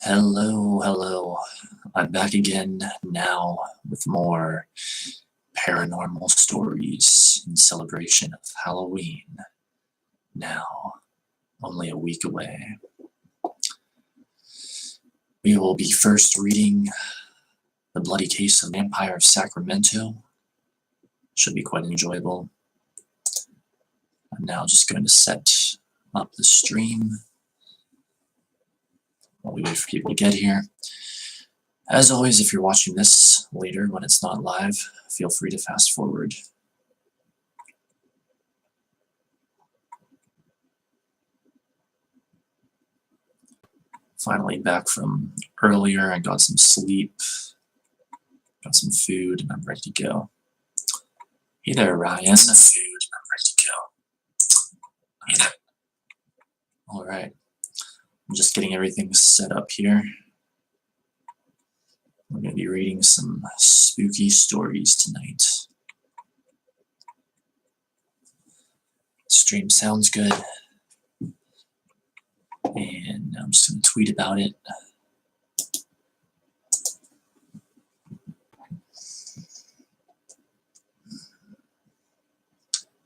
Hello. I'm back again now with more paranormal stories in celebration of Halloween. Now, only a week away. We will be first reading The Bloody Case of Vampire of Sacramento. Should be quite enjoyable. I'm now just going to set up the stream while we wait for people to get here. As always, if you're watching this later when it's not live, feel free to fast forward. Finally back from earlier, I got some sleep, got some food, and I'm ready to go. Hey there, Ryan. Some food, and I'm ready to go. Hey there. All right. I'm just getting everything set up here. We're going to be reading some spooky stories tonight. Stream sounds good. And I'm just going to tweet about it.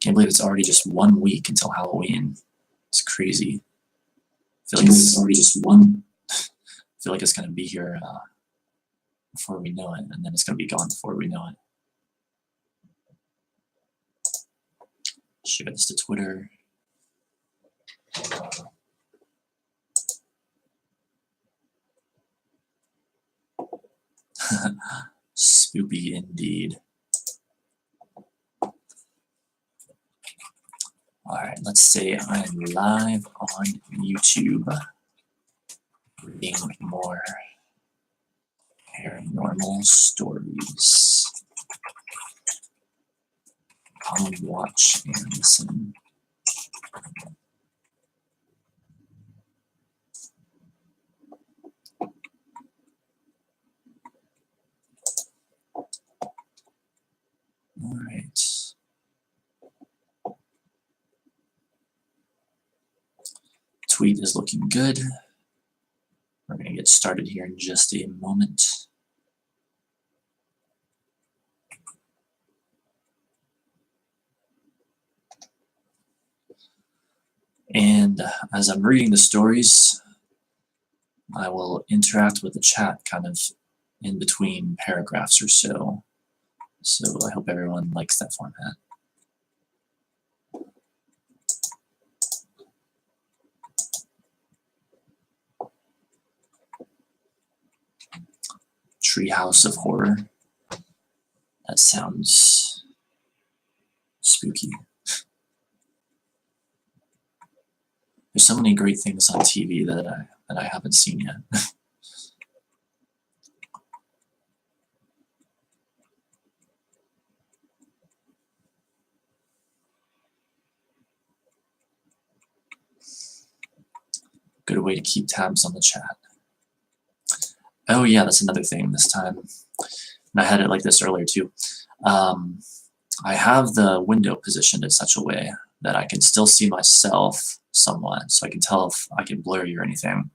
Can't believe it's already just 1 week until Halloween. It's crazy. I feel like it's already just one. I feel like it's going to be here before we know it, and then it's going to be gone before we know it. Share this to Twitter. Spooky indeed. Alright, let's say I'm live on YouTube reading more paranormal stories. Come watch and listen. Alright. Tweet is looking good. We're going to get started here in just a moment. And as I'm reading the stories, I will interact with the chat kind of in between paragraphs or so. So I hope everyone likes that format. Treehouse of Horror. That sounds spooky. There's so many great things on TV that I haven't seen yet. Good way to keep tabs on the chat. Oh yeah, that's another thing this time. And I had it like this earlier too. I have the window positioned in such a way that I can still see myself somewhat, so I can tell if I get blurry or anything.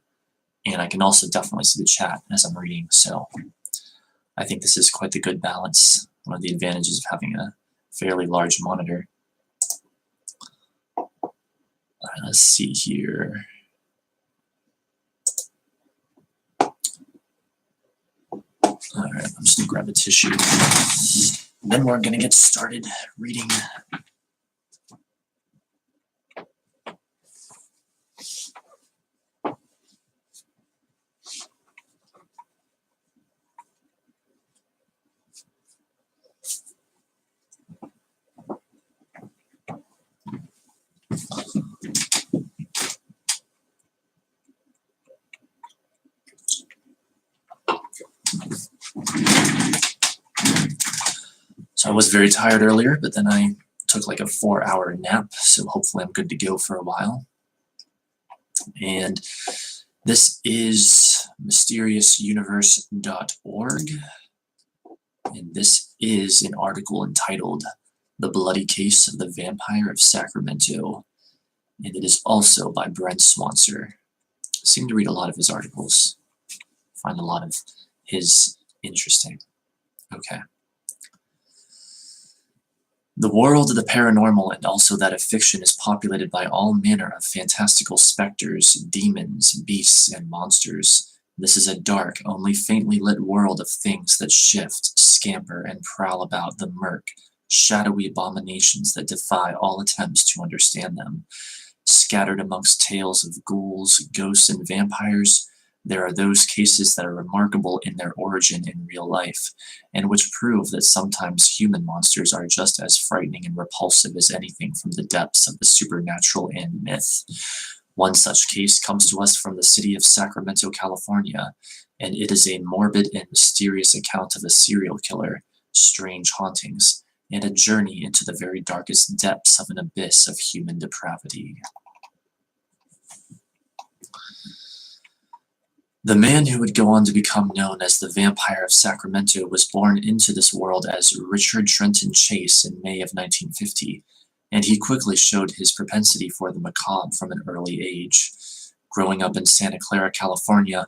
And I can also definitely see the chat as I'm reading, so I think this is quite the good balance. One of the advantages of having a fairly large monitor. All right, let's see here. All right, I'm just gonna grab a tissue. Then we're gonna get started reading. So I was very tired earlier, but then I took like a 4-hour nap, so hopefully I'm good to go for a while. And this is mysteriousuniverse.org, and this is an article entitled The Bloody Case of the Vampire of Sacramento, and it is also by Brent Swancer. I seem to read a lot of his articles. find a lot of his interesting. Okay. The world of the paranormal and also that of fiction is populated by all manner of fantastical specters, demons, beasts, and monsters. This is a dark, only faintly lit world of things that shift, scamper, and prowl about the murk, shadowy abominations that defy all attempts to understand them. Scattered amongst tales of ghouls, ghosts, and vampires, there are those cases that are remarkable in their origin in real life, and which prove that sometimes human monsters are just as frightening and repulsive as anything from the depths of the supernatural and myth. One such case comes to us from the city of Sacramento, California, and it is a morbid and mysterious account of a serial killer, strange hauntings, and a journey into the very darkest depths of an abyss of human depravity. The man who would go on to become known as the Vampire of Sacramento was born into this world as Richard Trenton Chase in May of 1950, and he quickly showed his propensity for the macabre from an early age. Growing up in Santa Clara, California,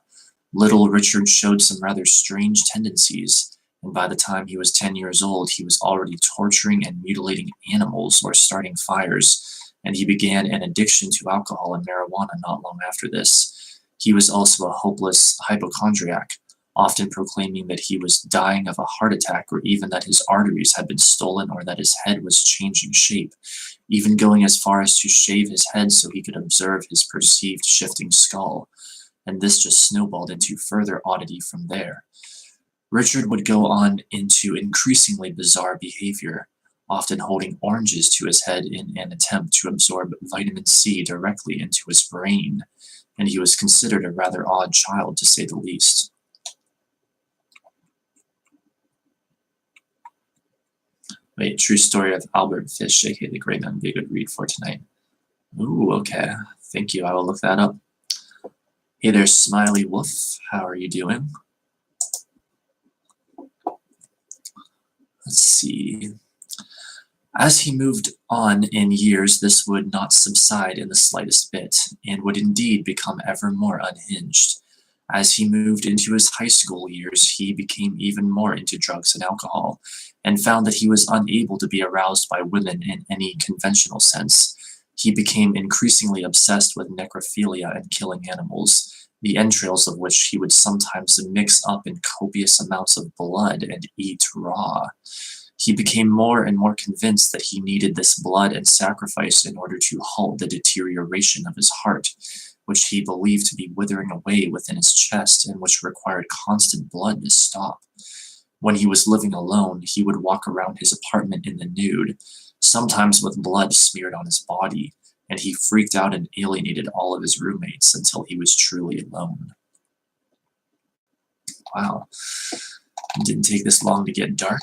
little Richard showed some rather strange tendencies, and by the time he was 10 years old, he was already torturing and mutilating animals or starting fires, and he began an addiction to alcohol and marijuana not long after this. He was also a hopeless hypochondriac, often proclaiming that he was dying of a heart attack or even that his arteries had been stolen or that his head was changing shape, even going as far as to shave his head so he could observe his perceived shifting skull. And this just snowballed into further oddity from there. Richard would go on into increasingly bizarre behavior, often holding oranges to his head in an attempt to absorb vitamin C directly into his brain, and he was considered a rather odd child, to say the least. Wait, true story of Albert Fish, aka the Gray Man, would be a good read for tonight. Ooh, okay. Thank you. I will look that up. Hey there, Smiley Wolf. How are you doing? Let's see. As he moved on in years, this would not subside in the slightest bit, and would indeed become ever more unhinged. As he moved into his high school years, he became even more into drugs and alcohol, and found that he was unable to be aroused by women in any conventional sense. He became increasingly obsessed with necrophilia and killing animals, the entrails of which he would sometimes mix up in copious amounts of blood and eat raw. He became more and more convinced that he needed this blood and sacrifice in order to halt the deterioration of his heart, which he believed to be withering away within his chest and which required constant blood to stop. When he was living alone, he would walk around his apartment in the nude, sometimes with blood smeared on his body, and he freaked out and alienated all of his roommates until he was truly alone. Wow. It didn't take this long to get dark.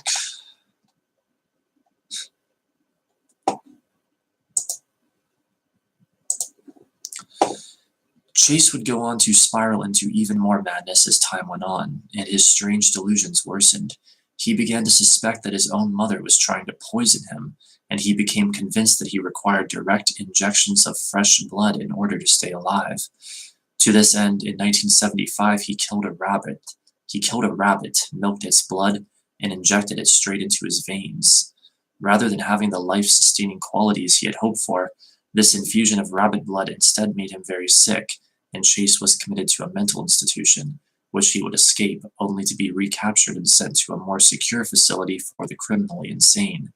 Chase would go on to spiral into even more madness as time went on, and his strange delusions worsened. He began to suspect that his own mother was trying to poison him, and he became convinced that he required direct injections of fresh blood in order to stay alive. To this end, in 1975, he killed a rabbit. Milked its blood, and injected it straight into his veins. Rather than having the life-sustaining qualities he had hoped for, this infusion of rabbit blood instead made him very sick, and Chase was committed to a mental institution, which he would escape, only to be recaptured and sent to a more secure facility for the criminally insane.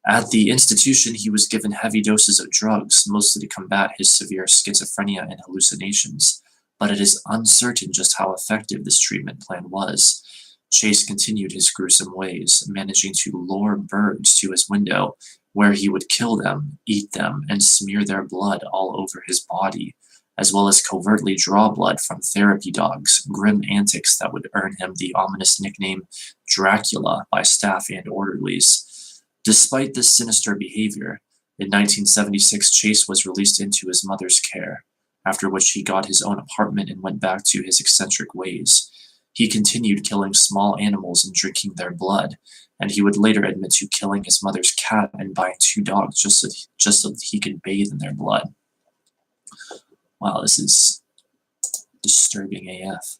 At the institution, he was given heavy doses of drugs, mostly to combat his severe schizophrenia and hallucinations, but it is uncertain just how effective this treatment plan was. Chase continued his gruesome ways, managing to lure birds to his window, where he would kill them, eat them, and smear their blood all over his body, as well as covertly draw blood from therapy dogs, grim antics that would earn him the ominous nickname Dracula by staff and orderlies. Despite this sinister behavior, in 1976 Chase was released into his mother's care, after which he got his own apartment and went back to his eccentric ways. He continued killing small animals and drinking their blood, and he would later admit to killing his mother's cat and buying 2 dogs just so that he could bathe in their blood. Wow, this is disturbing AF.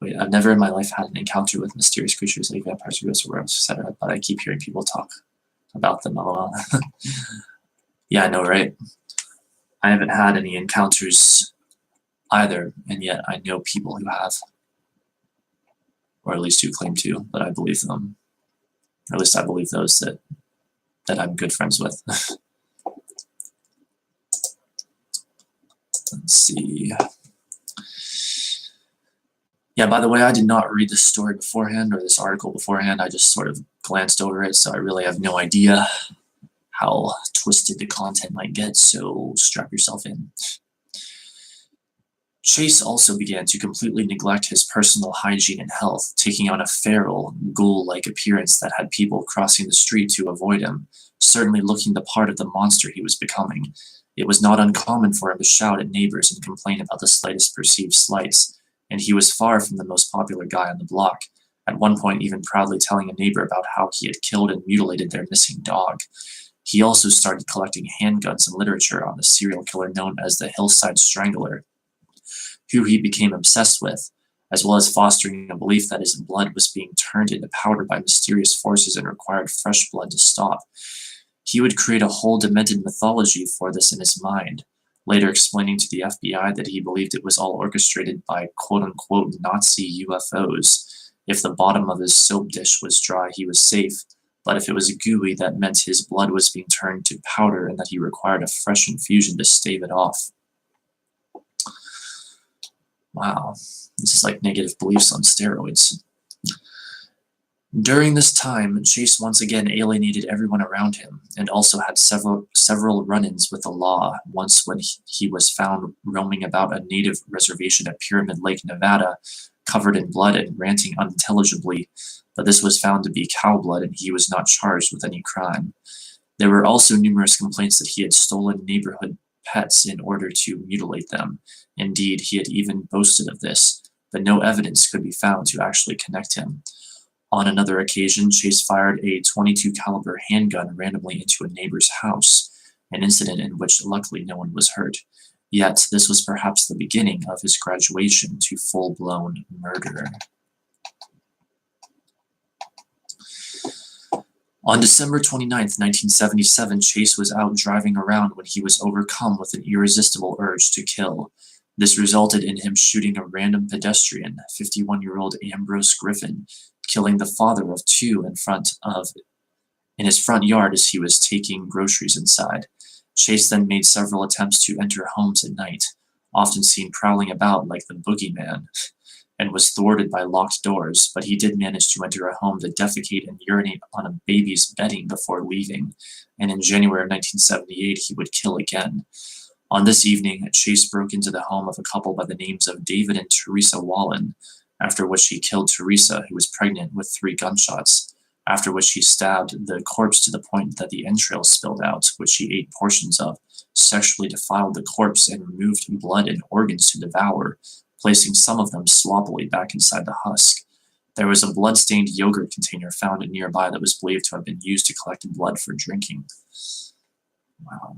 Wait, I've never in my life had an encounter with mysterious creatures like vampires, ghosts, or werewolves, etc. But I keep hearing people talk about them. Yeah, I know, right? I haven't had any encounters either, and yet I know people who have, or at least who claim to, but I believe them. Or at least I believe those that I'm good friends with. Let's see. Yeah, by the way, I did not read this story beforehand or this article beforehand. I just sort of glanced over it, so I really have no idea how twisted the content might get, so strap yourself in. Chase also began to completely neglect his personal hygiene and health, taking on a feral, ghoul-like appearance that had people crossing the street to avoid him, certainly looking the part of the monster he was becoming. It was not uncommon for him to shout at neighbors and complain about the slightest perceived slights, and he was far from the most popular guy on the block, at one point even proudly telling a neighbor about how he had killed and mutilated their missing dog. He also started collecting handguns and literature on the serial killer known as the Hillside Strangler, who he became obsessed with, as well as fostering a belief that his blood was being turned into powder by mysterious forces and required fresh blood to stop. He would create a whole demented mythology for this in his mind, later explaining to the FBI that he believed it was all orchestrated by quote-unquote Nazi UFOs. If the bottom of his soap dish was dry, he was safe, but if it was gooey, that meant his blood was being turned to powder and that he required a fresh infusion to stave it off. Wow, this is like negative beliefs on steroids. During this time, Chase once again alienated everyone around him, and also had several run-ins with the law, once when he was found roaming about a native reservation at Pyramid Lake, Nevada, covered in blood and ranting unintelligibly, but this was found to be cow blood and he was not charged with any crime. There were also numerous complaints that he had stolen neighborhood pets in order to mutilate them. Indeed, he had even boasted of this, but no evidence could be found to actually connect him. On another occasion, Chase fired a .22 caliber handgun randomly into a neighbor's house, an incident in which luckily no one was hurt. Yet, this was perhaps the beginning of his graduation to full-blown murder. On December 29, 1977, Chase was out driving around when he was overcome with an irresistible urge to kill. This resulted in him shooting a random pedestrian, 51-year-old Ambrose Griffin, killing the father of two in his front yard as he was taking groceries inside. Chase then made several attempts to enter homes at night, often seen prowling about like the boogeyman, and was thwarted by locked doors, but he did manage to enter a home to defecate and urinate on a baby's bedding before leaving, and in January of 1978 he would kill again. On this evening, Chase broke into the home of a couple by the names of David and Teresa Wallen, after which he killed Teresa, who was pregnant, with 3 gunshots, after which he stabbed the corpse to the point that the entrails spilled out, which he ate portions of, sexually defiled the corpse, and removed blood and organs to devour, placing some of them sloppily back inside the husk. There was a blood-stained yogurt container found nearby that was believed to have been used to collect blood for drinking. Wow.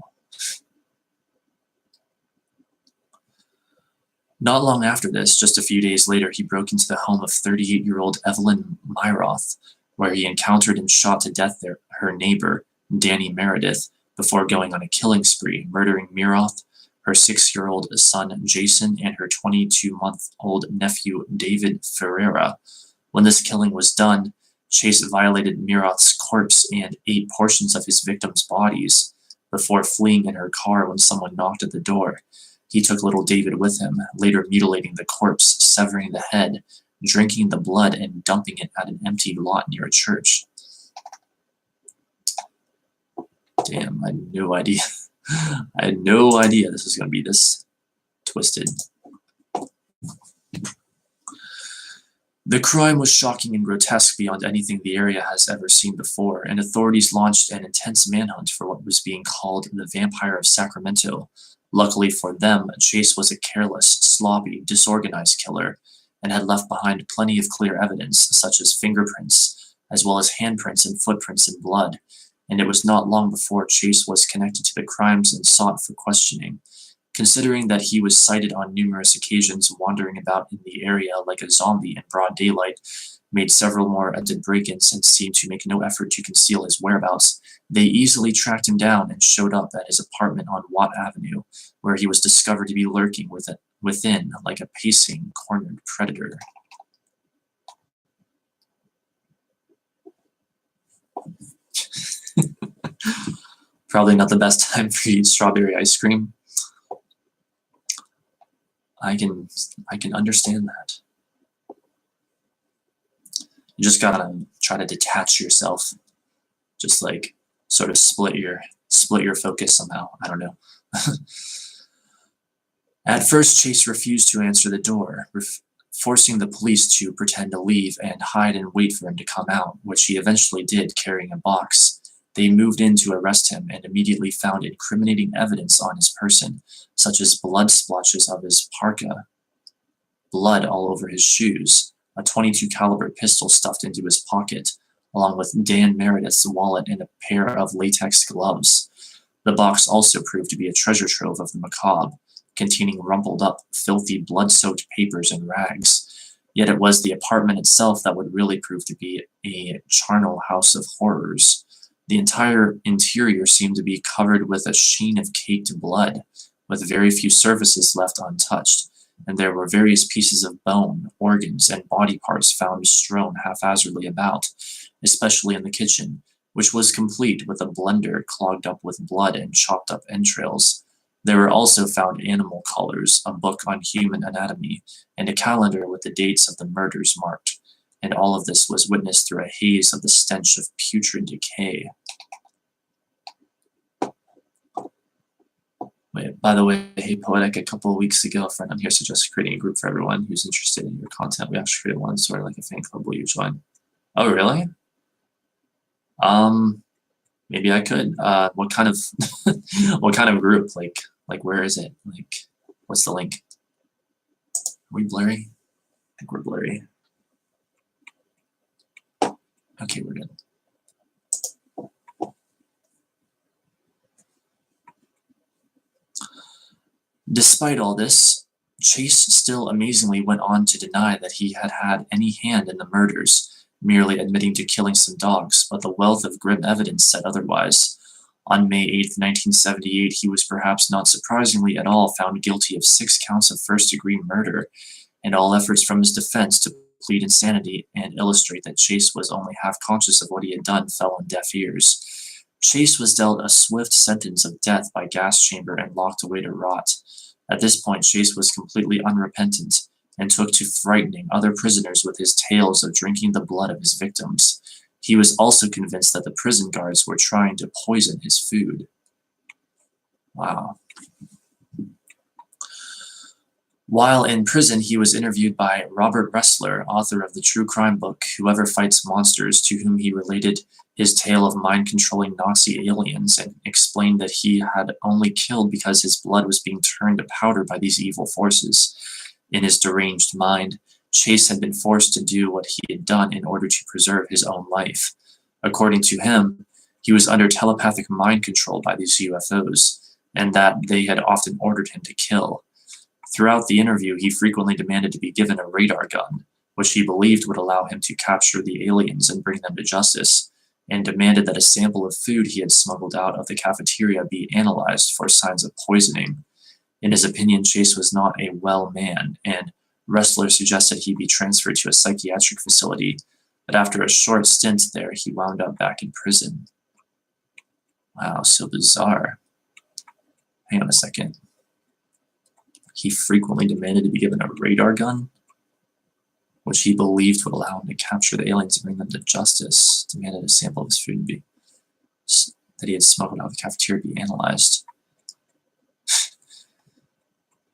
Not long after this, just a few days later, he broke into the home of 38-year-old Evelyn Myroth, where he encountered and shot to death her neighbor, Danny Meredith, before going on a killing spree, murdering Myroth, her 6-year-old son Jason, and her 22-month-old nephew David Ferreira. When this killing was done, Chase violated Myroth's corpse and ate portions of his victims' bodies before fleeing in her car when someone knocked at the door. He took little David with him, later mutilating the corpse, severing the head, drinking the blood, and dumping it at an empty lot near a church. Damn, I had no idea. I had no idea this was going to be this twisted. The crime was shocking and grotesque beyond anything the area has ever seen before, and authorities launched an intense manhunt for what was being called the Vampire of Sacramento. Luckily for them, Chase was a careless, sloppy, disorganized killer, and had left behind plenty of clear evidence, such as fingerprints, as well as handprints and footprints in blood, and it was not long before Chase was connected to the crimes and sought for questioning. Considering that he was sighted on numerous occasions wandering about in the area like a zombie in broad daylight, made several more attempted break-ins, and seemed to make no effort to conceal his whereabouts, they easily tracked him down and showed up at his apartment on Watt Avenue, where he was discovered to be lurking within like a pacing, cornered predator. Probably not the best time for you to eat strawberry ice cream. I can understand that. You just gotta try to detach yourself. Just like sort of split your focus somehow. I don't know. At first, Chase refused to answer the door, forcing the police to pretend to leave and hide and wait for him to come out, which he eventually did, carrying a box. They moved in to arrest him and immediately found incriminating evidence on his person, such as blood splotches of his parka, blood all over his shoes, a .22 caliber pistol stuffed into his pocket, along with Dan Meredith's wallet and a pair of latex gloves. The box also proved to be a treasure trove of the macabre, containing rumpled up, filthy, blood-soaked papers and rags. Yet it was the apartment itself that would really prove to be a charnel house of horrors. The entire interior seemed to be covered with a sheen of caked blood, with very few surfaces left untouched, and there were various pieces of bone, organs, and body parts found strewn haphazardly about, especially in the kitchen, which was complete with a blender clogged up with blood and chopped up entrails. There were also found animal collars, a book on human anatomy, and a calendar with the dates of the murders marked, and all of this was witnessed through a haze of the stench of putrid decay. Wait, by the way, hey Poetic, a couple of weeks ago, a friend on here suggested creating a group for everyone who's interested in your content. We actually created one, sort of like a fan club where you join. Oh, really? Maybe I could. What kind of what kind of group? Like where is it? Like, what's the link? Are we blurry? I think we're blurry. Okay, we're good. Despite all this, Chase still amazingly went on to deny that he had had any hand in the murders, merely admitting to killing some dogs, but the wealth of grim evidence said otherwise. On May 8, 1978, he was perhaps not surprisingly at all found guilty of 6 counts of first-degree murder, and all efforts from his defense to plead insanity and illustrate that Chase was only half conscious of what he had done fell on deaf ears. Chase was dealt a swift sentence of death by gas chamber and locked away to rot. At this point, Chase was completely unrepentant and took to frightening other prisoners with his tales of drinking the blood of his victims. He was also convinced that the prison guards were trying to poison his food. Wow. While in prison, he was interviewed by Robert Ressler, author of the true crime book Whoever Fights Monsters, to whom he related his tale of mind-controlling Nazi aliens and explained that he had only killed because his blood was being turned to powder by these evil forces. In his deranged mind, Chase had been forced to do what he had done in order to preserve his own life. According to him, he was under telepathic mind control by these UFOs, and that they had often ordered him to kill. Throughout the interview, he frequently demanded to be given a radar gun, which he believed would allow him to capture the aliens and bring them to justice, and demanded that a sample of food he had smuggled out of the cafeteria be analyzed for signs of poisoning. In his opinion, Chase was not a well man, and Ressler suggested he be transferred to a psychiatric facility, but after a short stint there, he wound up back in prison. Wow, so bizarre. Hang on a second. He frequently demanded to be given a radar gun, which he believed would allow him to capture the aliens and bring them to justice. Demanded a sample of his food that he had smuggled out of the cafeteria be analyzed.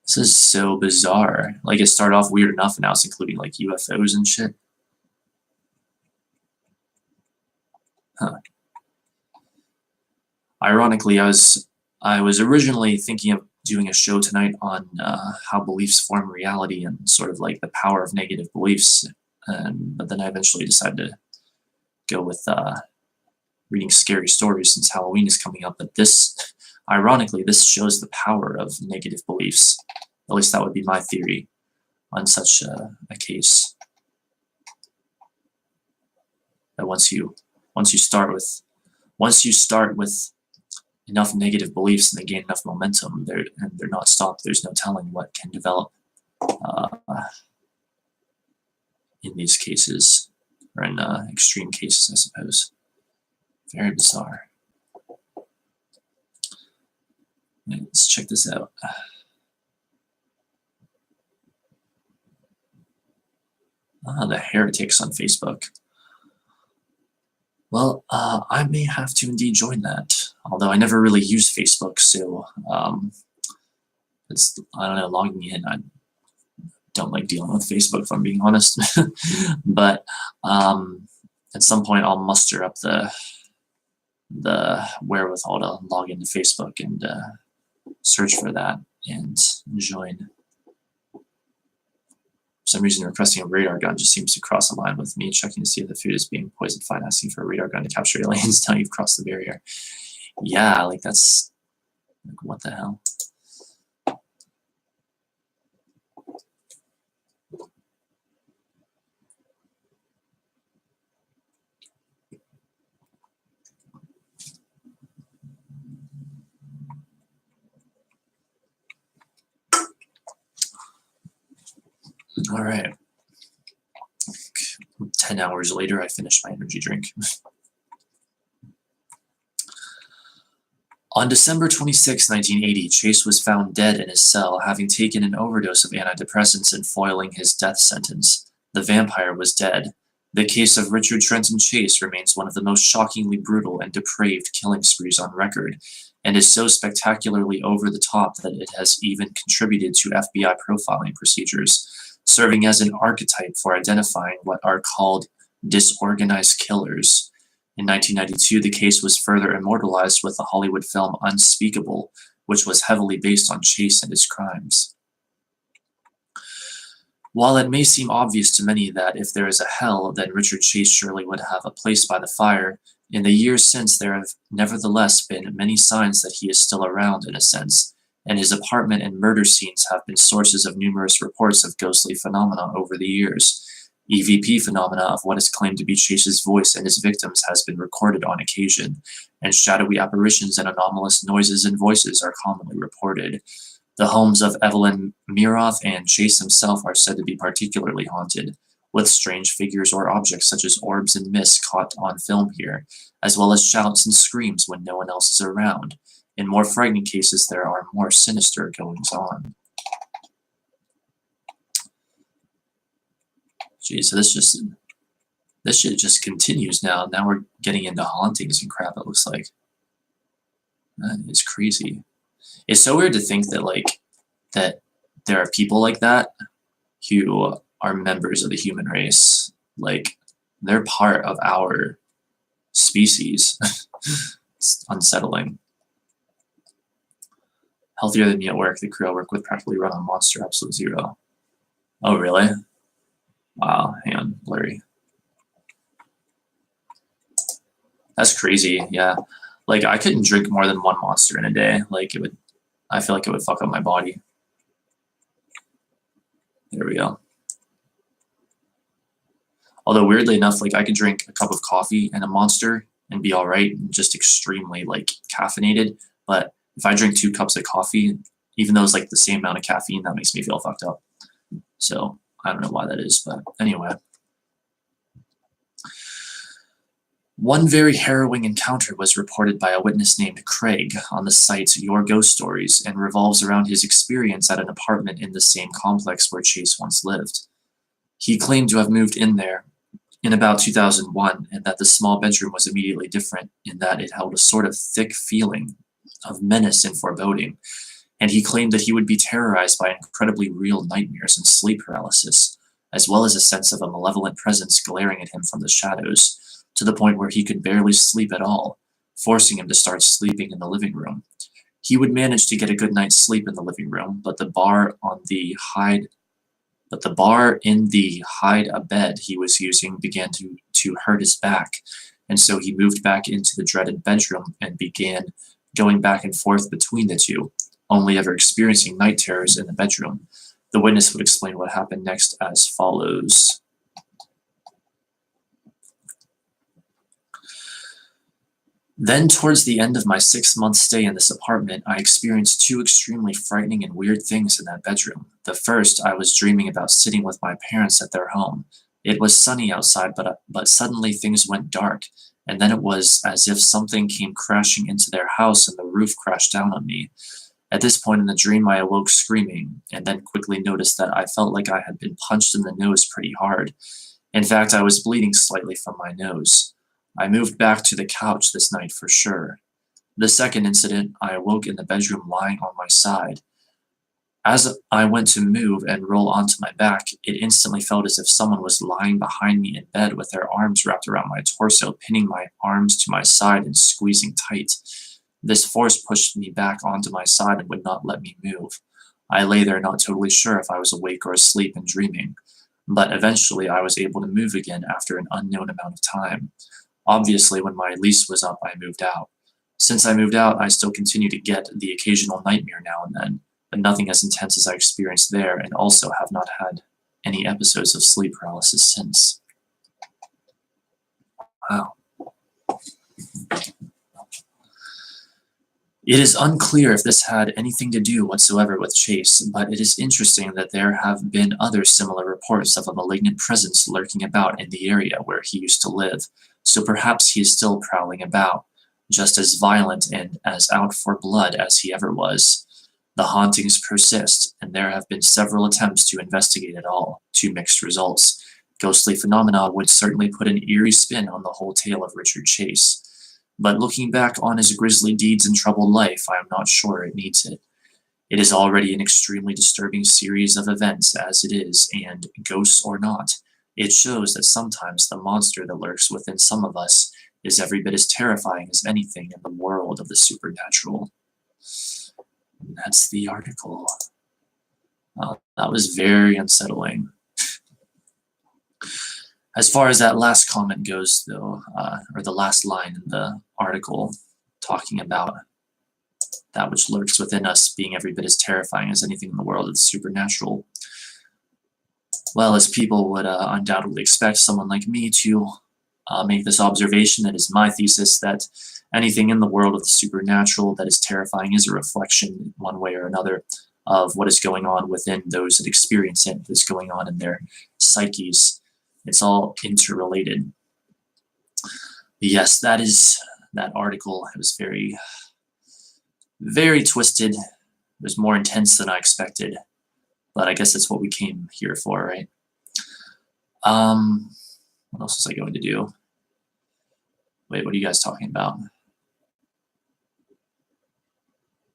This is so bizarre. Like, it started off weird enough, and now it's including like UFOs and shit. Huh. Ironically, I was originally thinking of doing a show tonight on how beliefs form reality and sort of like the power of negative beliefs, but then I eventually decided to go with reading scary stories since Halloween is coming up, but this, ironically, this shows the power of negative beliefs. At least that would be my theory on such a case. That once you start with enough negative beliefs and they gain enough momentum, they're not stopped. There's no telling what can develop in these cases, or in extreme cases, I suppose. Very bizarre. Let's check this out. The heretics on Facebook. Well, I may have to indeed join that. Although I never really use Facebook, so it's, I don't know, logging in. I don't like dealing with Facebook, if I'm being honest. But at some point, I'll muster up the wherewithal to log into Facebook and search for that and join. For some reason, requesting a radar gun just seems to cross a line with me checking to see if the food is being poisoned. Fine, asking for a radar gun to capture aliens now you've crossed the barrier. Yeah, like that's, like, what the hell? All right. 10 hours later, I finished my energy drink. On December 26, 1980, Chase was found dead in his cell, having taken an overdose of antidepressants and foiling his death sentence. The vampire was dead. The case of Richard Trenton Chase remains one of the most shockingly brutal and depraved killing sprees on record, and is so spectacularly over the top that it has even contributed to FBI profiling procedures, serving as an archetype for identifying what are called disorganized killers. In 1992, the case was further immortalized with the Hollywood film Unspeakable, which was heavily based on Chase and his crimes. While it may seem obvious to many that if there is a hell, then Richard Chase surely would have a place by the fire, in the years since there have nevertheless been many signs that he is still around in a sense, and his apartment and murder scenes have been sources of numerous reports of ghostly phenomena over the years. EVP phenomena of what is claimed to be Chase's voice and his victims has been recorded on occasion, and shadowy apparitions and anomalous noises and voices are commonly reported. The homes of Evelyn Miroth and Chase himself are said to be particularly haunted, with strange figures or objects such as orbs and mist caught on film here, as well as shouts and screams when no one else is around. In more frightening cases, there are more sinister goings-on. Geez, so this shit just continues now. Now we're getting into hauntings and crap, it looks like. That is crazy. It's so weird to think that, like, that there are people like that who are members of the human race. Like, they're part of our species. It's unsettling. Healthier than me at work. The crew I work with practically run on Monster Absolute Zero. Oh, really? Wow, hang on, blurry. That's crazy, yeah. Like, I couldn't drink more than one Monster in a day. Like, it would, I feel like it would fuck up my body. There we go. Although, weirdly enough, like, I could drink a cup of coffee and a Monster and be all right, and just extremely, like, caffeinated. But if I drink 2 cups of coffee, even though it's, like, the same amount of caffeine, that makes me feel fucked up. So, I don't know why that is, but anyway. One very harrowing encounter was reported by a witness named Craig on the site Your Ghost Stories and revolves around his experience at an apartment in the same complex where Chase once lived. He claimed to have moved in there in about 2001 and that the small bedroom was immediately different in that it held a sort of thick feeling of menace and foreboding, and he claimed that he would be terrorized by incredibly real nightmares and sleep paralysis, as well as a sense of a malevolent presence glaring at him from the shadows, to the point where he could barely sleep at all, forcing him to start sleeping in the living room. He would manage to get a good night's sleep in the living room, but the bar in the hide a bed he was using began to hurt his back, and so he moved back into the dreaded bedroom and began going back and forth between the two, only ever experiencing night terrors in the bedroom. The witness would explain what happened next as follows. Then, towards the end of my 6-month stay in this apartment, I experienced two extremely frightening and weird things in that bedroom. The first, I was dreaming about sitting with my parents at their home. It was sunny outside, but suddenly things went dark, and then it was as if something came crashing into their house and the roof crashed down on me. At this point in the dream, I awoke screaming, and then quickly noticed that I felt like I had been punched in the nose pretty hard. In fact, I was bleeding slightly from my nose. I moved back to the couch this night for sure. The second incident, I awoke in the bedroom lying on my side. As I went to move and roll onto my back, it instantly felt as if someone was lying behind me in bed with their arms wrapped around my torso, pinning my arms to my side and squeezing tight. This force pushed me back onto my side and would not let me move. I lay there not totally sure if I was awake or asleep and dreaming, but eventually I was able to move again after an unknown amount of time. Obviously, when my lease was up, I moved out. Since I moved out, I still continue to get the occasional nightmare now and then, but nothing as intense as I experienced there, and also have not had any episodes of sleep paralysis since. Wow. It is unclear if this had anything to do whatsoever with Chase, but it is interesting that there have been other similar reports of a malignant presence lurking about in the area where he used to live, so perhaps he is still prowling about, just as violent and as out for blood as he ever was. The hauntings persist, and there have been several attempts to investigate it all, to mixed results. Ghostly phenomena would certainly put an eerie spin on the whole tale of Richard Chase. But looking back on his grisly deeds and troubled life, I am not sure it needs it. It is already an extremely disturbing series of events as it is, and, ghosts or not, it shows that sometimes the monster that lurks within some of us is every bit as terrifying as anything in the world of the supernatural. And that's the article. That was very unsettling. As far as that last comment goes, though, or the last line in the article talking about that which lurks within us being every bit as terrifying as anything in the world of the supernatural, well, as people would undoubtedly expect someone like me to make this observation, that is my thesis, that anything in the world of the supernatural that is terrifying is a reflection, one way or another, of what is going on within those that experience it, what is going on in their psyches. It's all interrelated. Yes, that article. It was very, very twisted. It was more intense than I expected. But I guess that's what we came here for, right? What else was I going to do? Wait, what are you guys talking about?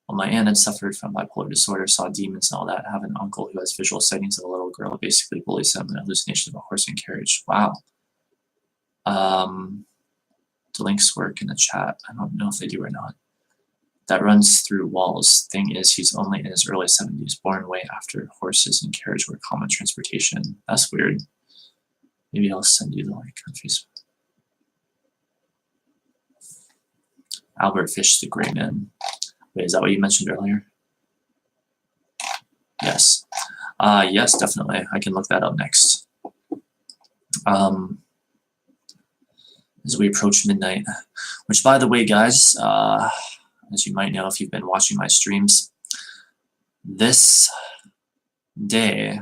Well, my aunt had suffered from bipolar disorder, saw demons and all that. I have an uncle who has visual sightings of a little girl who basically bullies him and hallucinations of a horse and carriage. Wow. The links work in the chat. I don't know if they do or not. That runs through walls. Thing is, he's only in his early 70s, born way after horses and carriage were common transportation. That's weird. Maybe I'll send you the link on Facebook. Albert Fish, the Gray Man. Wait, is that what you mentioned earlier? Yes. Yes, definitely. I can look that up next. As we approach midnight, which, by the way, guys, as you might know if you've been watching my streams, this day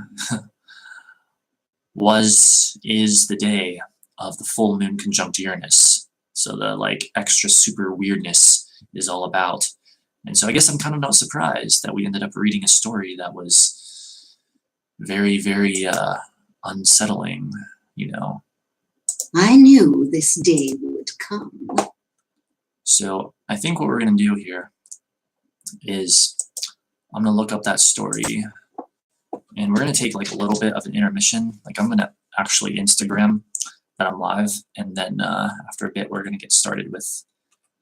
is the day of the full moon conjunct Uranus. So the extra super weirdness is all about. And so I guess I'm kind of not surprised that we ended up reading a story that was very, very unsettling, you know. I knew this day would come. So I think what we're going to do here is I'm going to look up that story, and we're going to take like a little bit of an intermission. Like I'm going to actually Instagram that I'm live, and then after a bit we're going to get started with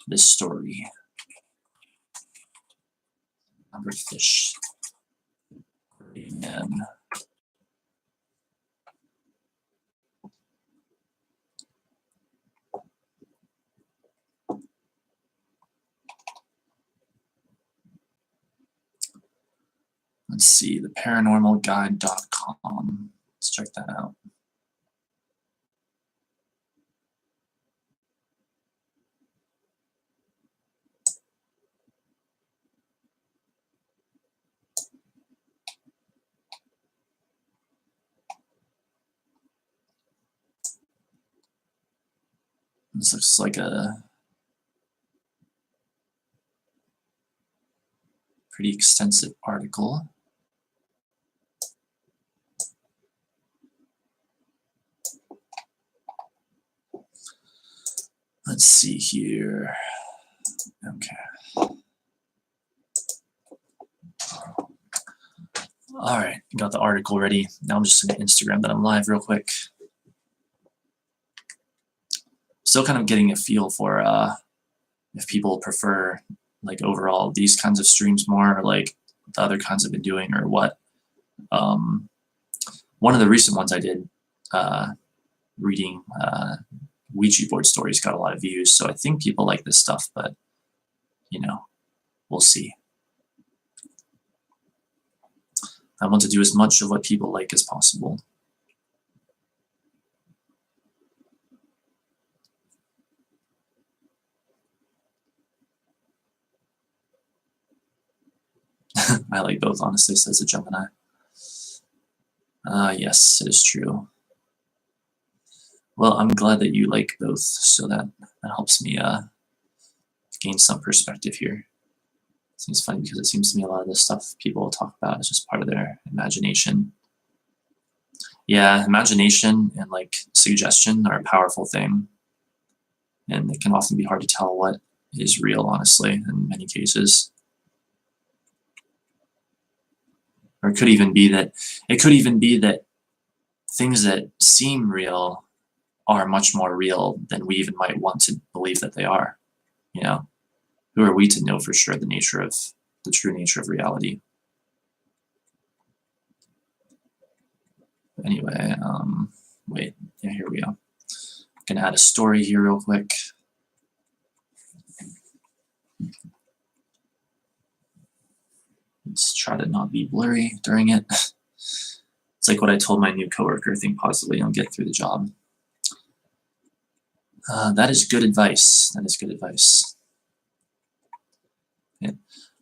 this story. Albert Fish. Amen. Let's see, theparanormalguide.com. Let's check that out. This looks like a pretty extensive article. Let's see here. Okay. All right, got the article ready. Now I'm just going to Instagram that I'm live real quick. Still kind of getting a feel for if people prefer like overall these kinds of streams more, or like the other kinds I've been doing, or what. One of the recent ones I did, reading Ouija board stories, got a lot of views, so I think people like this stuff, but you know, we'll see. I want to do as much of what people like as possible. I like both, honestly, says a Gemini. Yes, it is true. Well, I'm glad that you like both, so that helps me gain some perspective here. It seems funny because it seems to me a lot of the stuff people talk about is just part of their imagination. Yeah, imagination and like suggestion are a powerful thing, and it can often be hard to tell what is real, honestly, in many cases. Or it could even be that things that seem real are much more real than we even might want to believe that they are. You know, who are we to know for sure the true nature of reality? Anyway, wait, yeah, here we go. I'm gonna add a story here real quick. Let's try to not be blurry during it. It's like what I told my new coworker, think positively, you'll get through the job. That is good advice. That is good advice. Yeah.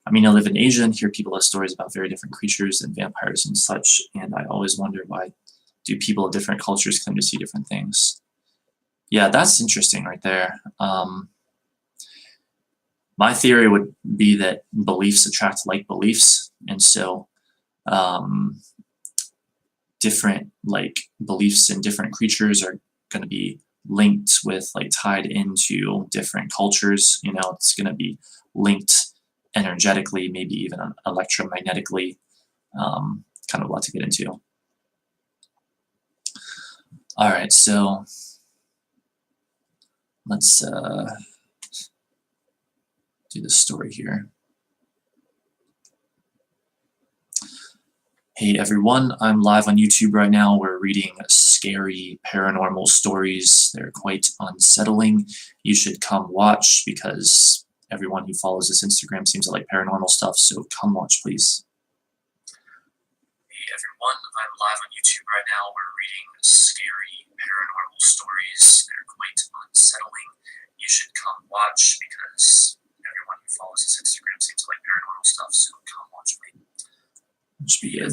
I mean, I live in Asia and hear people have stories about very different creatures and vampires and such, and I always wonder, why do people of different cultures claim to see different things? Yeah, that's interesting right there. My theory would be that beliefs attract like beliefs, and so different like beliefs in different creatures are going to be linked with, like, tied into different cultures. You know, it's going to be linked energetically, maybe even electromagnetically. Kind of a lot to get into. All right, so let's do this story here. Hey everyone, I'm live on YouTube right now. We're reading scary paranormal stories. They're quite unsettling. You should come watch, because everyone who follows this Instagram seems to like paranormal stuff, so come watch, please. Hey everyone, I'm live on YouTube right now. We're reading scary paranormal stories. They're quite unsettling. You should come watch, because everyone who follows this Instagram seems to like paranormal stuff, so come watch, please. Should be good.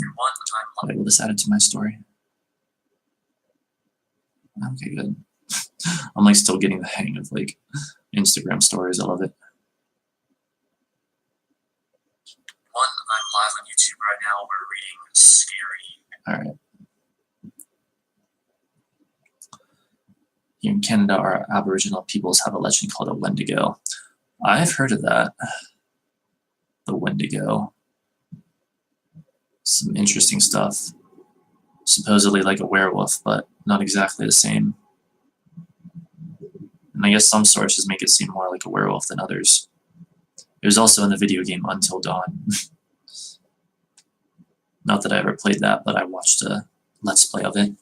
Wait, will this add it to my story? Okay, good. I'm like still getting the hang of like Instagram stories. I love it. I'm live on YouTube right now. We're reading scary. All right. Here in Canada, our Aboriginal peoples have a legend called a Wendigo. I've heard of that. The Wendigo. Some interesting stuff. Supposedly like a werewolf, but not exactly the same. And I guess some sources make it seem more like a werewolf than others. It was also in the video game Until Dawn. Not that I ever played that, but I watched a Let's Play of it.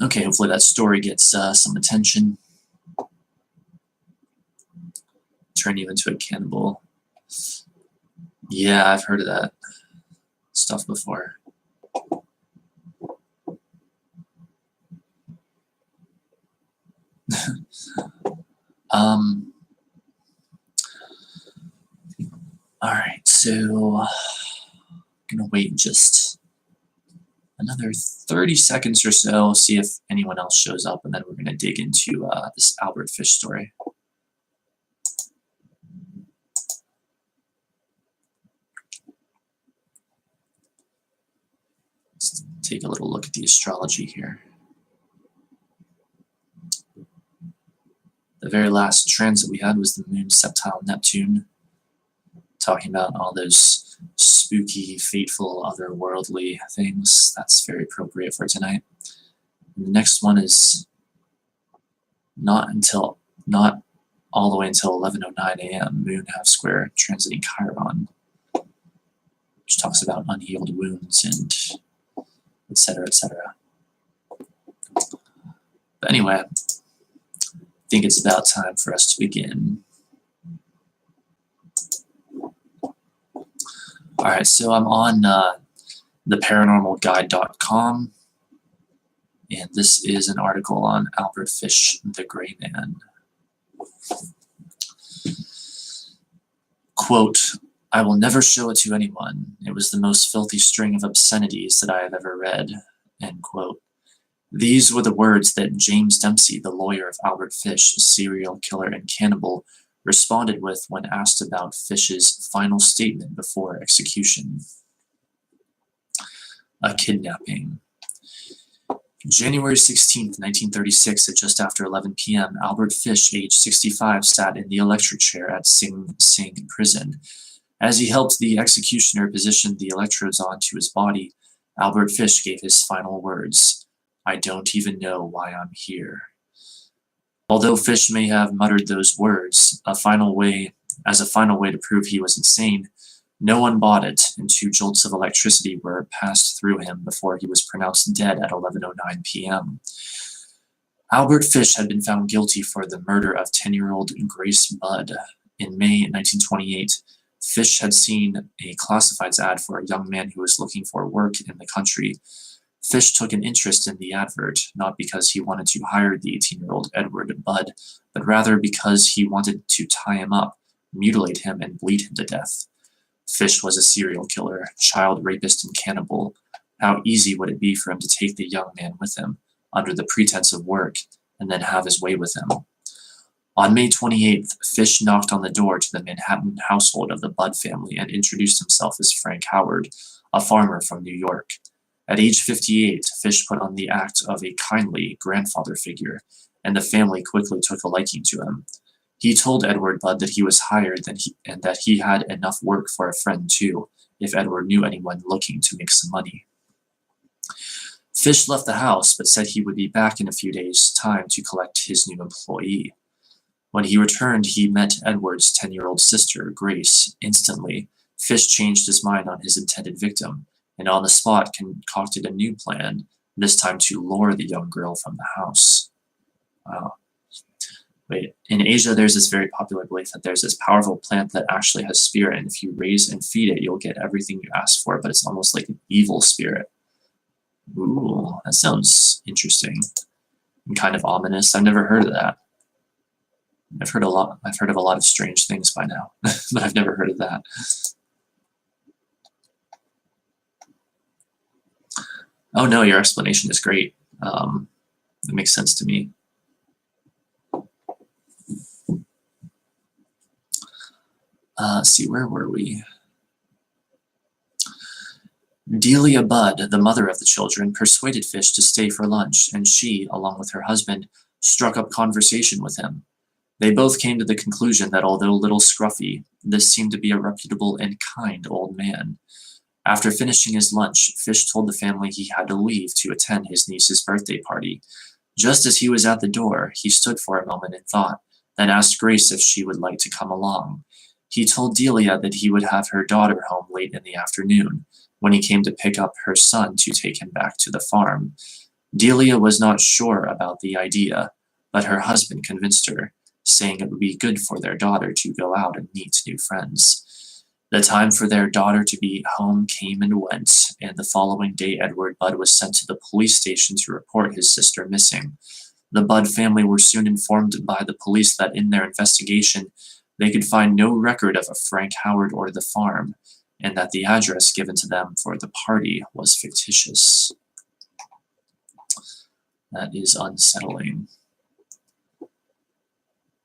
Okay, hopefully that story gets some attention. turn you into a cannibal. Yeah, I've heard of that stuff before. All right, so I'm gonna wait just another 30 seconds or so, see if anyone else shows up, and then we're gonna dig into this Albert Fish story. Let's take a little look at the astrology here. The very last transit we had was the moon sextile Neptune, talking about all those spooky, fateful, otherworldly things. That's very appropriate for tonight. And the next one is not all the way until 11:09 a.m. Moon half square transiting Chiron, which talks about unhealed wounds and etc. etc. But anyway, I think it's about time for us to begin. All right, so I'm on the paranormalguide.com, and this is an article on Albert Fish, the Gray Man. Quote, "I will never show it to anyone. It was the most filthy string of obscenities that I have ever read." End quote. These were the words that James Dempsey, the lawyer of Albert Fish, serial killer and cannibal, responded with when asked about Fish's final statement before execution. A kidnapping. January 16th, 1936, at just after 11 p.m., Albert Fish, age 65, sat in the electric chair at Sing Sing prison. As he helped the executioner position the electrodes onto his body, Albert Fish gave his final words, "I don't even know why I'm here." Although Fish may have muttered those words, as a final way to prove he was insane, no one bought it, and 2 jolts of electricity were passed through him before he was pronounced dead at 11:09 p.m. Albert Fish had been found guilty for the murder of 10-year-old Grace Budd. In May 1928, Fish had seen a classifieds ad for a young man who was looking for work in the country. Fish took an interest in the advert, not because he wanted to hire the 18-year-old Edward Budd, but rather because he wanted to tie him up, mutilate him, and bleed him to death. Fish was a serial killer, child rapist, and cannibal. How easy would it be for him to take the young man with him, under the pretense of work, and then have his way with him? On May 28th, Fish knocked on the door to the Manhattan household of the Budd family and introduced himself as Frank Howard, a farmer from New York. At age 58, Fish put on the act of a kindly grandfather figure, and the family quickly took a liking to him. He told Edward Budd that he was hired and that he had enough work for a friend too, if Edward knew anyone looking to make some money. Fish left the house, but said he would be back in a few days' time to collect his new employee. When he returned, he met Edward's 10-year-old sister, Grace. Instantly, Fish changed his mind on his intended victim, and on the spot concocted a new plan, this time to lure the young girl from the house. Wow. Wait, in Asia, there's this very popular belief that there's this powerful plant that actually has spirit, and if you raise and feed it, you'll get everything you ask for, but it's almost like an evil spirit. Ooh, that sounds interesting and kind of ominous. I've never heard of that. I've heard of a lot of strange things by now, but I've never heard of that. Oh no, your explanation is great. It makes sense to me. Let's see, where were we? Delia Budd, the mother of the children, persuaded Fish to stay for lunch, and she, along with her husband, struck up conversation with him. They both came to the conclusion that although a little scruffy, this seemed to be a reputable and kind old man. After finishing his lunch, Fish told the family he had to leave to attend his niece's birthday party. Just as he was at the door, he stood for a moment in thought, then asked Grace if she would like to come along. He told Delia that he would have her daughter home late in the afternoon, when he came to pick up her son to take him back to the farm. Delia was not sure about the idea, but her husband convinced her. saying it would be good for their daughter to go out and meet new friends. The time for their daughter to be home came and went, and the following day Edward Budd was sent to the police station to report his sister missing. The Budd family were soon informed by the police that in their investigation, they could find no record of a Frank Howard or the farm, and that the address given to them for the party was fictitious. That is unsettling.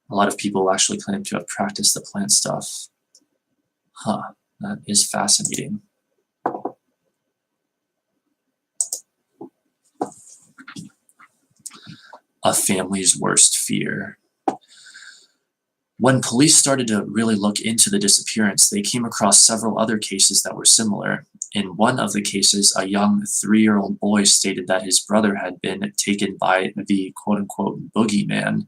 A lot of people actually claim to have practiced the plant stuff. Huh, that is fascinating. A family's worst fear. When police started to really look into the disappearance, they came across several other cases that were similar. In one of the cases, a young 3-year-old boy stated that his brother had been taken by the quote-unquote boogeyman.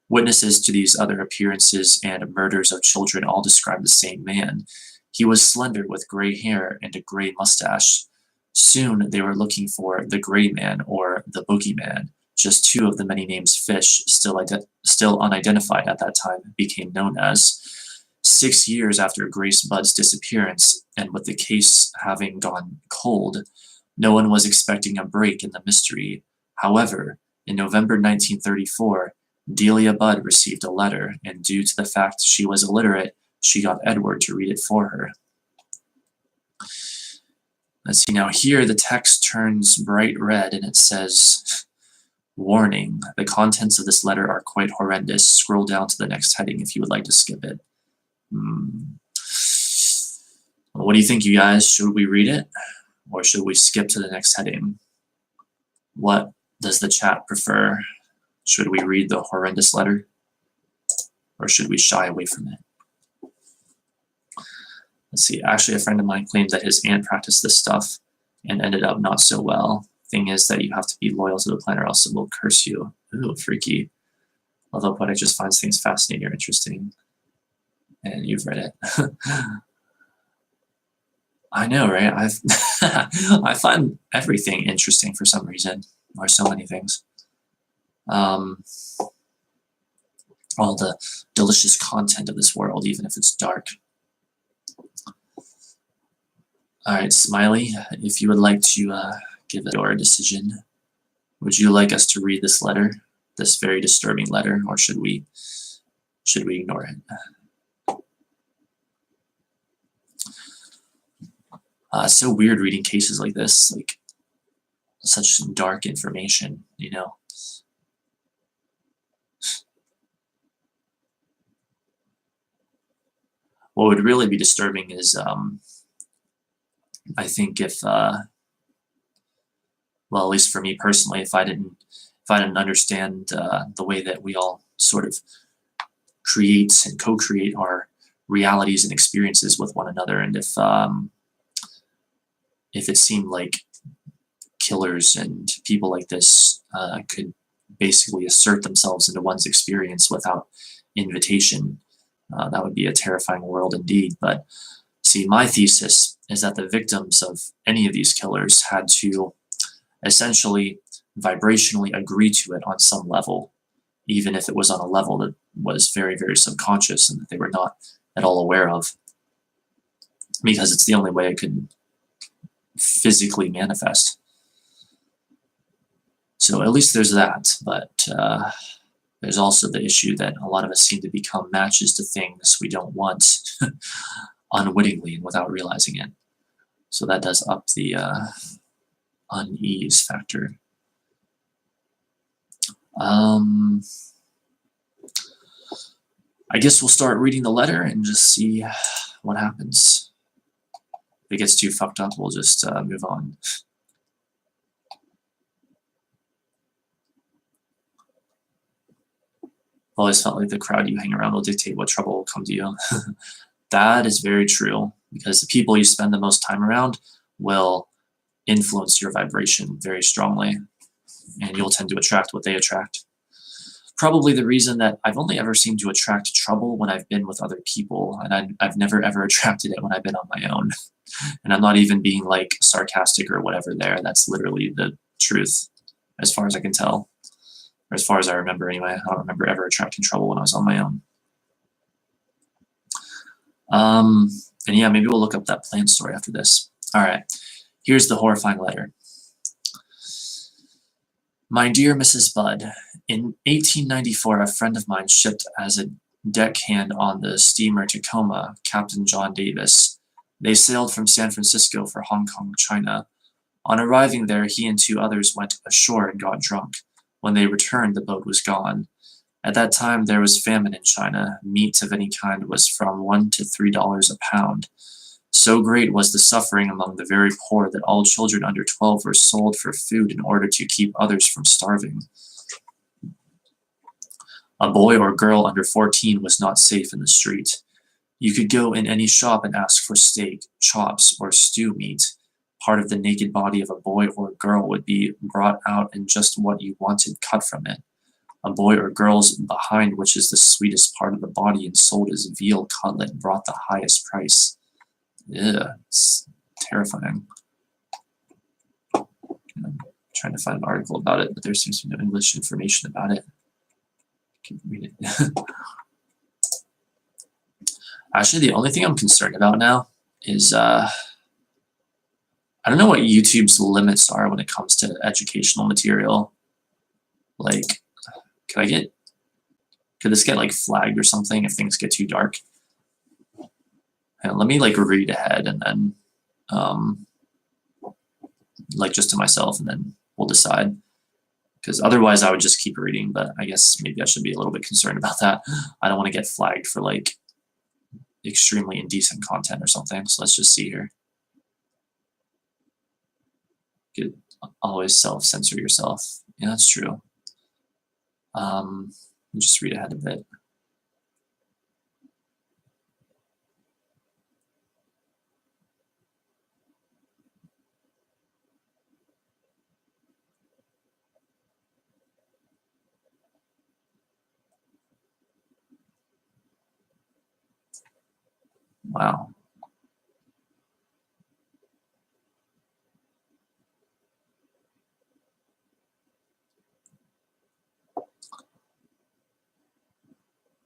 Witnesses to these other appearances and murders of children all described the same man. He was slender with gray hair and a gray mustache. Soon they were looking for the gray man or the boogeyman. Just 2 of the many names Fish, still unidentified at that time, became known as. 6 years after Grace Budd's disappearance, and with the case having gone cold, no one was expecting a break in the mystery. However, in November 1934, Delia Budd received a letter, and due to the fact she was illiterate, she got Edward to read it for her. Let's see, now here the text turns bright red and it says, "Warning, the contents of this letter are quite horrendous. Scroll down to the next heading if you would like to skip it." What do you think, you guys? Should we read it? Or should we skip to the next heading? What does the chat prefer? Should we read the horrendous letter? Or should we shy away from it? Let's see, actually a friend of mine claimed that his aunt practiced this stuff and ended up not so well. Thing is that you have to be loyal to the plan or else it will curse you. Ooh, freaky. Although Poetic just finds things fascinating or interesting. And you've read it. I know, right? I find everything interesting for some reason, or so many things. All the delicious content of this world, even if it's dark. All right, Smiley, if you would like to give it your decision, would you like us to read this letter, this very disturbing letter, or should we ignore it? It's so weird reading cases like this, like such dark information, you know. What would really be disturbing is, I think if, well, at least for me personally, if I didn't understand the way that we all sort of create and co-create our realities and experiences with one another, and if it seemed like killers and people like this could basically assert themselves into one's experience without invitation, that would be a terrifying world indeed. But see, my thesis is that the victims of any of these killers had to essentially vibrationally agree to it on some level, even if it was on a level that was very, very subconscious and that they were not at all aware of, because it's the only way it could physically manifest. So at least there's that, but there's also the issue that a lot of us seem to become matches to things we don't want unwittingly and without realizing it. So that does up the unease factor. I guess we'll start reading the letter and just see what happens. If it gets too fucked up, we'll just move on. I've always felt like the crowd you hang around will dictate what trouble will come to you. That is very true, because the people you spend the most time around will influence your vibration very strongly, and you'll tend to attract what they attract. Probably the reason that I've only ever seemed to attract trouble when I've been with other people, and I've never ever attracted it when I've been on my own. And I'm not even being like sarcastic or whatever there. That's literally the truth, as far as I can tell. as far as I remember anyway. I don't remember ever attracting trouble when I was on my own. And yeah, maybe we'll look up that plant story after this. All right, here's the horrifying letter. My dear Mrs. Budd, in 1894, a friend of mine shipped as a deckhand on the steamer Tacoma, Captain John Davis. They sailed from San Francisco for Hong Kong, China. On arriving there, he and 2 others went ashore and got drunk. When they returned, the boat was gone. At that time, there was famine in China. Meat of any kind was from $1 to $3 a pound. So great was the suffering among the very poor that all children under 12 were sold for food in order to keep others from starving. A boy or girl under 14 was not safe in the street. You could go in any shop and ask for steak, chops, or stew meat. Part of the naked body of a boy or girl would be brought out and just what you wanted cut from it. A boy or girl's behind, which is the sweetest part of the body and sold as veal cutlet, brought the highest price. Yeah, it's terrifying. I'm trying to find an article about it, but there seems to be no English information about it. I can read it. Actually, the only thing I'm concerned about now is I don't know what YouTube's limits are when it comes to educational material. Like, could this get like flagged or something if things get too dark? And let me like read ahead and then like just to myself, and then we'll decide. Because otherwise I would just keep reading, but I guess maybe I should be a little bit concerned about that. I don't want to get flagged for like extremely indecent content or something. So let's just see here. You could always self-censor yourself. Yeah, that's true. Just read ahead a bit. Wow.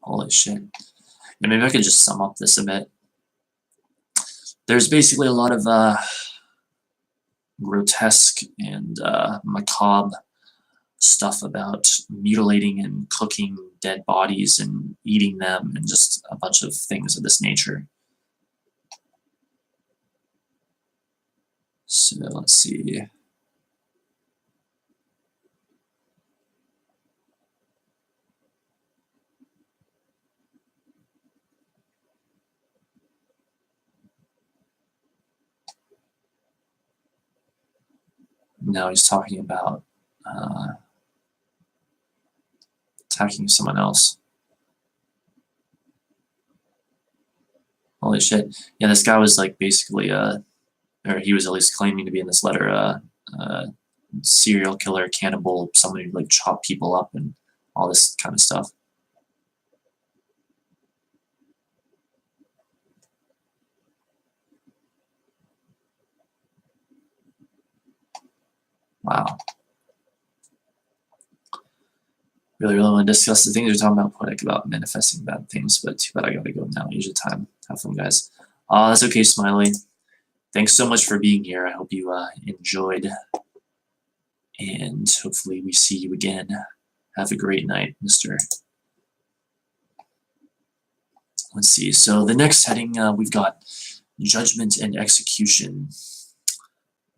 Holy shit. And maybe I could just sum up this a bit. There's basically a lot of grotesque and macabre stuff about mutilating and cooking dead bodies and eating them and just a bunch of things of this nature. So let's see. Now he's talking about attacking someone else. Holy shit. Yeah, this guy was like basically, or he was at least claiming to be in this letter, serial killer, cannibal, someone who like chop people up and all this kind of stuff. Wow. Really want to discuss the things you're talking about, poetic about manifesting bad things, but too bad I gotta go now. Use your time. Have fun, guys. That's okay, Smiley. Thanks so much for being here. I hope you enjoyed, and hopefully we see you again. Have a great night, Mr. Let's see. So the next heading, we've got judgment and execution.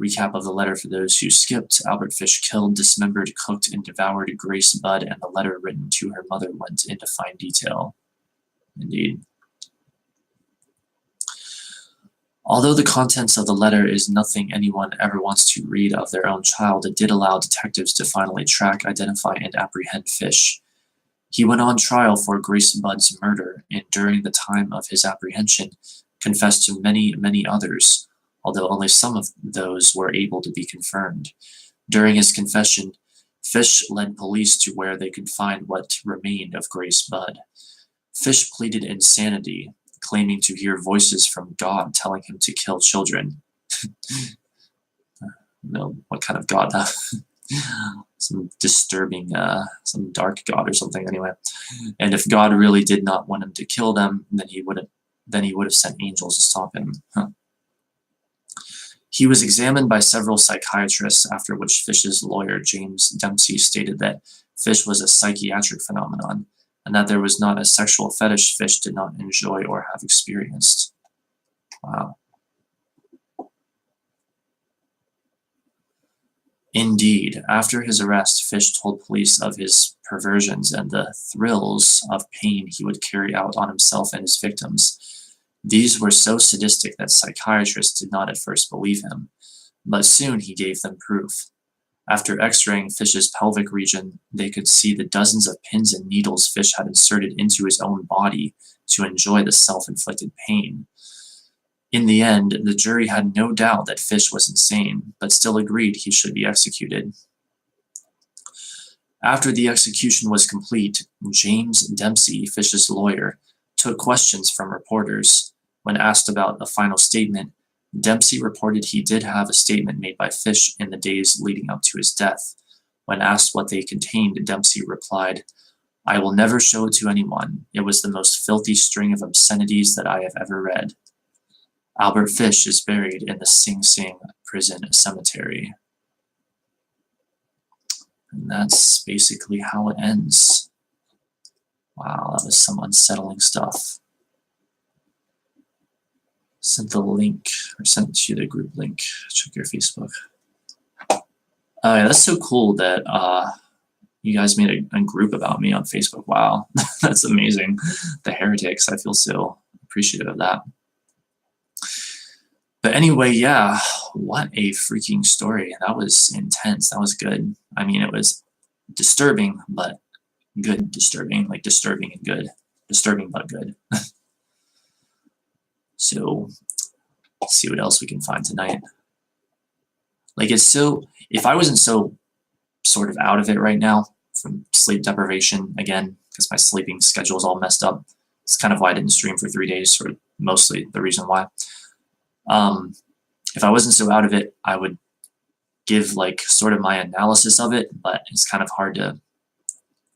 Recap of the letter for those who skipped. Albert Fish killed, dismembered, cooked, and devoured Grace Budd, and the letter written to her mother went into fine detail. Indeed. Although the contents of the letter is nothing anyone ever wants to read of their own child, it did allow detectives to finally track, identify, and apprehend Fish. He went on trial for Grace Budd's murder, and during the time of his apprehension, confessed to many, many others, although only some of those were able to be confirmed. During his confession, Fish led police to where they could find what remained of Grace Budd. Fish pleaded insanity, claiming to hear voices from God telling him to kill children. No, what kind of God that? some disturbing, some dark god or something anyway. And if God really did not want him to kill them, then he would have sent angels to stop him. Huh. He was examined by several psychiatrists, after which Fish's lawyer, James Dempsey, stated that Fish was a psychiatric phenomenon, and that there was not a sexual fetish Fish did not enjoy or have experienced. Wow. Indeed, after his arrest, Fish told police of his perversions and the thrills of pain he would carry out on himself and his victims. These were so sadistic that psychiatrists did not at first believe him, but soon he gave them proof. After x-raying Fish's pelvic region, they could see the dozens of pins and needles Fish had inserted into his own body to enjoy the self-inflicted pain. In the end, the jury had no doubt that Fish was insane, but still agreed he should be executed. After the execution was complete, James Dempsey, Fish's lawyer, took questions from reporters. When asked about a final statement, Dempsey reported he did have a statement made by Fish in the days leading up to his death. When asked what they contained, Dempsey replied, "I will never show it to anyone. It was the most filthy string of obscenities that I have ever read." Albert Fish is buried in the Sing Sing prison cemetery. And that's basically how it ends. Wow, that was some unsettling stuff. Sent the link, or sent you the group link. Check your Facebook. Yeah, that's so cool that you guys made a group about me on Facebook. Wow, that's amazing. The Heretics, I feel so appreciative of that. But anyway, yeah, what a freaking story. That was intense. That was good. I mean, it was disturbing, but good disturbing, like disturbing and good. Disturbing, but good. So, let's see what else we can find tonight. Like, it's so, if I wasn't so sort of out of it right now from sleep deprivation, again, because my sleeping schedule is all messed up. It's kind of why I didn't stream for 3 days, or mostly the reason why. If I wasn't so out of it, I would give like sort of my analysis of it, but it's kind of hard to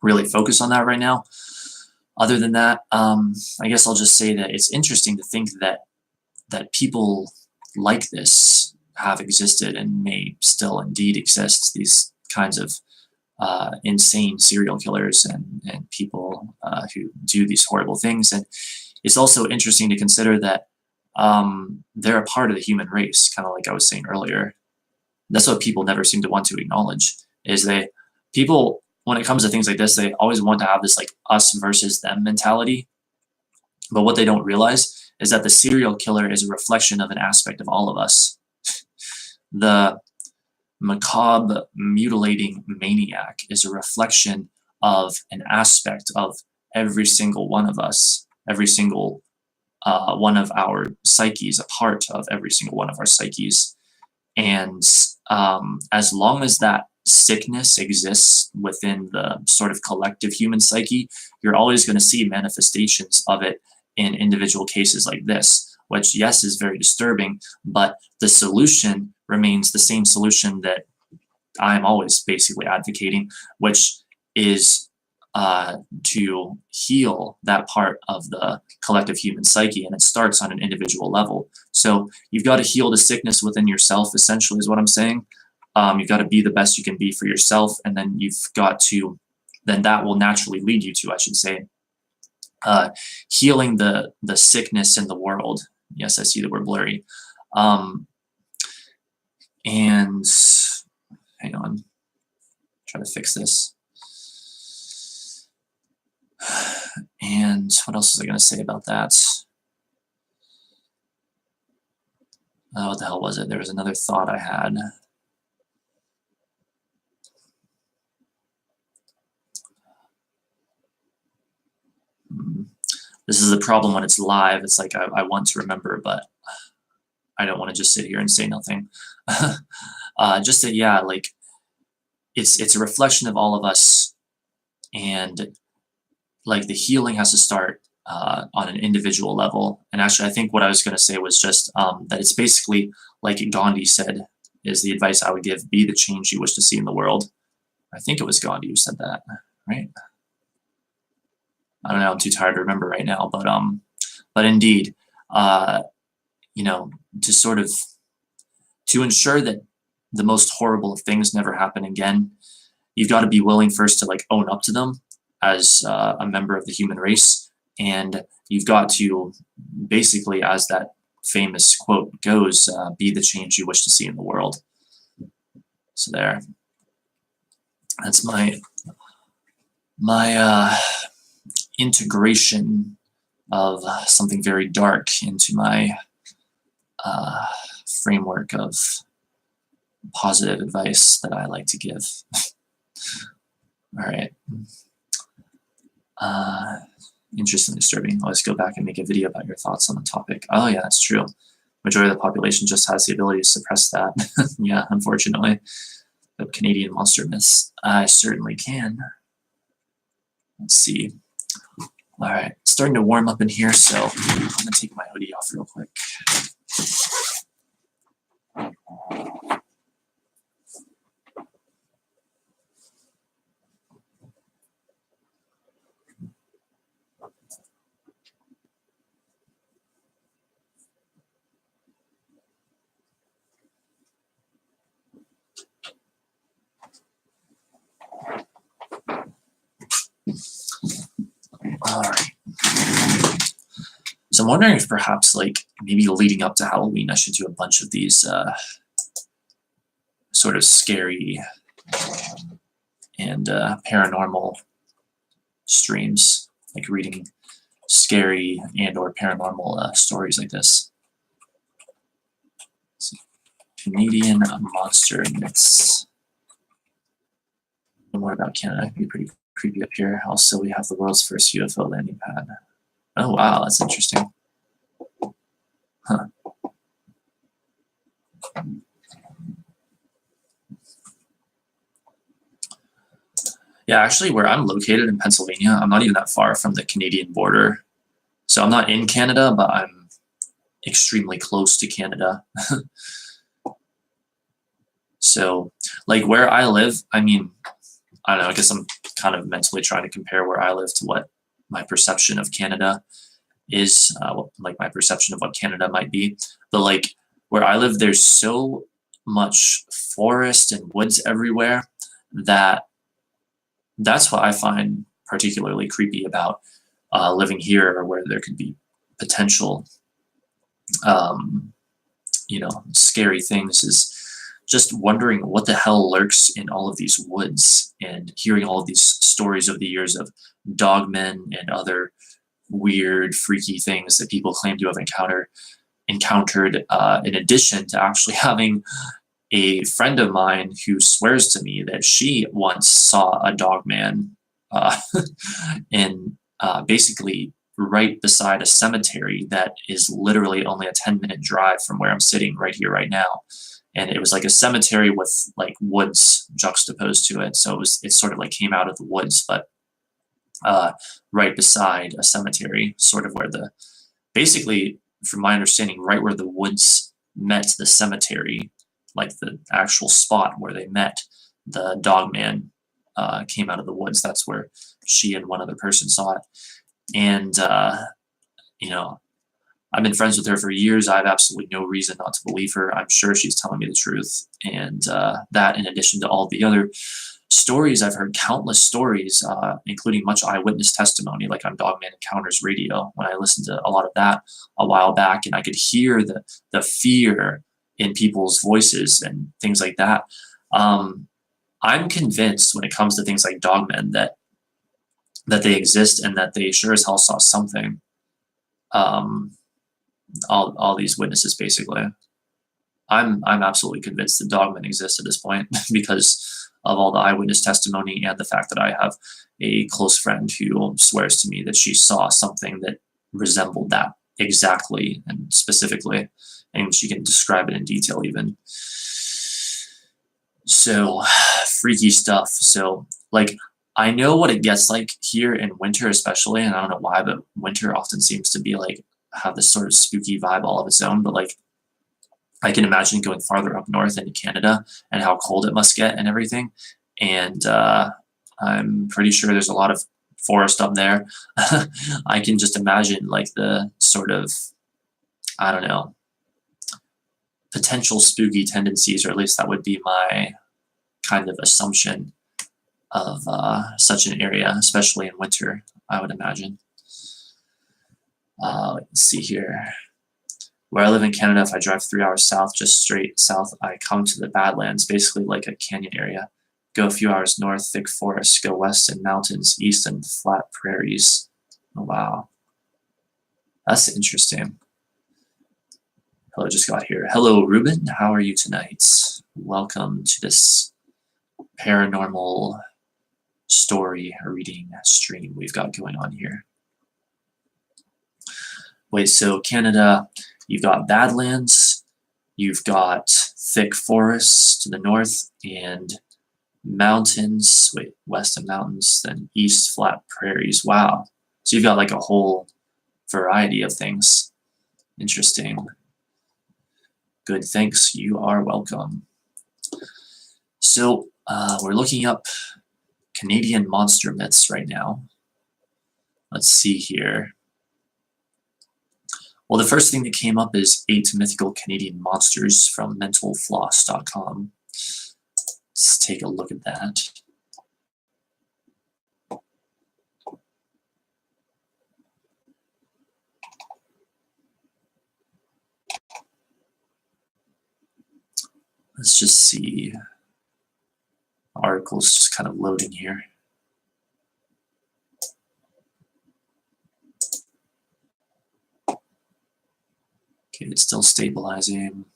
really focus on that right now. Other than that, I guess I'll just say that it's interesting to think that people like this have existed and may still indeed exist, these kinds of insane serial killers and people who do these horrible things. And it's also interesting to consider that they're a part of the human race, kind of like I was saying earlier. That's what people never seem to want to acknowledge, is people, when it comes to things like this, they always want to have this like us versus them mentality. But what they don't realize is that the serial killer is a reflection of an aspect of all of us. The macabre, mutilating maniac is a reflection of an aspect of every single one of us, every single one of our psyches, a part of every single one of our psyches. And as long as that sickness exists within the sort of collective human psyche, you're always going to see manifestations of it in individual cases like this, which, yes, is very disturbing, but the solution remains the same solution that I'm always basically advocating, which is to heal that part of the collective human psyche, and it starts on an individual level. So you've got to heal the sickness within yourself, essentially, is what I'm saying. You've got to be the best you can be for yourself, and then then that will naturally lead you to, I should say, healing the sickness in the world. Yes, I see that we're blurry. And hang on, try to fix this. And what else was I going to say about that? What the hell was it? There was another thought I had. This is the problem when it's live. It's like I want to remember, but I don't want to just sit here and say nothing. Just that, yeah, like it's a reflection of all of us, and like the healing has to start on an individual level. And actually, I think what I was going to say was just that it's basically like Gandhi said, is the advice I would give: be the change you wish to see in the world. I think it was Gandhi who said that, right? I don't know. I'm too tired to remember right now, but indeed, you know, to sort of to ensure that the most horrible of things never happen again, you've got to be willing first to like own up to them as a member of the human race, and you've got to basically, as that famous quote goes, be the change you wish to see in the world. So there. That's my integration of something very dark into my framework of positive advice that I like to give. All right. Interesting, disturbing. I'll just go back and make a video about your thoughts on the topic. Oh yeah, that's true. Majority of the population just has the ability to suppress that. Yeah, unfortunately. The Canadian monster myths. I certainly can. Let's see. All right, it's starting to warm up in here, so I'm gonna take my hoodie off real quick. All right. So I'm wondering if perhaps, like, maybe leading up to Halloween, I should do a bunch of these sort of scary and paranormal streams, like reading scary and or paranormal stories like this. So, Canadian monster myths. More about Canada. It can be pretty creepy up here. Also, we have the world's first UFO landing pad. Oh wow, that's interesting. Huh. Yeah, actually, where I'm located in Pennsylvania, I'm not even that far from the Canadian border. So I'm not in Canada, but I'm extremely close to Canada. So, like, where I live, I mean, I don't know, I guess I'm kind of mentally trying to compare where I live to what my perception of Canada is, like my perception of what Canada might be. But like where I live, there's so much forest and woods everywhere that that's what I find particularly creepy about living here, where there could be potential, you know, scary things, is just wondering what the hell lurks in all of these woods and hearing all of these stories over the years of dogmen and other weird, freaky things that people claim to have encountered, in addition to actually having a friend of mine who swears to me that she once saw a dogman in basically right beside a cemetery that is literally only a 10-minute drive from where I'm sitting right here, right now. And it was like a cemetery with like woods juxtaposed to it. So it sort of like came out of the woods, but right beside a cemetery, sort of where basically, from my understanding, right where the woods met the cemetery, like the actual spot where they met, the dogman came out of the woods. That's where she and one other person saw it. And, you know, I've been friends with her for years. I have absolutely no reason not to believe her. I'm sure she's telling me the truth. And that, in addition to all the other stories, I've heard countless stories, including much eyewitness testimony, like on Dogman Encounters Radio, when I listened to a lot of that a while back, and I could hear the fear in people's voices and things like that. I'm convinced when it comes to things like dogmen that they exist and that they sure as hell saw something. All these witnesses, basically. I'm absolutely convinced that dogmen exist at this point because of all the eyewitness testimony and the fact that I have a close friend who swears to me that she saw something that resembled that exactly and specifically, and she can describe it in detail even. So, freaky stuff. So, like, I know what it gets like here in winter, especially, and I don't know why, but winter often seems to be like have this sort of spooky vibe all of its own. But like, I can imagine going farther up north into Canada and how cold it must get and everything. and I'm pretty sure there's a lot of forest up there. I can just imagine like the sort of, I don't know, potential spooky tendencies, or at least that would be my kind of assumption of such an area, especially in winter, I would imagine. Let's see here. Where I live in Canada, if I drive 3 hours south, just straight south, I come to the Badlands, basically like a canyon area. Go a few hours north, thick forests. Go west and mountains, east and flat prairies. Oh, wow. That's interesting. Hello, just got here. Hello, Ruben. How are you tonight? Welcome to this paranormal story reading stream we've got going on here. Wait, so Canada, you've got Badlands, you've got thick forests to the north, and mountains, west of mountains, then east flat prairies. Wow. So you've got like a whole variety of things. Interesting. Good, thanks. You are welcome. So we're looking up Canadian monster myths right now. Let's see here. Well, the first thing that came up is 8 mythical Canadian monsters from mentalfloss.com. Let's take a look at that. Let's just see. The article's just kind of loading here. Okay, it's still stabilizing.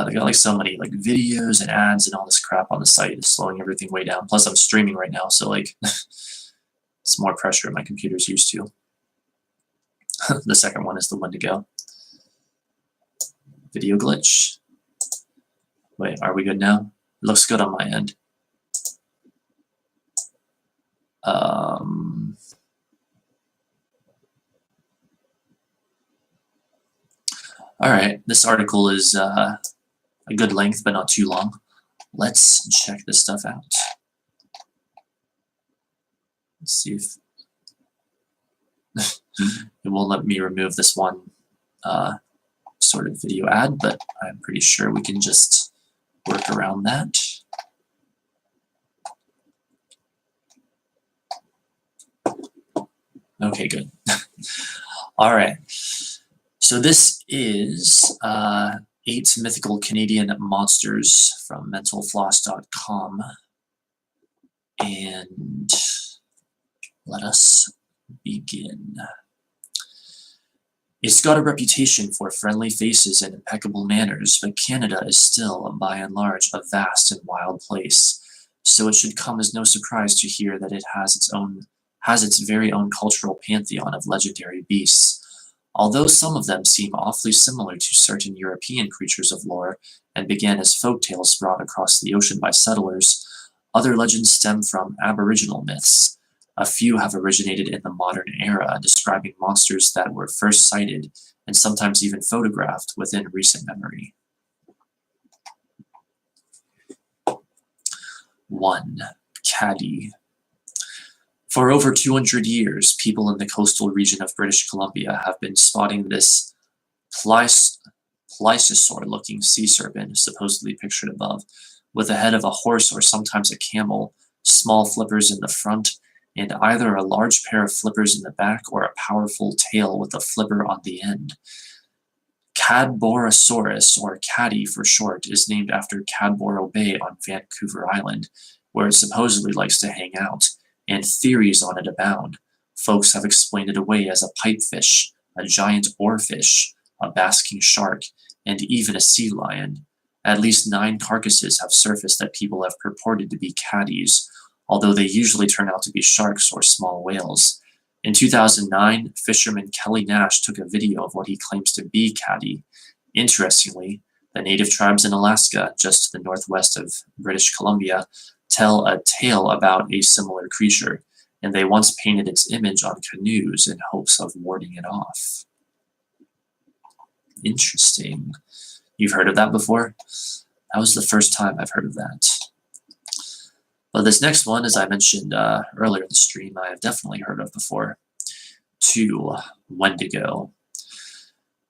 They got like so many like videos and ads and all this crap on the site. It's slowing everything way down. Plus I'm streaming right now, so like it's more pressure my computer's used to. The second one is the one to go. Video glitch. Wait, are we good now? It looks good on my end. All right, this article is a good length, but not too long. Let's check this stuff out. Let's see if it won't let me remove this one sort of video ad, but I'm pretty sure we can just work around that. Okay, good. All right. So this is 8 mythical Canadian monsters from mentalfloss.com. And let us begin. It's got a reputation for friendly faces and impeccable manners, but Canada is still, by and large, a vast and wild place. So it should come as no surprise to hear that it has its very own cultural pantheon of legendary beasts. Although some of them seem awfully similar to certain European creatures of lore and began as folktales brought across the ocean by settlers, other legends stem from Aboriginal myths. A few have originated in the modern era, describing monsters that were first sighted and sometimes even photographed within recent memory. 1. Caddy. For over 200 years, people in the coastal region of British Columbia have been spotting this plesiosaur-looking sea serpent, supposedly pictured above, with the head of a horse or sometimes a camel, small flippers in the front, and either a large pair of flippers in the back or a powerful tail with a flipper on the end. Cadborosaurus, or Caddy for short, is named after Cadboro Bay on Vancouver Island, where it supposedly likes to hang out, and theories on it abound. Folks have explained it away as a pipefish, a giant oarfish, a basking shark, and even a sea lion. At least 9 carcasses have surfaced that people have purported to be caddies, although they usually turn out to be sharks or small whales. In 2009, fisherman Kelly Nash took a video of what he claims to be Caddy. Interestingly, the native tribes in Alaska, just to the northwest of British Columbia, tell a tale about a similar creature, and they once painted its image on canoes in hopes of warding it off. Interesting. You've heard of that before? That was the first time I've heard of that. But this next one, as I mentioned earlier in the stream, I have definitely heard of before. 2. Wendigo.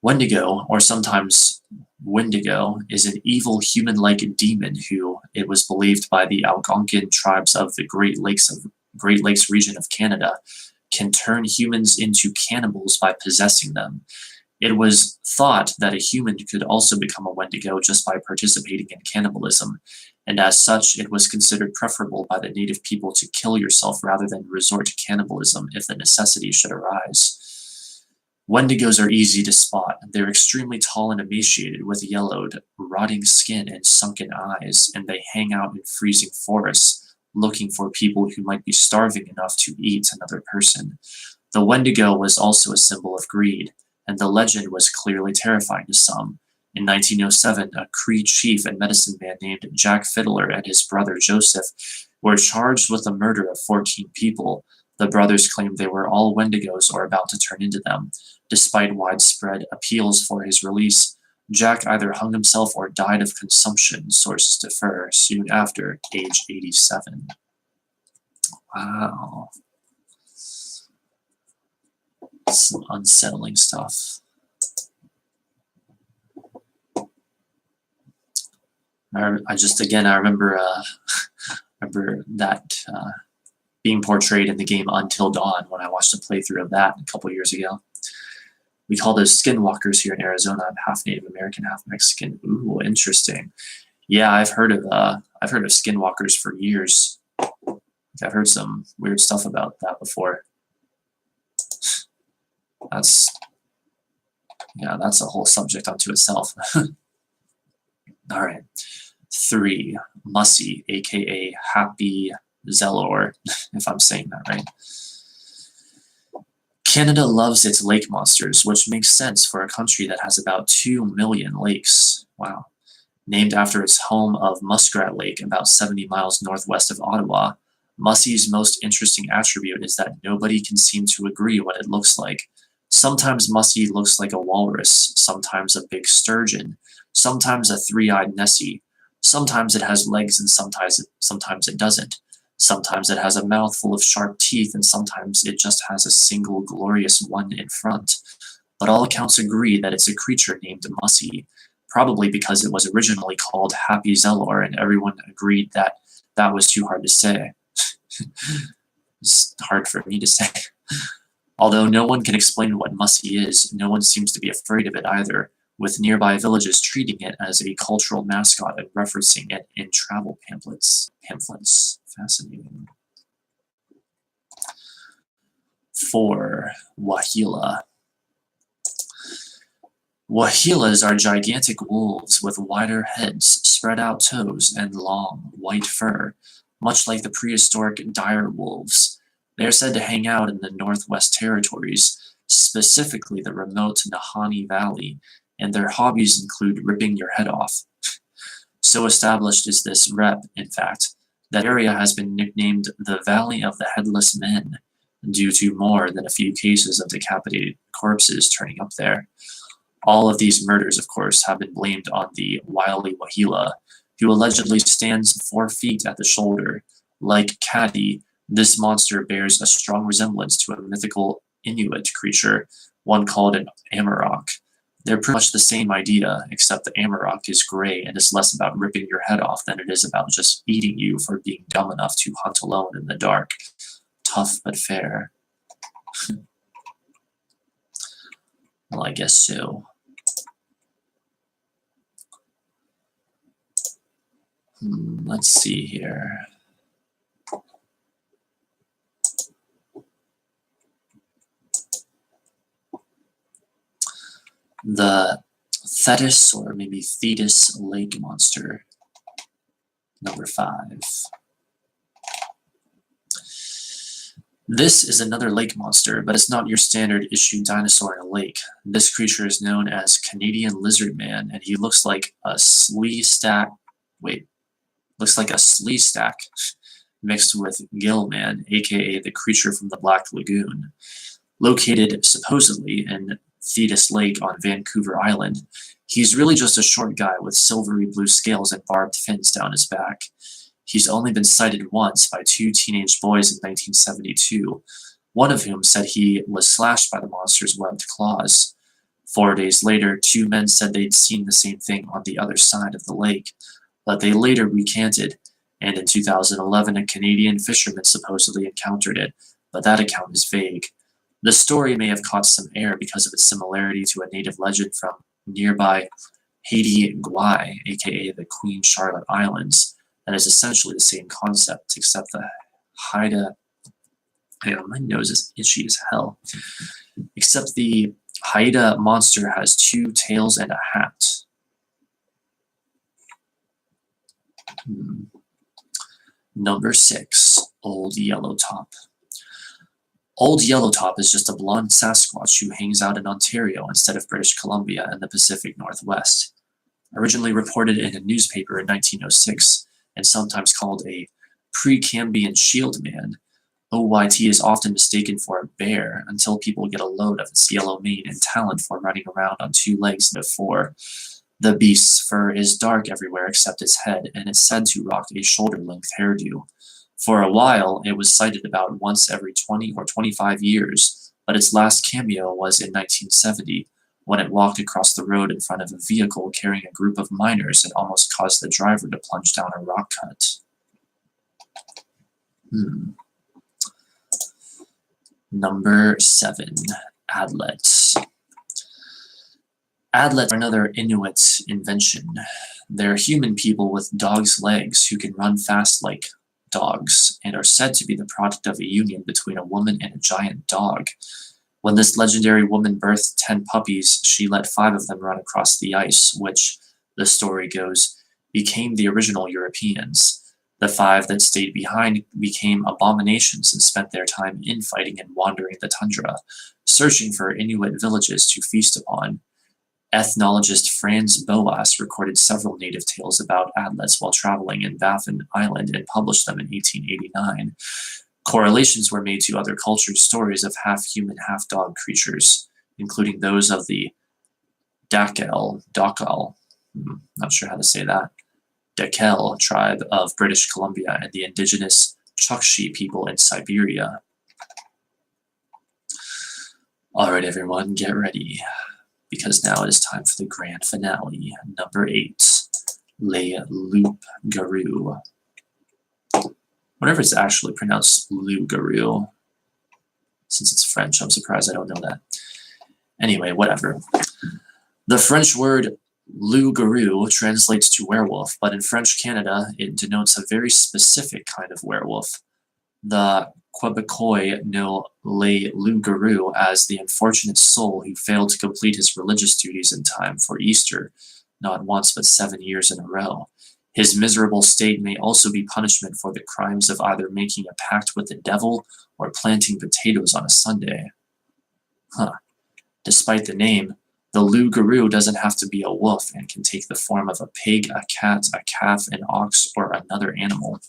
Wendigo, or sometimes Wendigo, is an evil human-like demon who, it was believed by the Algonquin tribes of the Great Lakes region of Canada, can turn humans into cannibals by possessing them. It was thought that a human could also become a Wendigo just by participating in cannibalism, and as such, it was considered preferable by the native people to kill yourself rather than resort to cannibalism if the necessity should arise. Wendigos are easy to spot. They're extremely tall and emaciated, with yellowed, rotting skin and sunken eyes, and they hang out in freezing forests, looking for people who might be starving enough to eat another person. The Wendigo was also a symbol of greed, and the legend was clearly terrifying to some. In 1907, a Cree chief and medicine man named Jack Fiddler and his brother Joseph were charged with the murder of 14 people. The brothers claimed they were all Wendigos or about to turn into them. Despite widespread appeals for his release, Jack either hung himself or died of consumption, sources differ, soon after age 87. Wow. Some unsettling stuff. I remember that being portrayed in the game Until Dawn when I watched a playthrough of that a couple years ago. We call those skinwalkers here in Arizona. I'm half Native American, half Mexican. Ooh, interesting. Yeah, I've heard of skinwalkers for years. I've heard some weird stuff about that before. That's a whole subject unto itself. All right. 3. Mussy, aka Happy Zelor, if I'm saying that right. Canada loves its lake monsters, which makes sense for a country that has about 2 million lakes. Wow. Named after its home of Muskrat Lake, about 70 miles northwest of Ottawa, Mussy's most interesting attribute is that nobody can seem to agree what it looks like. Sometimes Mussy looks like a walrus, sometimes a big sturgeon, sometimes a 3-eyed Nessie. Sometimes it has legs and sometimes it doesn't. Sometimes it has a mouth full of sharp teeth and sometimes it just has a single glorious one in front. But all accounts agree that it's a creature named Mussy, probably because it was originally called Happy Zelor and everyone agreed that that was too hard to say. It's hard for me to say. Although no one can explain what Mussy is, no one seems to be afraid of it either, with nearby villages treating it as a cultural mascot and referencing it in travel pamphlets. Fascinating. 4. Wahila. Wahilas are gigantic wolves with wider heads, spread out toes, and long, white fur, much like the prehistoric dire wolves. They are said to hang out in the Northwest Territories, specifically the remote Nahanni Valley, and their hobbies include ripping your head off. So established is this rep, in fact, that area has been nicknamed the Valley of the Headless Men, due to more than a few cases of decapitated corpses turning up there. All of these murders, of course, have been blamed on the wily Wahila, who allegedly stands 4 feet at the shoulder. Like Caddy, this monster bears a strong resemblance to a mythical Inuit creature, one called an Amarok. They're pretty much the same idea, except the Amarok is gray and is less about ripping your head off than it is about just eating you for being dumb enough to hunt alone in the dark. Tough but fair. Well, I guess so. Let's see here. The Thetis, or maybe Thetis lake monster, number 5. This is another lake monster, but it's not your standard issue dinosaur in a lake. This creature is known as Canadian Lizard Man, and he looks like a slee stack mixed with Gill Man, aka the creature from the Black Lagoon. Located supposedly in Thetis Lake on Vancouver Island. He's really just a short guy with silvery blue scales and barbed fins down his back. He's only been sighted once by 2 teenage boys in 1972, one of whom said he was slashed by the monster's webbed claws. 4 days later, 2 men said they'd seen the same thing on the other side of the lake, but they later recanted, and in 2011 a Canadian fisherman supposedly encountered it, but that account is vague. The story may have caught some air because of its similarity to a native legend from nearby Haiti Gwaii, aka the Queen Charlotte Islands, that is essentially the same concept, except the Haida. Hang on, my nose is itchy as hell. Except the Haida monster has 2 tails and a hat. Number 6, Old Yellowtop. Old Yellowtop is just a blonde Sasquatch who hangs out in Ontario instead of British Columbia and the Pacific Northwest. Originally reported in a newspaper in 1906 and sometimes called a Precambrian shield man, OYT is often mistaken for a bear until people get a load of its yellow mane and talent for running around on 2 legs instead of 4. The beast's fur is dark everywhere except its head, and is said to rock a shoulder-length hairdo. For a while, it was sighted about once every 20 or 25 years, but its last cameo was in 1970, when it walked across the road in front of a vehicle carrying a group of miners and almost caused the driver to plunge down a rock cut. Number 7, Adlets. Adlets are another Inuit invention. They're human people with dog's legs who can run fast like dogs, and are said to be the product of a union between a woman and a giant dog. When this legendary woman birthed 10 puppies, she let 5 of them run across the ice, which, the story goes, became the original Europeans. The 5 that stayed behind became abominations and spent their time infighting and wandering the tundra, searching for Inuit villages to feast upon. Ethnologist Franz Boas recorded several native tales about adlets while traveling in Baffin Island and published them in 1889. Correlations were made to other cultures' stories of half-human, half-dog creatures, including those of the Dakel, not sure how to say that, Dakel tribe of British Columbia and the indigenous Chukchi people in Siberia. Alright everyone, get ready, because now it is time for the grand finale. Number 8, Le Loup-Garou. Whatever it's actually pronounced Loup-Garou. Since it's French, I'm surprised I don't know that. Anyway, whatever. The French word loup-garou translates to werewolf, but in French Canada, it denotes a very specific kind of werewolf. The Quebecois know Le Loup-Garou as the unfortunate soul who failed to complete his religious duties in time for Easter, not once but 7 years in a row. His miserable state may also be punishment for the crimes of either making a pact with the devil or planting potatoes on a Sunday. Despite the name, the loup-garou doesn't have to be a wolf and can take the form of a pig, a cat, a calf, an ox, or another animal.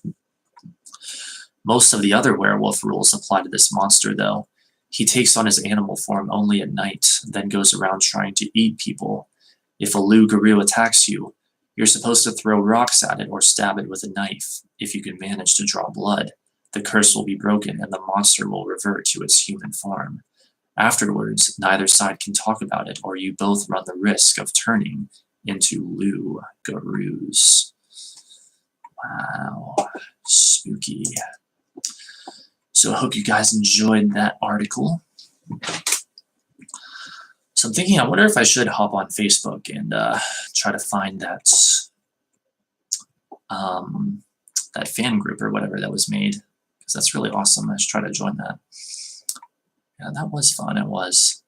Most of the other werewolf rules apply to this monster, though. He takes on his animal form only at night, then goes around trying to eat people. If a loup-garou attacks you, you're supposed to throw rocks at it or stab it with a knife. If you can manage to draw blood, the curse will be broken and the monster will revert to its human form. Afterwards, neither side can talk about it, or you both run the risk of turning into loup-garous. Wow, spooky. So I hope you guys enjoyed that article. So I'm thinking, I wonder if I should hop on Facebook and try to find that that fan group or whatever that was made, because that's really awesome. I should try to join that. Yeah, that was fun. It was.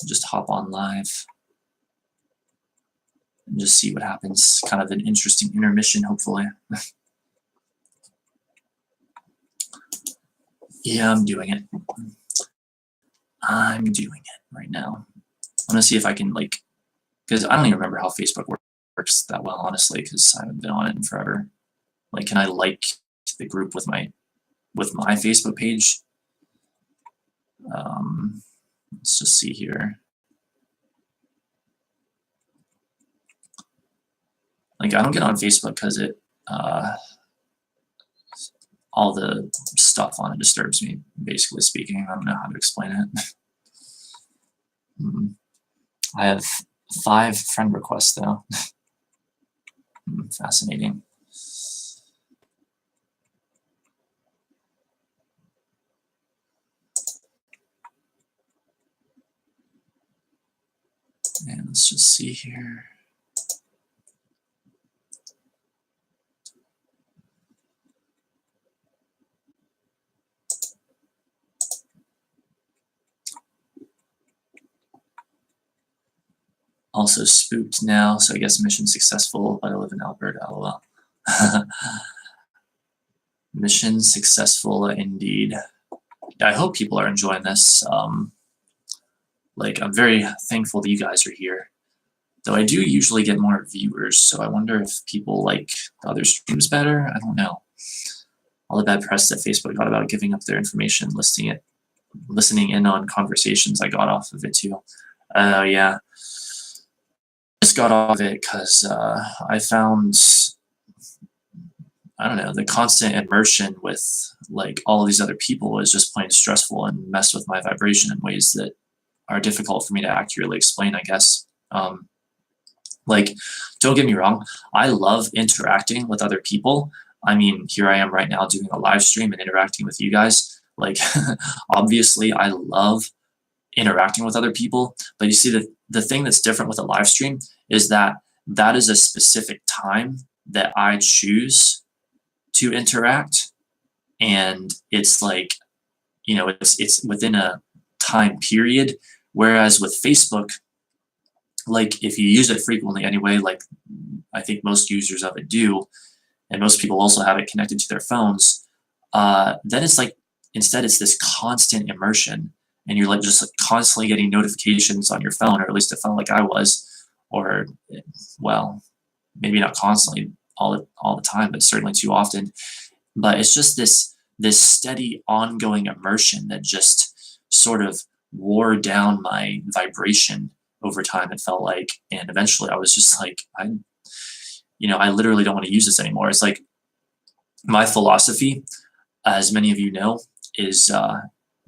Just hop on live and just see what happens. Kind of an interesting intermission, hopefully. Yeah, I'm doing it. I'm doing it right now. I'm gonna see if I can, like, because I don't even remember how Facebook works that well, honestly, because I haven't been on it in forever. Like, can I like the group with my Facebook page? Let's just see here. Like, I don't get on Facebook because it, all the stuff on it disturbs me, basically speaking. I don't know how to explain it. I have 5 friend requests, though. Fascinating. And let's just see here. Also spooked now, so I guess mission successful, but I live in Alberta, lol. Mission successful indeed. I hope people are enjoying this. Like, I'm very thankful that you guys are here. Though I do usually get more viewers, so I wonder if people like the other streams better. I don't know. All the bad press that Facebook got about giving up their information, listening in on conversations, I got off of it too. Yeah. Just got off of it because I found, I don't know, the constant immersion with like all of these other people is just plain stressful and messed with my vibration in ways that are difficult for me to accurately explain, I guess. Like, don't get me wrong, I love interacting with other people. I mean, here I am right now doing a live stream and interacting with you guys. Like, obviously, I love interacting with other people, but you see, the thing that's different with a live stream is that that is a specific time that I choose to interact, and it's like, you know, it's within a time period, whereas with Facebook, like, if you use it frequently anyway, like I think most users of it do, and most people also have it connected to their phones, then it's like, instead it's this constant immersion, and you're like just like constantly getting notifications on your phone, or at least it felt like I was, or, well, maybe not constantly all the time, but certainly too often. But it's just this steady ongoing immersion that just sort of wore down my vibration over time, it felt like. And eventually I was just like, I literally don't want to use this anymore. It's like, my philosophy, as many of you know, is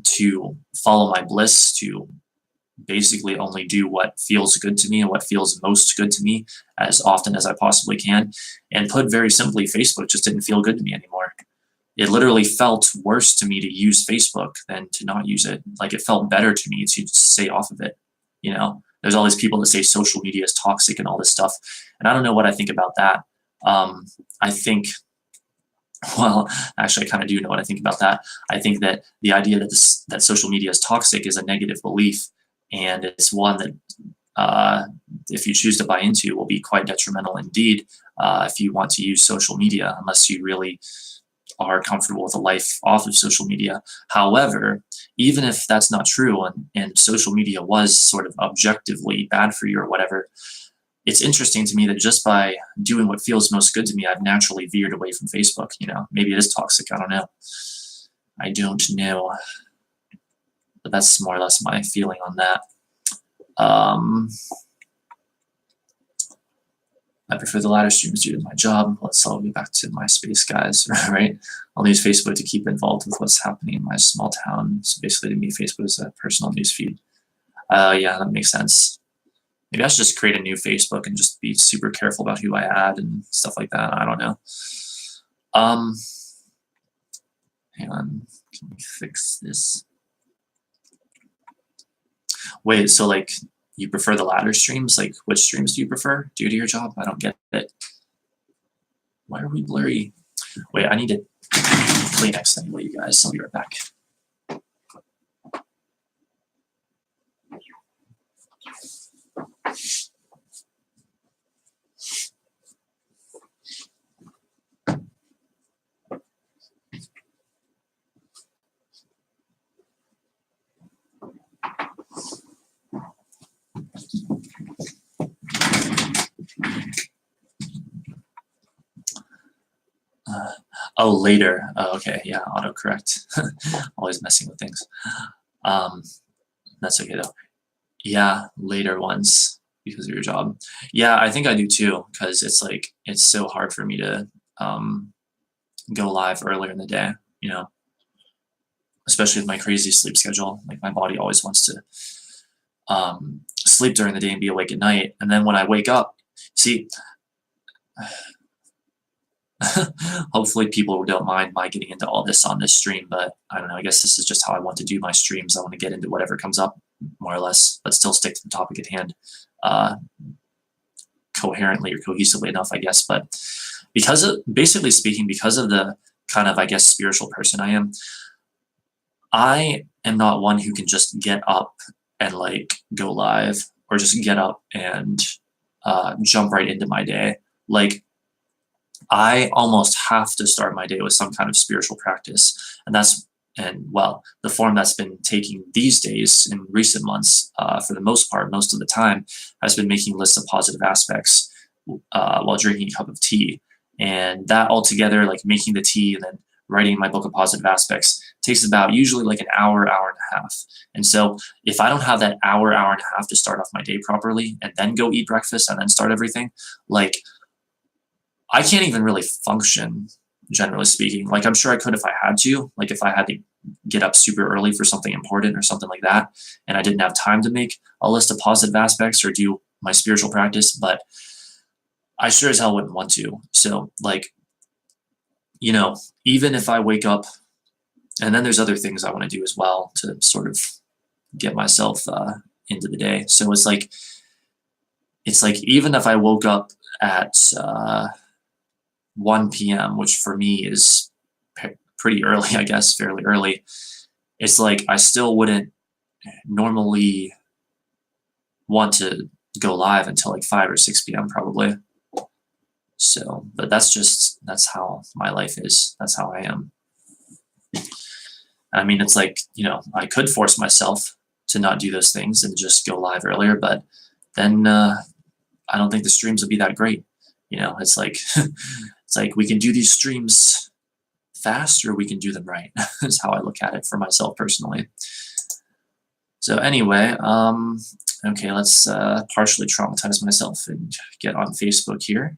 to follow my bliss, to basically only do what feels good to me and what feels most good to me as often as I possibly can. And put very simply, Facebook just didn't feel good to me anymore. It literally felt worse to me to use Facebook than to not use it. Like, it felt better to me to stay off of it. You know, there's all these people that say social media is toxic and all this stuff, and I don't know what I think about that. I think, well, actually, I kind of do know what I think about that. I think that the idea that social media is toxic is a negative belief, and it's one that, if you choose to buy into, will be quite detrimental indeed if you want to use social media, unless you really are comfortable with a life off of social media. However, even if that's not true, and social media was sort of objectively bad for you or whatever, it's interesting to me that just by doing what feels most good to me, I've naturally veered away from Facebook. You know, maybe it is toxic. I don't know. But that's more or less my feeling on that. I prefer the latter streams due to my job. Let's all get back to MySpace, guys, right? I'll use Facebook to keep involved with what's happening in my small town. So basically, to me, Facebook is a personal news feed. Yeah, that makes sense. Maybe I should just create a new Facebook and just be super careful about who I add and stuff like that. I don't know. Hang on, can we fix this? Wait, so like, you prefer the latter streams? Like, which streams do you prefer due to your job? I don't get it. Why are we blurry? Wait, I need to Kleenex anyway, you guys. I'll be right back. Oh, later. Oh, okay, yeah, autocorrect. Always messing with things. That's okay though. Yeah, later ones because of your job. Yeah, I think I do too, because it's like it's so hard for me to um, go live earlier in the day, you know, especially with my crazy sleep schedule. Like my body always wants to sleep during the day and be awake at night. And then when I wake up, see, hopefully people don't mind my getting into all this on this stream, but I don't know. I guess this is just how I want to do my streams. I want to get into whatever comes up, more or less, but still stick to the topic at hand, coherently or cohesively enough, I guess. But because of, basically speaking, because of the kind of, I guess, spiritual person I am not one who can just get up and like go live or just get up and jump right into my day. Like I almost have to start my day with some kind of spiritual practice. And well, the form that's been taking these days in recent months, for the most part, most of the time, has been making lists of positive aspects while drinking a cup of tea. And that altogether, like making the tea and then writing my book of positive aspects, takes about usually like an hour, hour and a half. And so if I don't have that hour, hour and a half to start off my day properly and then go eat breakfast and then start everything, like I can't even really function, generally speaking. Like I'm sure I could if I had to, like if I had to get up super early for something important or something like that, and I didn't have time to make a list of positive aspects or do my spiritual practice, but I sure as hell wouldn't want to. So like, you know, even if I wake up, and then there's other things I want to do as well to sort of get myself into the day. So it's like even if I woke up at 1 p.m., which for me is pretty early, I guess, fairly early, it's like I still wouldn't normally want to go live until like 5 or 6 p.m. probably. So, but that's how my life is. That's how I am. I mean, it's like, you know, I could force myself to not do those things and just go live earlier, but then I don't think the streams would be that great. You know, it's like it's like we can do these streams fast or we can do them right. Is how I look at it for myself personally. So anyway, okay, let's partially traumatize myself and get on Facebook here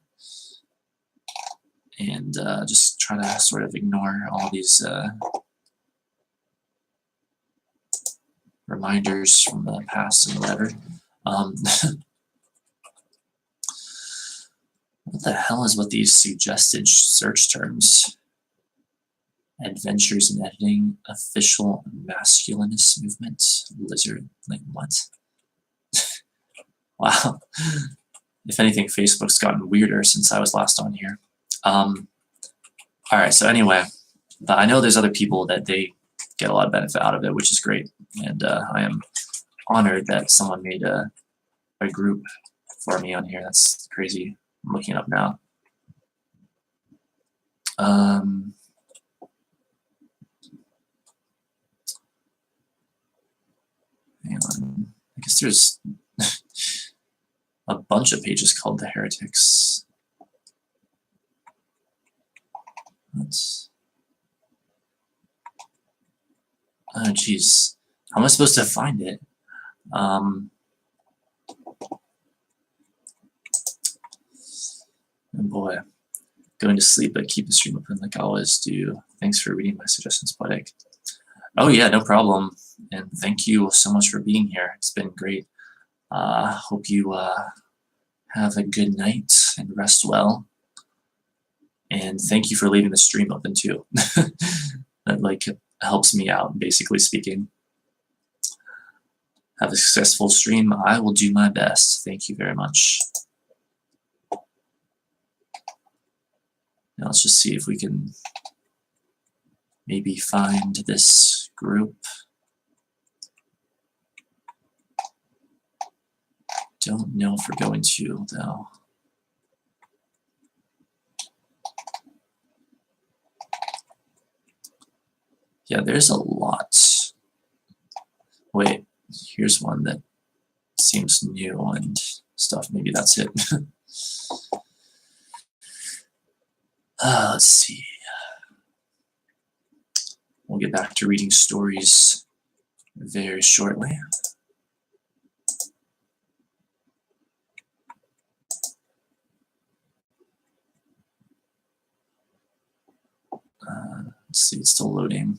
and just try to sort of ignore all these reminders from the past and whatever. What the hell is with these suggested search terms? Adventures in editing, official masculinist movement, lizard, like what? Wow. If anything, Facebook's gotten weirder since I was last on here. All right, so anyway, but I know there's other people that they get a lot of benefit out of it, which is great. And I am honored that someone made a group for me on here. That's crazy. I'm looking it up now. Hang on. I guess there's a bunch of pages called The Heretics. Let's... Oh, geez. How am I supposed to find it? Oh boy. Going to sleep, but keep the stream open like I always do. Thanks for reading my suggestions, Poetic. Oh yeah, no problem. And thank you so much for being here. It's been great. Hope you have a good night and rest well. And thank you for leaving the stream open too. That like helps me out, basically speaking. Have a successful stream. I will do my best. Thank you very much. Now let's just see if we can maybe find this group. Don't know if we're going to, though. Yeah, there's a lot. Wait, here's one that seems new and stuff. Maybe that's it. Let's see. We'll get back to reading stories very shortly. Let's see, it's still loading.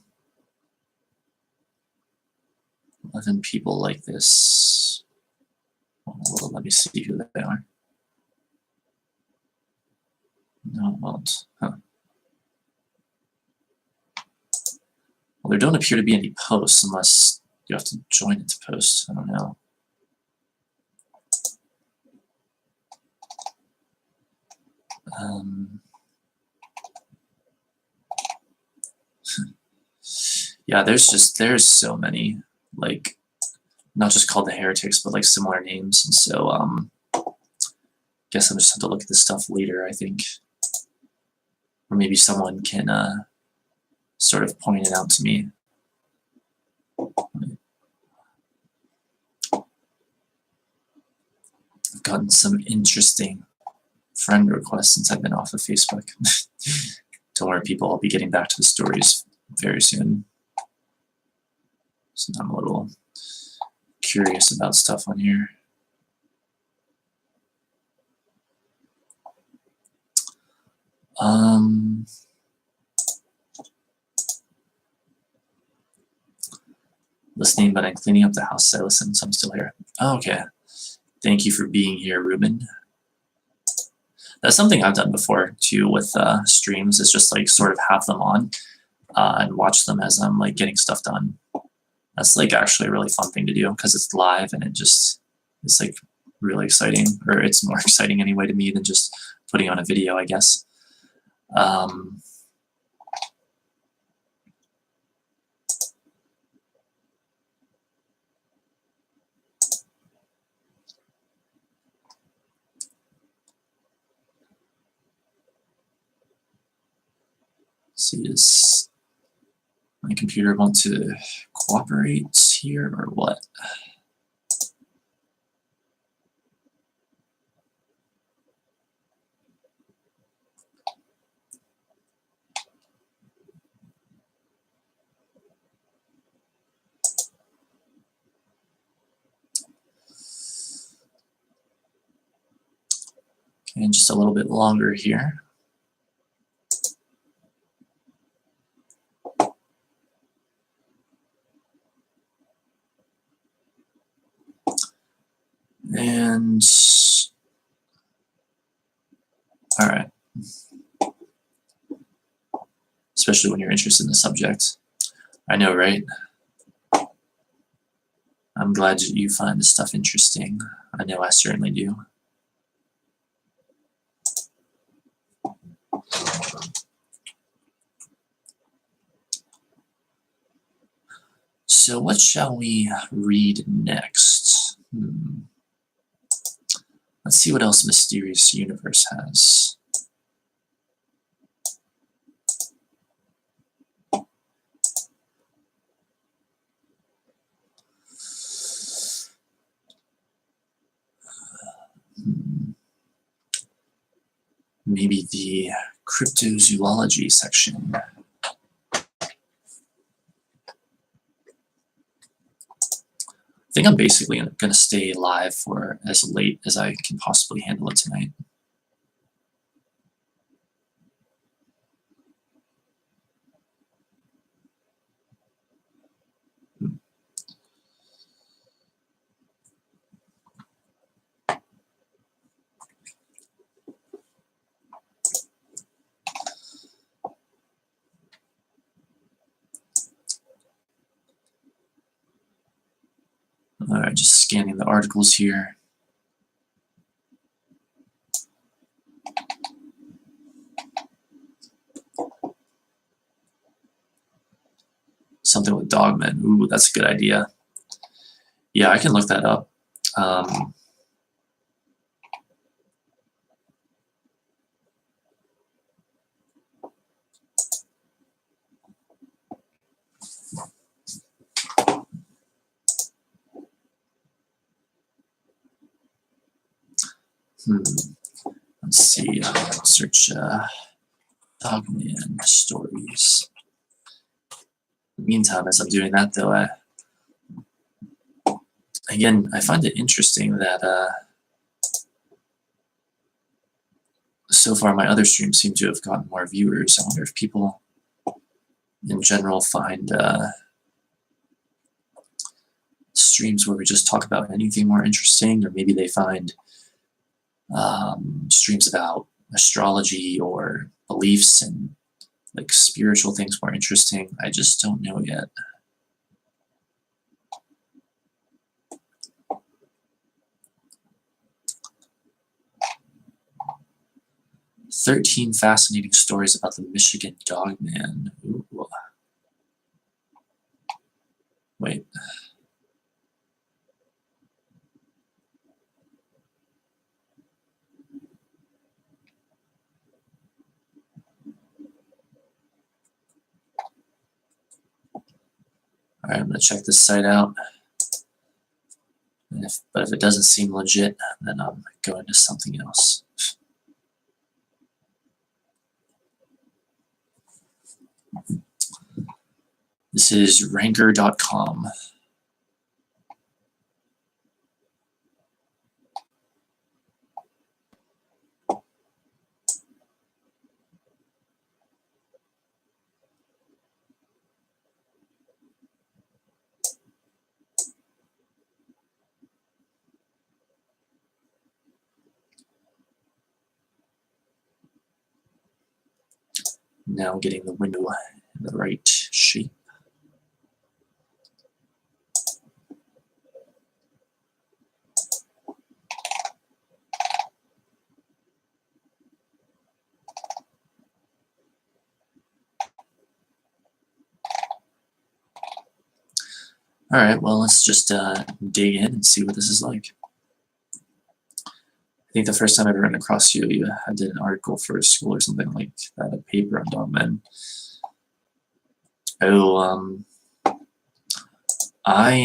11 people like this. Well, let me see who they are. No, it won't. Huh. Well, there don't appear to be any posts unless you have to join it to post. I don't know. Yeah, there's so many, like, not just called the heretics, but like similar names. And so, guess I'll just have to look at this stuff later, I think. Or maybe someone can sort of point it out to me. I've gotten some interesting friend requests since I've been off of Facebook. Don't worry, people, I'll be getting back to the stories very soon. So I'm a little curious about stuff on here. Listening, but I'm cleaning up the house as I listen, so I'm still here. Oh, okay. Thank you for being here, Ruben. That's something I've done before too with streams, is just like sort of have them on and watch them as I'm like getting stuff done. That's like actually a really fun thing to do because it's live and it's like really exciting, or it's more exciting anyway to me than just putting on a video, I guess. See, does my computer want to cooperate here or what? Okay, just a little bit longer here. And all right, especially when you're interested in the subject. I know, right? I'm glad you find this stuff interesting. I know I certainly do. So what shall we read next? Let's see what else Mysterious Universe has. Maybe the cryptozoology section. I think I'm basically going to stay live for as late as I can possibly handle it tonight. All right, just scanning the articles here. Something with dogmen. Ooh, that's a good idea. Yeah, I can look that up. Let's see. Search dogman stories. In the meantime, as I'm doing that, though, again, I find it interesting that so far my other streams seem to have gotten more viewers. I wonder if people in general find streams where we just talk about anything more interesting, or maybe they find streams about astrology or beliefs and like spiritual things more interesting. I just don't know yet. "13 fascinating stories about the Michigan Dogman." Ooh. Wait. All right, I'm gonna check this site out. But if it doesn't seem legit, then I'm going to something else. This is ranker.com. Now getting the window in the right shape. All right, well, let's just dig in and see what this is like. I think the first time I ever ran across you, I did an article for a school or something like that, a paper on dogmen. Oh, I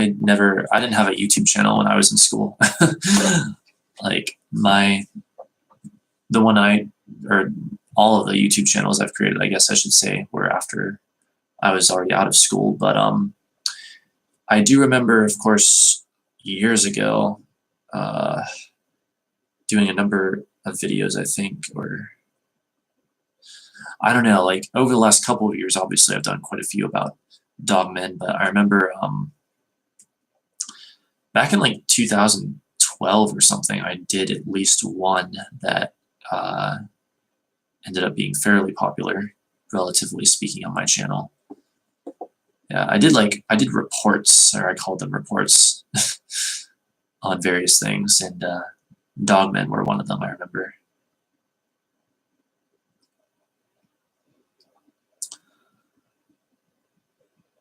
didn't have a YouTube channel when I was in school. Like all of the YouTube channels I've created, I guess I should say, were after I was already out of school. But I do remember, of course, years ago, doing a number of videos, I think, or I don't know, like over the last couple of years, obviously I've done quite a few about dogmen, but I remember back in like 2012 or something, I did at least one that ended up being fairly popular, relatively speaking, on my channel. Yeah, I did reports, or I called them reports, on various things, and dogmen were one of them, I remember.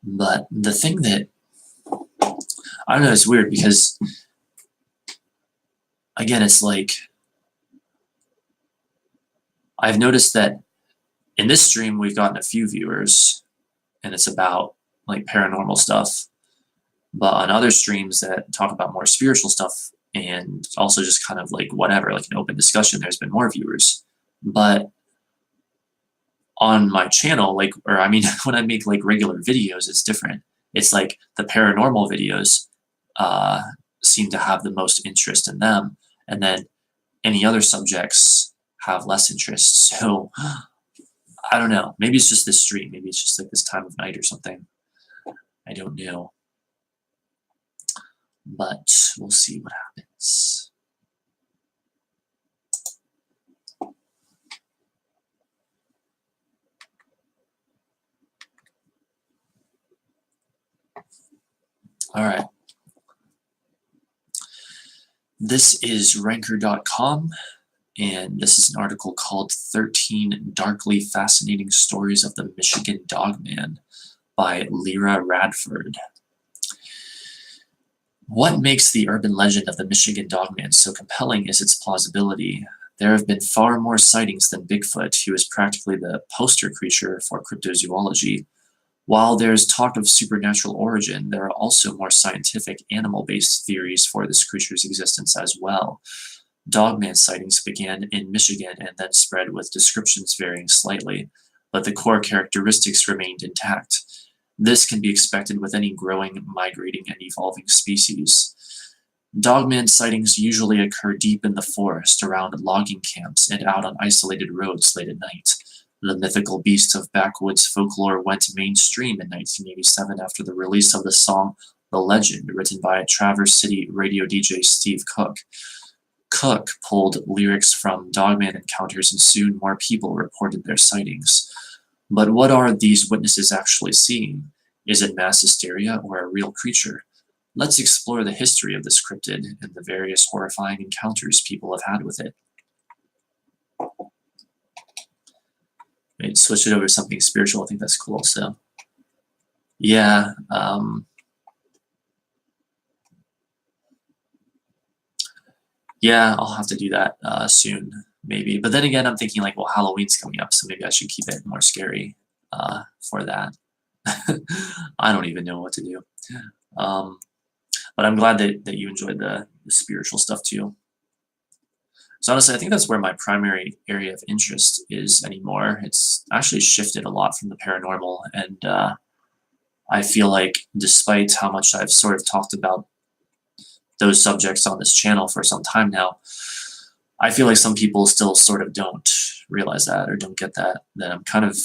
But the thing that, I don't know, it's weird because, again, it's like, I've noticed that in this stream we've gotten a few viewers, and it's about like paranormal stuff. But on other streams that talk about more spiritual stuff and also just kind of like whatever, like an open discussion, there's been more viewers. But on my channel, like, or I mean, when I make like regular videos, it's different. It's like the paranormal videos seem to have the most interest in them, and then any other subjects have less interest. So I don't know. Maybe it's just this stream. Maybe it's just like this time of night or something. I don't know. But we'll see what happens. All right. This is ranker.com, and this is an article called 13 Darkly Fascinating Stories of the Michigan Dogman by Lyra Radford. What makes the urban legend of the Michigan Dogman so compelling is its plausibility. There have been far more sightings than Bigfoot, who is practically the poster creature for cryptozoology. While there's talk of supernatural origin, there are also more scientific animal-based theories for this creature's existence as well. Dogman sightings began in Michigan and then spread, with descriptions varying slightly, but the core characteristics remained intact. This can be expected with any growing, migrating, and evolving species. Dogman sightings usually occur deep in the forest, around logging camps, and out on isolated roads late at night. The mythical beast of backwoods folklore went mainstream in 1987 after the release of the song The Legend, written by Traverse City radio DJ Steve Cook. Cook pulled lyrics from Dogman encounters, and soon more people reported their sightings. But what are these witnesses actually seeing? Is it mass hysteria or a real creature? Let's explore the history of this cryptid and the various horrifying encounters people have had with it. Right, switch it over to something spiritual. I think that's cool. So, yeah. Yeah, I'll have to do that soon, maybe. But then again, I'm thinking like, well, Halloween's coming up, so maybe I should keep it more scary for that. I don't even know what to do. But I'm glad that you enjoyed the spiritual stuff too. So honestly, I think that's where my primary area of interest is anymore. It's actually shifted a lot from the paranormal, and I feel like despite how much I've sort of talked about those subjects on this channel for some time now, I feel like some people still sort of don't realize that or don't get that I'm kind of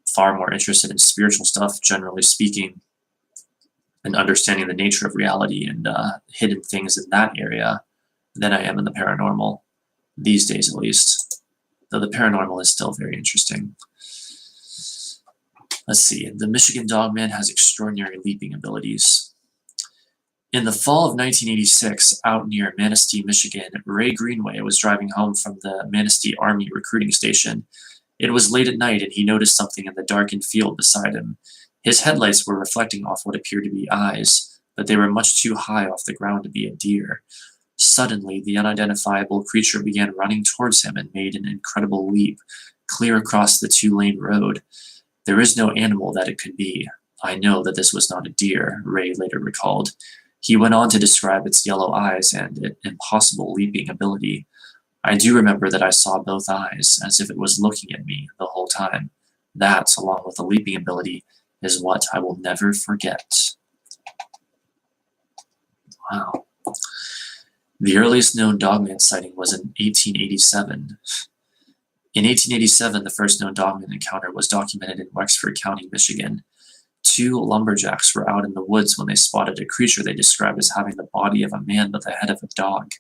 far more interested in spiritual stuff, generally speaking, and understanding the nature of reality and hidden things in that area than I am in the paranormal, these days at least, though the paranormal is still very interesting. Let's see, the Michigan Dogman has extraordinary leaping abilities. In the fall of 1986, out near Manistee, Michigan, Ray Greenway was driving home from the Manistee Army recruiting station. It was late at night, and he noticed something in the darkened field beside him. His headlights were reflecting off what appeared to be eyes, but they were much too high off the ground to be a deer. Suddenly, the unidentifiable creature began running towards him and made an incredible leap, clear across the two-lane road. There is no animal that it could be. I know that this was not a deer, Ray later recalled. He went on to describe its yellow eyes and its impossible leaping ability. I do remember that I saw both eyes, as if it was looking at me the whole time. That, along with the leaping ability, is what I will never forget. Wow. The earliest known Dogman sighting was in 1887. In 1887, the first known Dogman encounter was documented in Wexford County, Michigan. Two lumberjacks were out in the woods when they spotted a creature they described as having the body of a man but the head of a dog.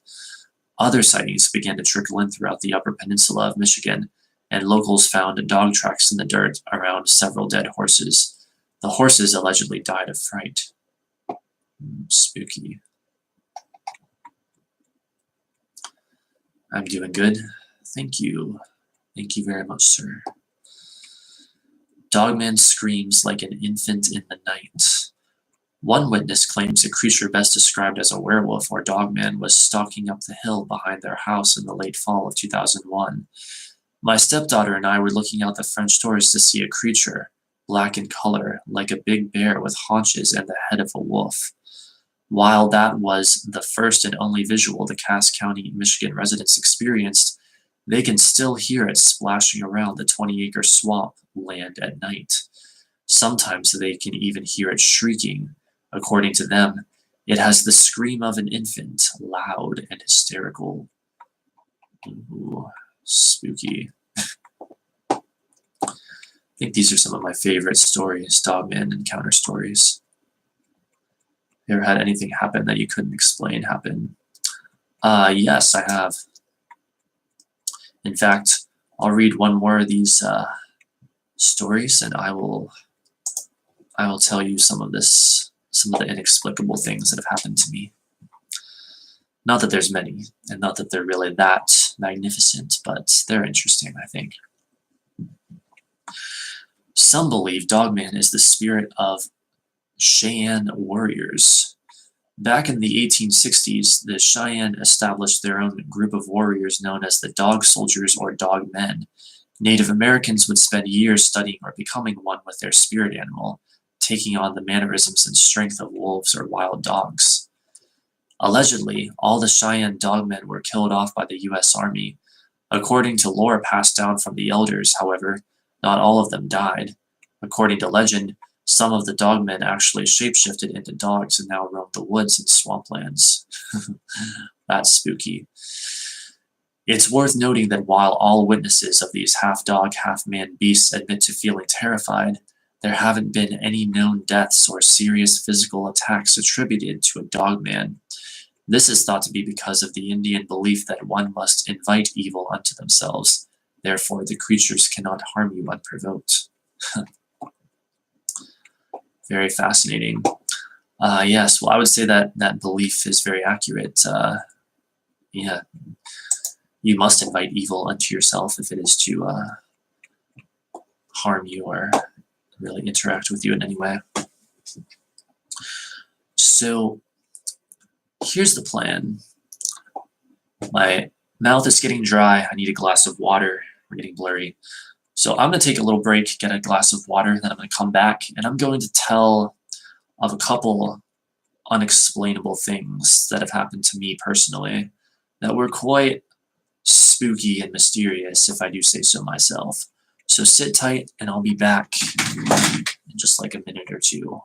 Other sightings began to trickle in throughout the Upper Peninsula of Michigan, and locals found dog tracks in the dirt around several dead horses. The horses allegedly died of fright. Spooky. I'm doing good. Thank you. Thank you very much, sir. Dogman screams like an infant in the night. One witness claims a creature best described as a werewolf or dogman was stalking up the hill behind their house in the late fall of 2001. My stepdaughter and I were looking out the French doors to see a creature, black in color, like a big bear with haunches and the head of a wolf. While that was the first and only visual the Cass County, Michigan residents experienced, they can still hear it splashing around the 20-acre swamp land at night. Sometimes they can even hear it shrieking. According to them, it has the scream of an infant, loud and hysterical. Ooh, spooky. I think these are some of my favorite stories, Dogman encounter stories. You ever had anything happen that you couldn't explain happen? Yes, I have. In fact, I'll read one more of these stories, and I will tell you some of the inexplicable things that have happened to me. Not that there's many, and not that they're really that magnificent, but they're interesting, I think. Some believe Dogman is the spirit of Cheyenne warriors. Back in the 1860s, the Cheyenne established their own group of warriors known as the Dog Soldiers or Dog Men. Native Americans would spend years studying or becoming one with their spirit animal, taking on the mannerisms and strength of wolves or wild dogs. Allegedly, all the Cheyenne dogmen were killed off by the U.S. Army. According to lore passed down from the elders, however, not all of them died. According to legend, some of the dogmen actually shapeshifted into dogs and now roam the woods and swamplands. That's spooky. It's worth noting that while all witnesses of these half-dog, half-man beasts admit to feeling terrified, there haven't been any known deaths or serious physical attacks attributed to a dogman. This is thought to be because of the Indian belief that one must invite evil unto themselves. Therefore, the creatures cannot harm you unprovoked. Very fascinating. Yes, well, I would say that that belief is very accurate. Yeah, you must invite evil unto yourself if it is to harm you or really interact with you in any way. So here's the plan. My mouth is getting dry. I need a glass of water. We're getting blurry. So I'm going to take a little break, get a glass of water, then I'm going to come back, and I'm going to tell of a couple unexplainable things that have happened to me personally that were quite spooky and mysterious, if I do say so myself. So sit tight, and I'll be back in just like a minute or two.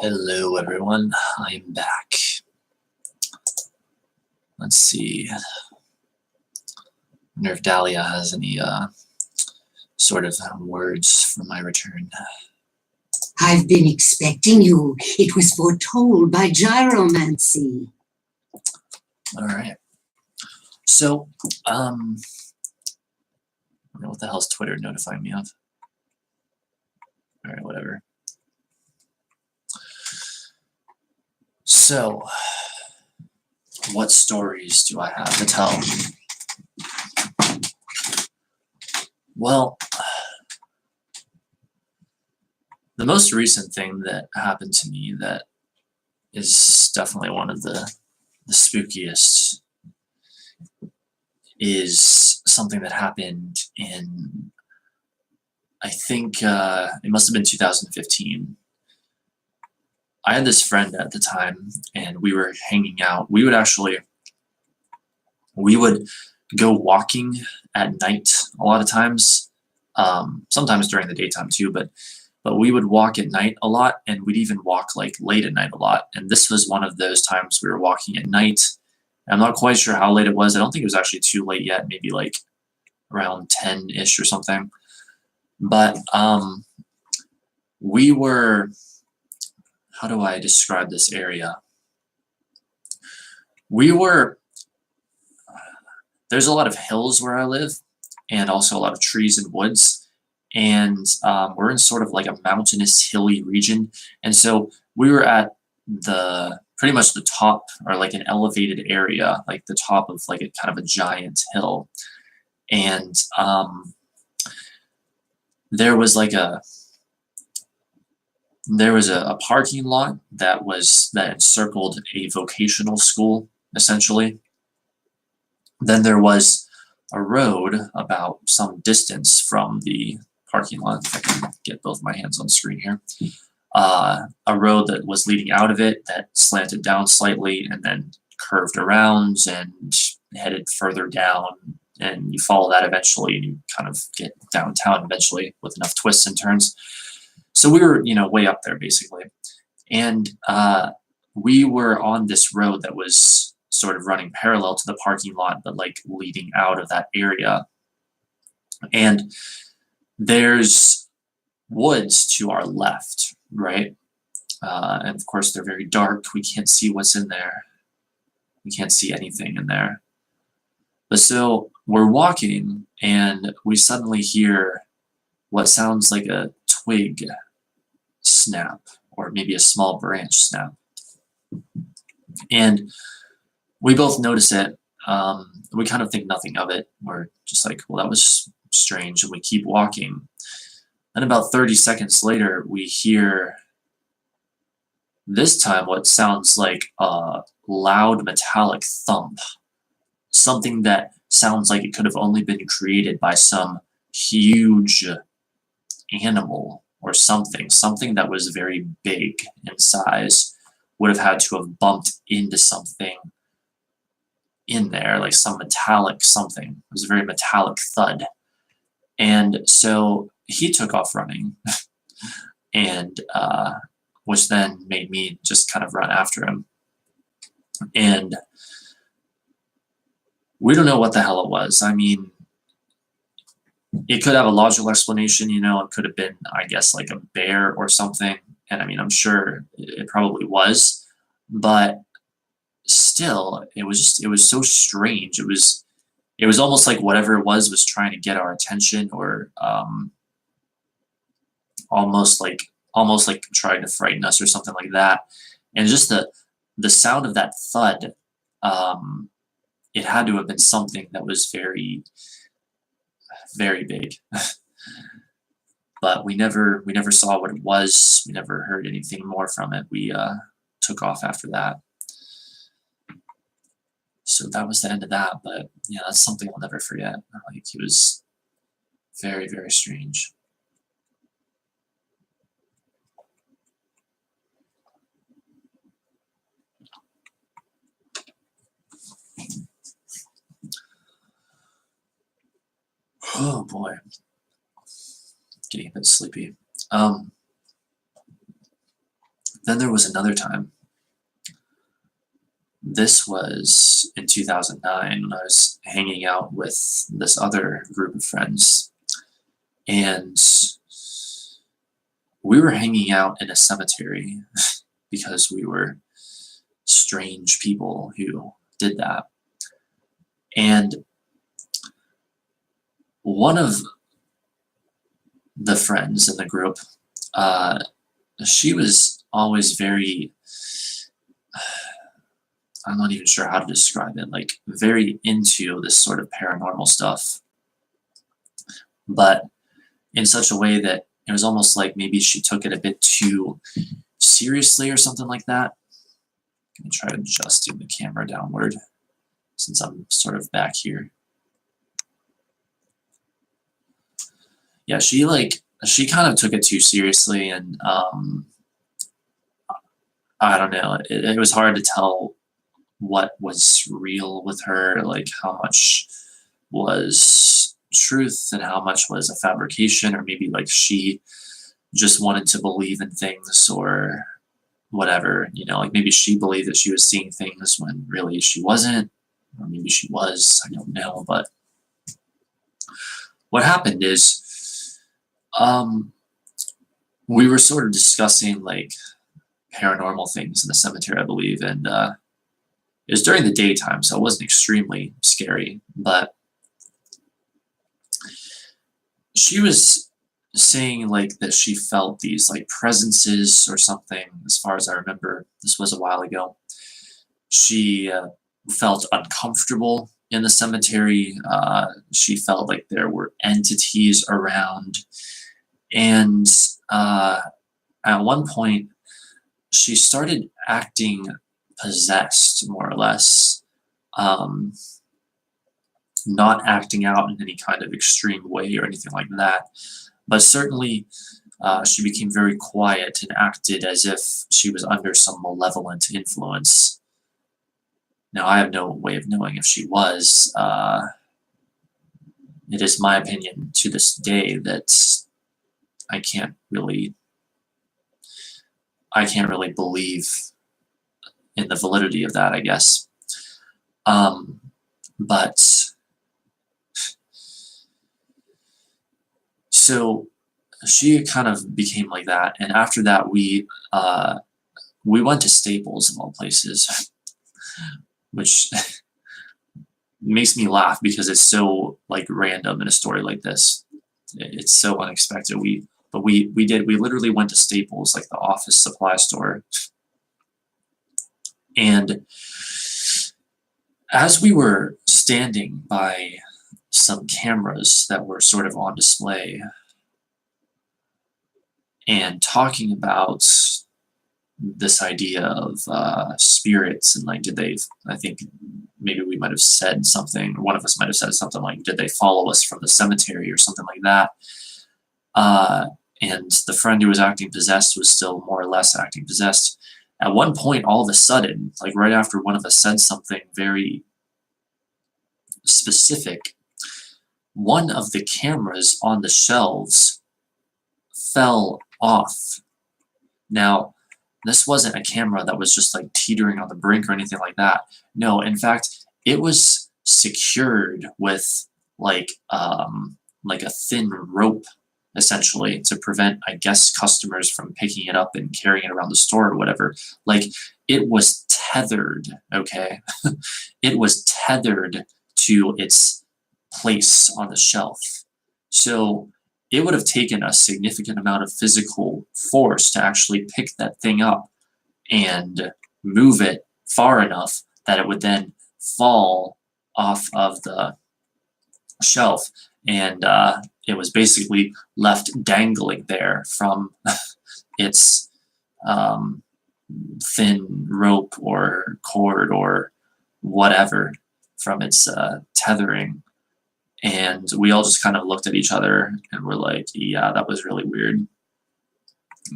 Hello, everyone. I am back. Let's see. I wonder if Dahlia has any sort of words for my return. I've been expecting you. It was foretold by gyromancy. All right. So, I don't know what the hell's Twitter notifying me of. All right, whatever. So, what stories do I have to tell? Well, The most recent thing that happened to me that is definitely one of the spookiest is something that happened in, I think it must have been 2015. I had this friend at the time, and we were hanging out. We would go walking at night a lot of times, sometimes during the daytime too, but we would walk at night a lot, and we'd even walk like late at night a lot. And this was one of those times we were walking at night. I'm not quite sure how late it was. I don't think it was actually too late yet, maybe like around 10-ish or something. But we were, how do I describe this area? There's a lot of hills where I live, and also a lot of trees and woods. And we're in sort of like a mountainous, hilly region. And so we were at pretty much the top, or like an elevated area, like the top of like a kind of a giant hill. And there was a parking lot that encircled a vocational school, essentially. Then there was a road about some distance from the parking lot. If I can get both my hands on the screen here. A road that was leading out of it that slanted down slightly and then curved around and headed further down. And you follow that eventually, and you kind of get downtown eventually with enough twists and turns. So we were, way up there basically. And we were on this road that was sort of running parallel to the parking lot, but like leading out of that area. And there's woods to our left, right? And of course, they're very dark. We can't see what's in there. We can't see anything in there. But so we're walking, and we suddenly hear what sounds like a twig snap, or maybe a small branch snap. And we both notice it. We kind of think nothing of it. We're just like, well, that was strange, and we keep walking. Then about 30 seconds later, we hear, this time, what sounds like a loud metallic thump. Something that sounds like it could have only been created by some huge animal or something. Something that was very big in size would have had to have bumped into something in there, like some metallic something. It was a very metallic thud. And so he took off running, and which then made me just kind of run after him. And we don't know what the hell it was. I mean, it could have a logical explanation, it could have been, I guess, like a bear or something. And I mean, I'm sure it probably was, but still, it was so strange. It was almost like whatever it was trying to get our attention, or almost like trying to frighten us or something like that. And just the sound of that thud, it had to have been something that was very, very big. But we never saw what it was. We never heard anything more from it. We took off after that. So that was the end of that. But yeah, that's something I'll never forget. Like, it was very, very strange. Oh boy, getting a bit sleepy. Then there was another time. This was in 2009 when I was hanging out with this other group of friends, and we were hanging out in a cemetery because we were strange people who did that. And one of the friends in the group, she was always very, I'm not even sure how to describe it, like very into this sort of paranormal stuff, but in such a way that it was almost like maybe she took it a bit too seriously or something like that. I'm going to try adjusting the camera downward since I'm sort of back here. Yeah, she kind of took it too seriously, and I don't know. It was hard to tell what was real with her, like how much was truth and how much was a fabrication, or maybe like she just wanted to believe in things or whatever, like maybe she believed that she was seeing things when really she wasn't, or maybe she was, I don't know. But what happened is we were sort of discussing like paranormal things in the cemetery, I believe, and it was during the daytime, so it wasn't extremely scary, but she was saying like that she felt these like presences or something. As far as I remember, this was a while ago. She felt uncomfortable in the cemetery. She felt like there were entities around, and at one point she started acting possessed, more or less, not acting out in any kind of extreme way or anything like that, but certainly she became very quiet and acted as if she was under some malevolent influence. Now, I have no way of knowing if she was. It is my opinion to this day that I can't really believe in the validity of that, I guess. But so she kind of became like that, and after that we went to Staples of all places, which makes me laugh because it's so like random in a story like this. It's so unexpected. We literally went to Staples, like the office supply store, and as we were standing by some cameras that were sort of on display and talking about this idea of spirits, and like, I think maybe we might have said something, or one of us might have said something like, did they follow us from the cemetery or something like that? And the friend who was acting possessed was still more or less acting possessed. At one point, all of a sudden, like right after one of us said something very specific, one of the cameras on the shelves fell off. Now, this wasn't a camera that was just like teetering on the brink or anything like that. No, in fact, it was secured with like a thin rope, essentially, to prevent, I guess, customers from picking it up and carrying it around the store or whatever. Like, it was tethered, okay? It was tethered to its place on the shelf. So it would have taken a significant amount of physical force to actually pick that thing up and move it far enough that it would then fall off of the shelf, and it was basically left dangling there from its thin rope or cord or whatever, from its tethering. And we all just kind of looked at each other and were like, yeah, that was really weird.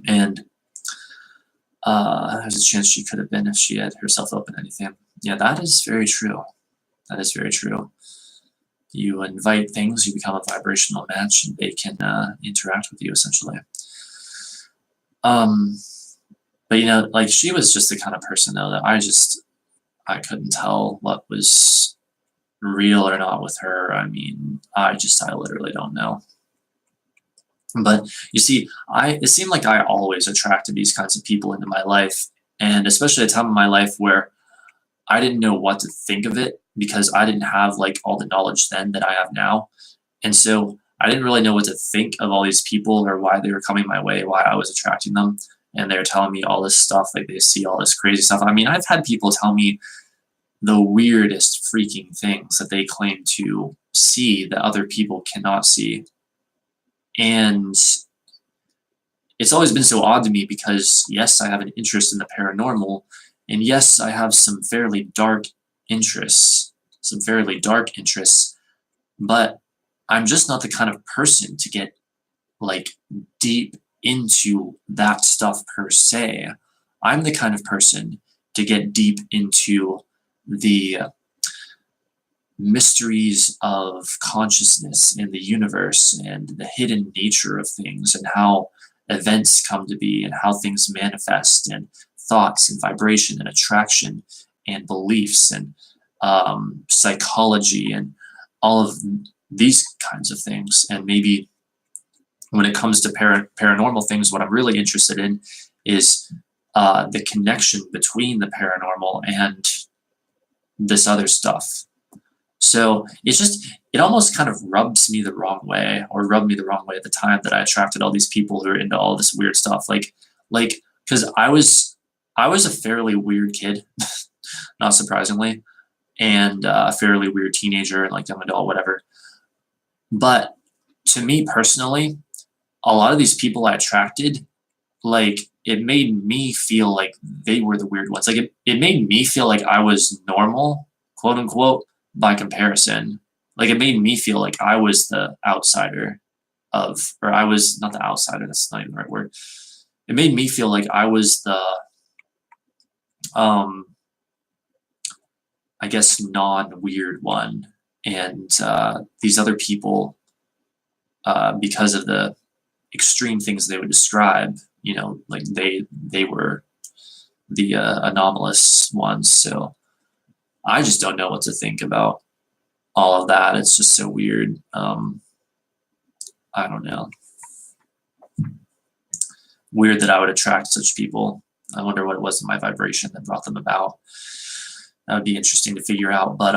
And there's a chance she could have been if she had herself opened anything. Yeah, that is very true. That is very true. You invite things, you become a vibrational match, and they can interact with you, essentially. But, like, she was just the kind of person, though, that I couldn't tell what was real or not with her. I mean, I literally don't know. But you see, it seemed like I always attracted these kinds of people into my life, and especially at a time in my life where I didn't know what to think of it, because I didn't have like all the knowledge then that I have now. And so I didn't really know what to think of all these people, or why they were coming my way, why I was attracting them. And they're telling me all this stuff, like they see all this crazy stuff. I mean, I've had people tell me the weirdest freaking things that they claim to see that other people cannot see. And it's always been so odd to me because, yes, I have an interest in the paranormal, and yes, I have some fairly dark interests, but I'm just not the kind of person to get like deep into that stuff per se. I'm the kind of person to get deep into the mysteries of consciousness in the universe and the hidden nature of things and how events come to be and how things manifest and thoughts and vibration and attraction and beliefs and psychology and all of these kinds of things. And maybe when it comes to paranormal things, what I'm really interested in is the connection between the paranormal and this other stuff. So it almost kind of rubs me the wrong way, or rubbed me the wrong way at the time that I attracted all these people who are into all this weird stuff. Because I was a fairly weird kid, not surprisingly, and a fairly weird teenager and like young adult, whatever. But to me personally, a lot of these people I attracted, like it made me feel like they were the weird ones. Like it made me feel like I was normal, quote unquote, by comparison. Like it made me feel like I was the outsider or I was not the outsider, that's not even the right word. It made me feel like I was the, I guess, non-weird one. And these other people, because of the extreme things they would describe, like they were the anomalous ones. So I just don't know what to think about all of that. It's just so weird. I don't know. Weird that I would attract such people. I wonder what it was in my vibration that brought them about. That would be interesting to figure out. But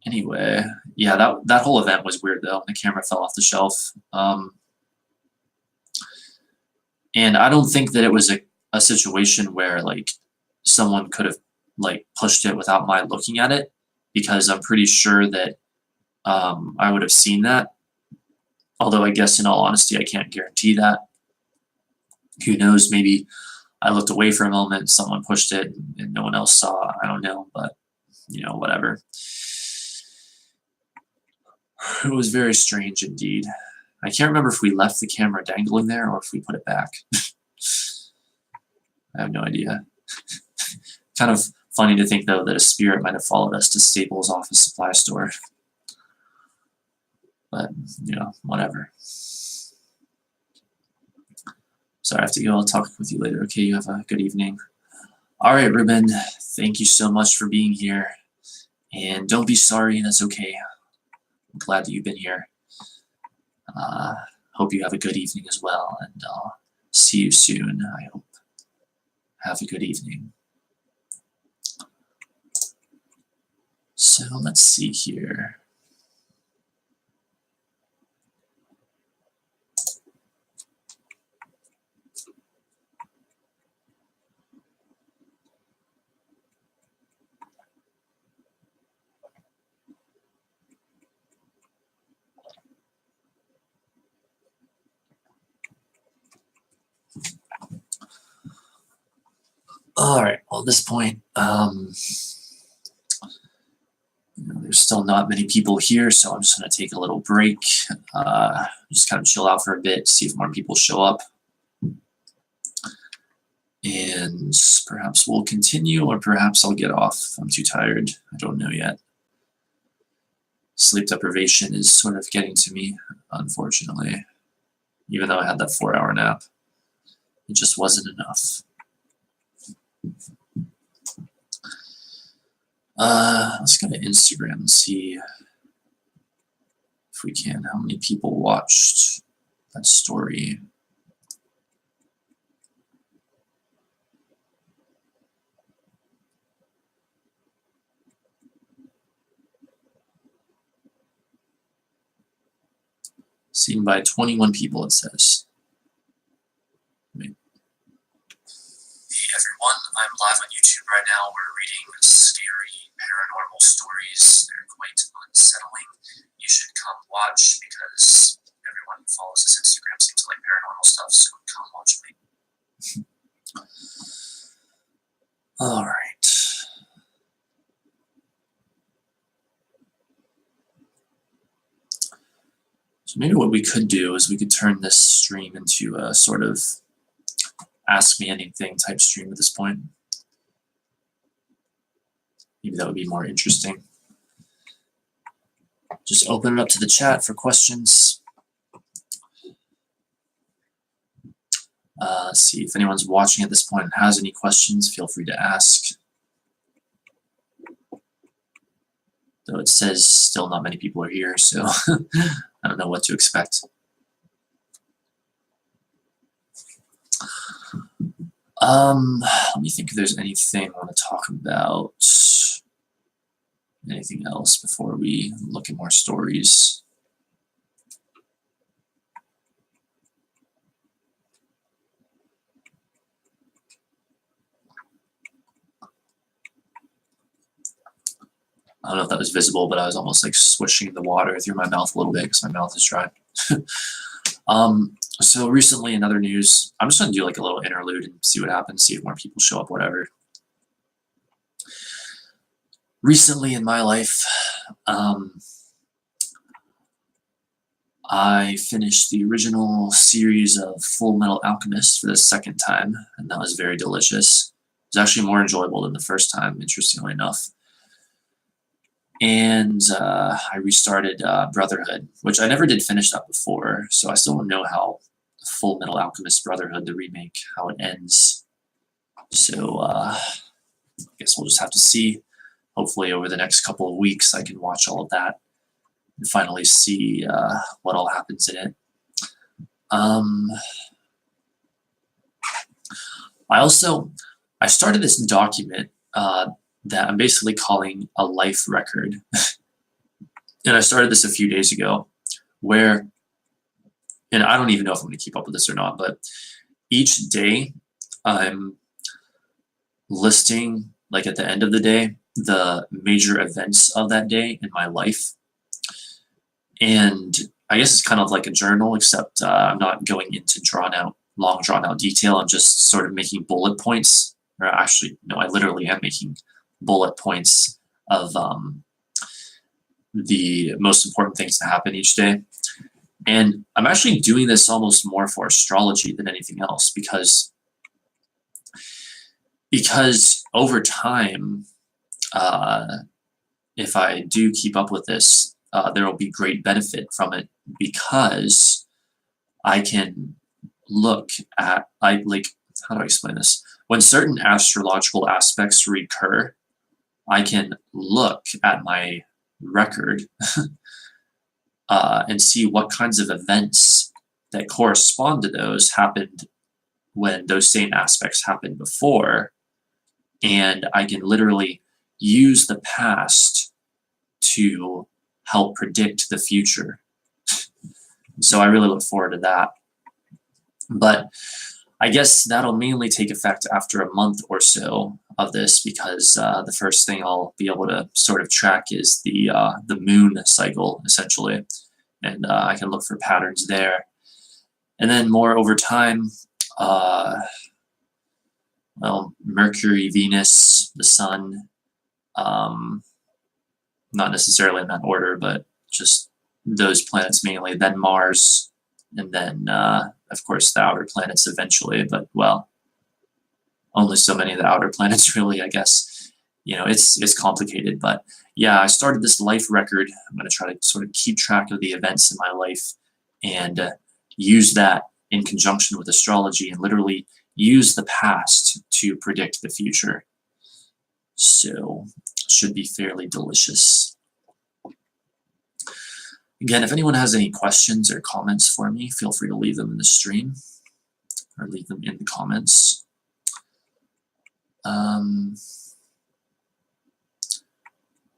anyway, yeah, that whole event was weird though. The camera fell off the shelf. And I don't think that it was a situation where like someone could have like pushed it without my looking at it, because I'm pretty sure that I would have seen that. Although I guess in all honesty, I can't guarantee that. Who knows, maybe I looked away for a moment, someone pushed it and no one else saw. I don't know, but whatever. It was very strange indeed. I can't remember if we left the camera dangling there or if we put it back. I have no idea. Kind of funny to think, though, that a spirit might have followed us to Staples' office supply store. But, whatever. Sorry, I have to go. I'll talk with you later. Okay, you have a good evening. All right, Ruben, thank you so much for being here. And don't be sorry, that's okay. I'm glad that you've been here. Hope you have a good evening as well, and I'll see you soon, I hope. Have a good evening. So let's see here. All right, well, at this point, there's still not many people here, so I'm just going to take a little break, just kind of chill out for a bit, see if more people show up. And perhaps we'll continue, or perhaps I'll get off. I'm too tired. I don't know yet. Sleep deprivation is sort of getting to me, unfortunately. Even though I had that 4-hour nap, it just wasn't enough. Let's go to Instagram and see if we can. How many people watched that story? Seen by 21 people, it says. Wait. Hey everyone, I'm live on YouTube right now. We're reading scary paranormal stories. They're quite unsettling. You should come watch because everyone everyone who follows this Instagram seems to like paranormal stuff, so come watch me. All right. So maybe what we could do is we could turn this stream into a sort of ask me anything type stream at this point. Maybe that would be more interesting. Just open it up to the chat for questions. Let's see if anyone's watching at this point and has any questions, feel free to ask. Though it says still not many people are here, so I don't know what to expect. Let me think if there's anything I want to talk about. Anything else before we look at more stories? I don't know if that was visible, but I was almost like swishing the water through my mouth a little bit because my mouth is dry. So recently in other news, I'm just going to do like a little interlude and see what happens, see if more people show up, whatever. Recently in my life, I finished the original series of Full Metal Alchemist for the second time, and that was very delicious. It was actually more enjoyable than the first time, interestingly enough. And I restarted Brotherhood, which I never did finish that before, so I still don't know how Full Metal Alchemist Brotherhood, the remake, how it ends. So I guess we'll just have to see. Hopefully over the next couple of weeks I can watch all of that and finally see what all happens in it. I started this document that I'm basically calling a life record. And I started this a few days ago where, and I don't even know if I'm going to keep up with this or not, but each day I'm listing, like at the end of the day, the major events of that day in my life. And I guess it's kind of like a journal, except I'm not going into long drawn out detail. I'm just sort of making bullet points, or actually, no, I literally am making bullet points of the most important things to happen each day. And I'm actually doing this almost more for astrology than anything else, because over time, if I do keep up with this, there will be great benefit from it, because I can look at, how do I explain this? When certain astrological aspects recur, I can look at my record and see what kinds of events that correspond to those happened when those same aspects happened before. And I can literally use the past to help predict the future. So I really look forward to that. But I guess that'll mainly take effect after a month or so of this, because the first thing I'll be able to sort of track is the moon cycle, essentially. And I can look for patterns there. And then more over time, well, Mercury, Venus, the Sun, not necessarily in that order, but just those planets mainly, then Mars, and then, of course, the outer planets eventually, but, well, only so many of the outer planets, really, I guess. You know, it's complicated, but yeah, I started this life record. I'm going to try to sort of keep track of the events in my life and use that in conjunction with astrology and literally use the past to predict the future. So, should be fairly delicious. Again, if anyone has any questions or comments for me, feel free to leave them in the stream or leave them in the comments.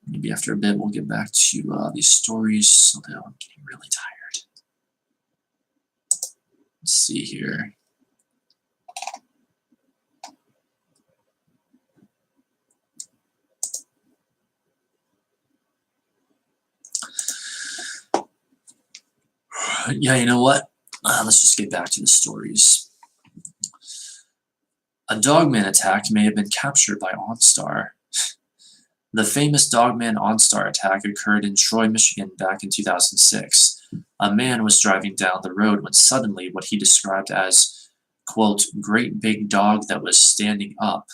Maybe after a bit we'll get back to these stories, although I'm getting really tired. Let's see here. Yeah, you know what? Let's just get back to the stories. A dogman attack may have been captured by OnStar. The famous Dogman OnStar attack occurred in Troy, Michigan back in 2006. A man was driving down the road when suddenly what he described as, quote, great big dog that was standing up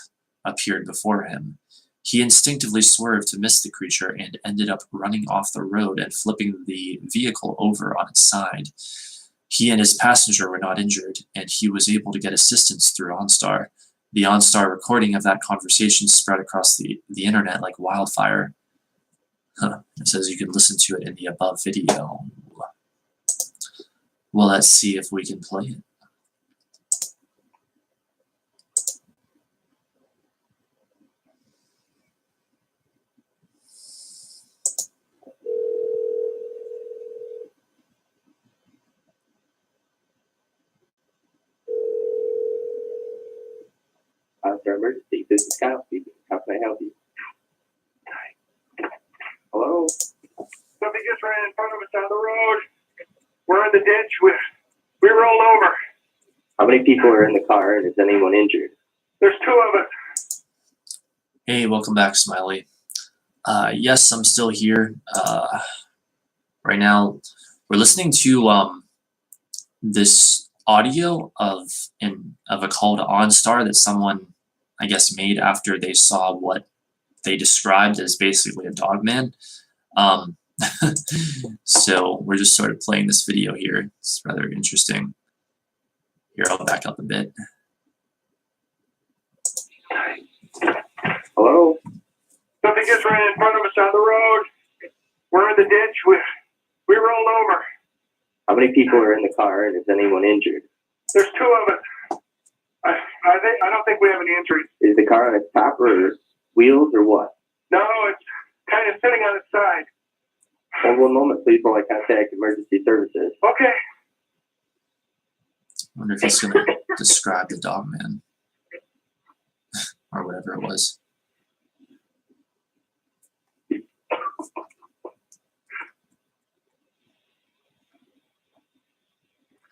appeared before him. He instinctively swerved to miss the creature and ended up running off the road and flipping the vehicle over on its side. He and his passenger were not injured, and he was able to get assistance through OnStar. The OnStar recording of that conversation spread across the internet like wildfire. It says you can listen to it in the above video. Well, let's see if we can play it. Emergency. This is Kyle speaking. How can I help you? Hello? Something just ran in front of us down the road. We're in the ditch. We rolled over. How many people are in the car and is anyone injured? There's two of us. Hey, welcome back, Smiley. Yes, I'm still here. Right now, we're listening to this audio of a call to OnStar that someone, I guess, made after they saw what they described as basically a dogman. So we're just sort of playing this video here. It's rather interesting. Here, I'll back up a bit. Hello? Something just ran in front of us down the road. We're in the ditch. We rolled over. How many people are in the car and is anyone injured? There's two of us. I don't think we have any injuries. Is the car on its top or wheels or what? No, it's kind of sitting on its side. Hold one moment, please, while I contact emergency services. Okay. I wonder if he's going to describe the dogman. Or whatever it was.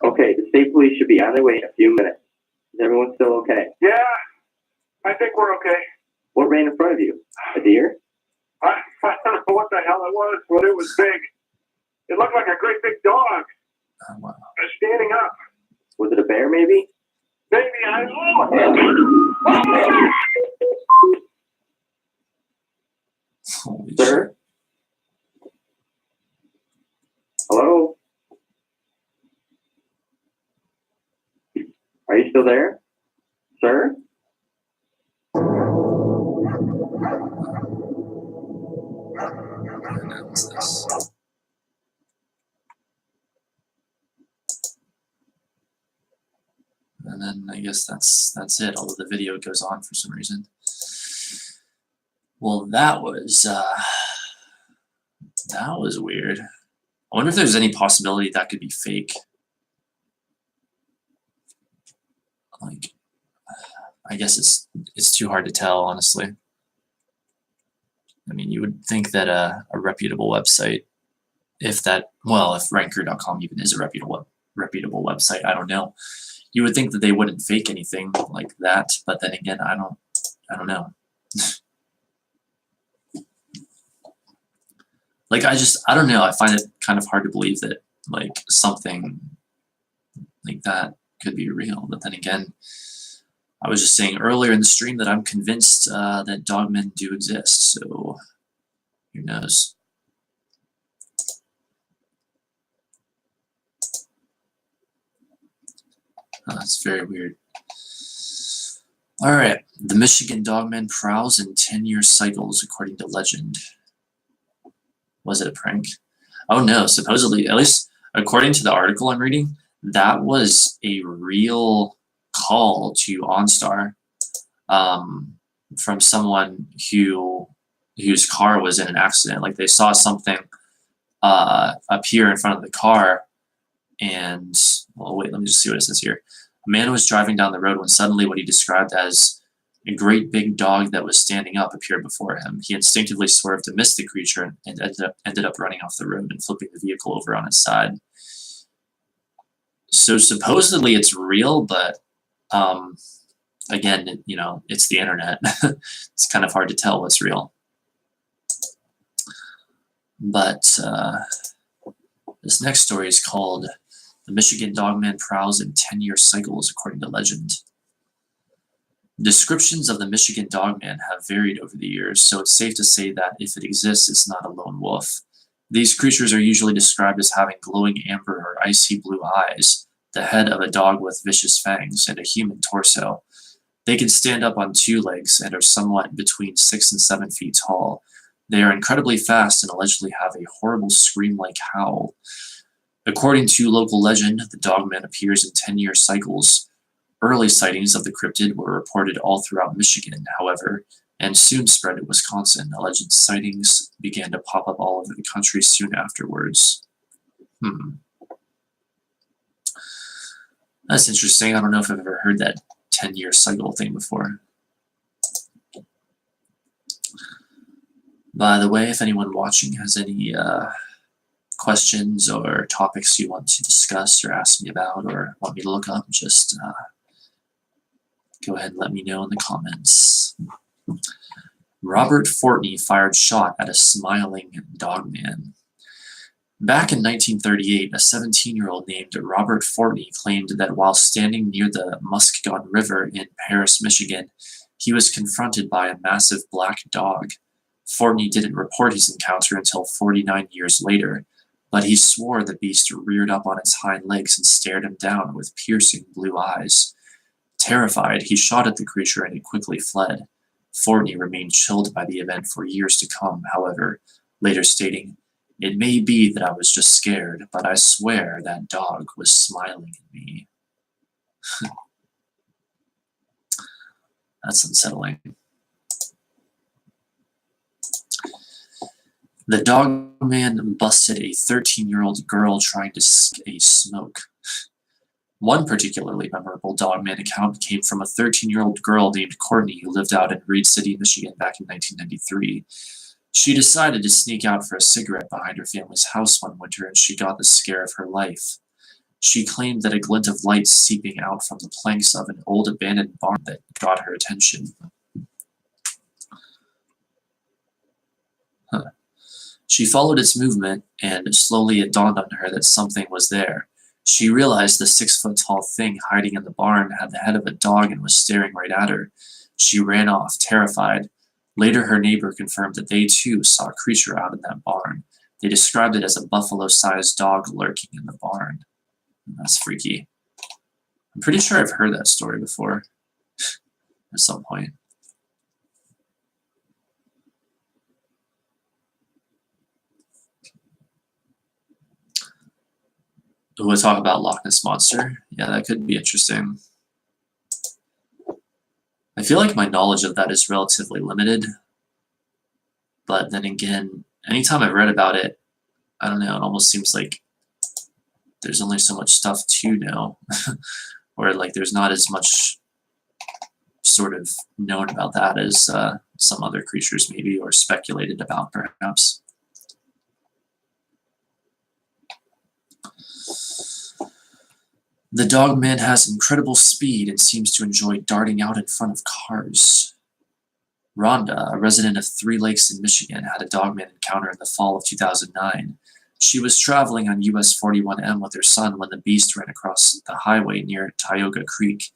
Okay, the state police should be on their way in a few minutes. Is everyone still okay? Yeah, I think we're okay. What ran in front of you? A deer? I don't know what the hell it was, but it was big. It looked like a great big dog. Oh, wow. Standing up. Was it a bear, maybe? Maybe, I don't know. Holy Sir? Hello? Are you still there? Sir? Announce this. And then I guess that's it, although the video goes on for some reason. Well, that was weird. I wonder if there's any possibility that could be fake. Like, I guess it's too hard to tell, honestly. I mean, you would think that a reputable website, if ranker.com even is a reputable website, I don't know. You would think that they wouldn't fake anything like that, but then again, I don't know. Like, I don't know. I find it kind of hard to believe that, like, something like that could be real. But then again, I was just saying earlier in the stream that I'm convinced that dogmen do exist. So, who knows? That's very weird. All right. The Michigan dogman prowls in 10-year cycles, according to legend. Was it a prank? Oh no, supposedly, at least according to the article I'm reading, that was a real call to OnStar from someone whose car was in an accident. Like, they saw something appear in front of the car, and, well, wait, let me just see what it says here. A man was driving down the road when suddenly what he described as a great big dog that was standing up appeared before him. He instinctively swerved to miss the creature and ended up running off the road and flipping the vehicle over on its side. So supposedly it's real, but again, it's the internet. It's kind of hard to tell what's real. But this next story is called "The Michigan Dogman Prowls in 10-Year Cycles," according to legend. Descriptions of the Michigan Dogman have varied over the years, so it's safe to say that if it exists, it's not a lone wolf. These creatures are usually described as having glowing amber or icy blue eyes, the head of a dog with vicious fangs, and a human torso. They can stand up on 2 legs and are somewhat between 6 and 7 feet tall. They are incredibly fast and allegedly have a horrible scream-like howl. According to local legend, the Dogman appears in 10-year cycles. Early sightings of the cryptid were reported all throughout Michigan, however, and soon spread to Wisconsin. Alleged sightings began to pop up all over the country soon afterwards. That's interesting. I don't know if I've ever heard that 10-year cycle thing before. By the way, if anyone watching has any questions or topics you want to discuss or ask me about or want me to look up, just go ahead and let me know in the comments. Robert Fortney fired shot at a smiling dogman. Back in 1938, a 17-year-old named Robert Fortney claimed that while standing near the Muskegon River in Paris, Michigan, he was confronted by a massive black dog. Fortney didn't report his encounter until 49 years later, but he swore the beast reared up on its hind legs and stared him down with piercing blue eyes. Terrified, he shot at the creature and it quickly fled. Fortney remained chilled by the event for years to come, however, later stating, "It may be that I was just scared, but I swear that dog was smiling at me." That's unsettling. The Dogman busted a 13-year-old girl trying to smoke. One particularly memorable Dogman account came from a 13-year-old girl named Courtney who lived out in Reed City, Michigan back in 1993. She decided to sneak out for a cigarette behind her family's house one winter, and she got the scare of her life. She claimed that a glint of light seeping out from the planks of an old abandoned barn that got her attention. She followed its movement, and slowly it dawned on her that something was there. She realized the 6-foot-tall thing hiding in the barn had the head of a dog and was staring right at her. She ran off, terrified. Later, her neighbor confirmed that they too saw a creature out in that barn. They described it as a buffalo-sized dog lurking in the barn. That's freaky. I'm pretty sure I've heard that story before at some point. We'll talk about Loch Ness Monster. Yeah, that could be interesting. I feel like my knowledge of that is relatively limited. But then again, anytime I've read about it, I don't know, it almost seems like there's only so much stuff to know. Or like there's not as much sort of known about that as some other creatures maybe, or speculated about perhaps. The Dogman has incredible speed and seems to enjoy darting out in front of cars. Rhonda, a resident of 3 Lakes in Michigan, had a Dogman encounter in the fall of 2009. She was traveling on US 41M with her son when the beast ran across the highway near Tioga Creek.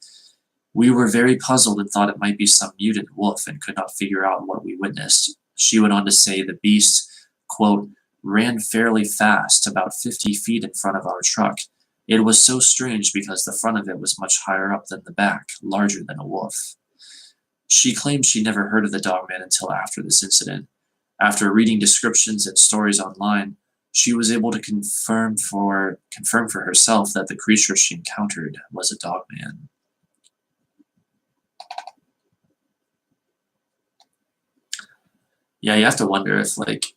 We were very puzzled and thought it might be some mutant wolf and could not figure out what we witnessed. She went on to say the beast, quote, ran fairly fast, about 50 feet in front of our truck. It was so strange because the front of it was much higher up than the back, larger than a wolf. She claimed she never heard of the Dogman until after this incident. After reading descriptions and stories online, she was able to confirm for herself that the creature she encountered was a Dogman. Yeah, you have to wonder if, like,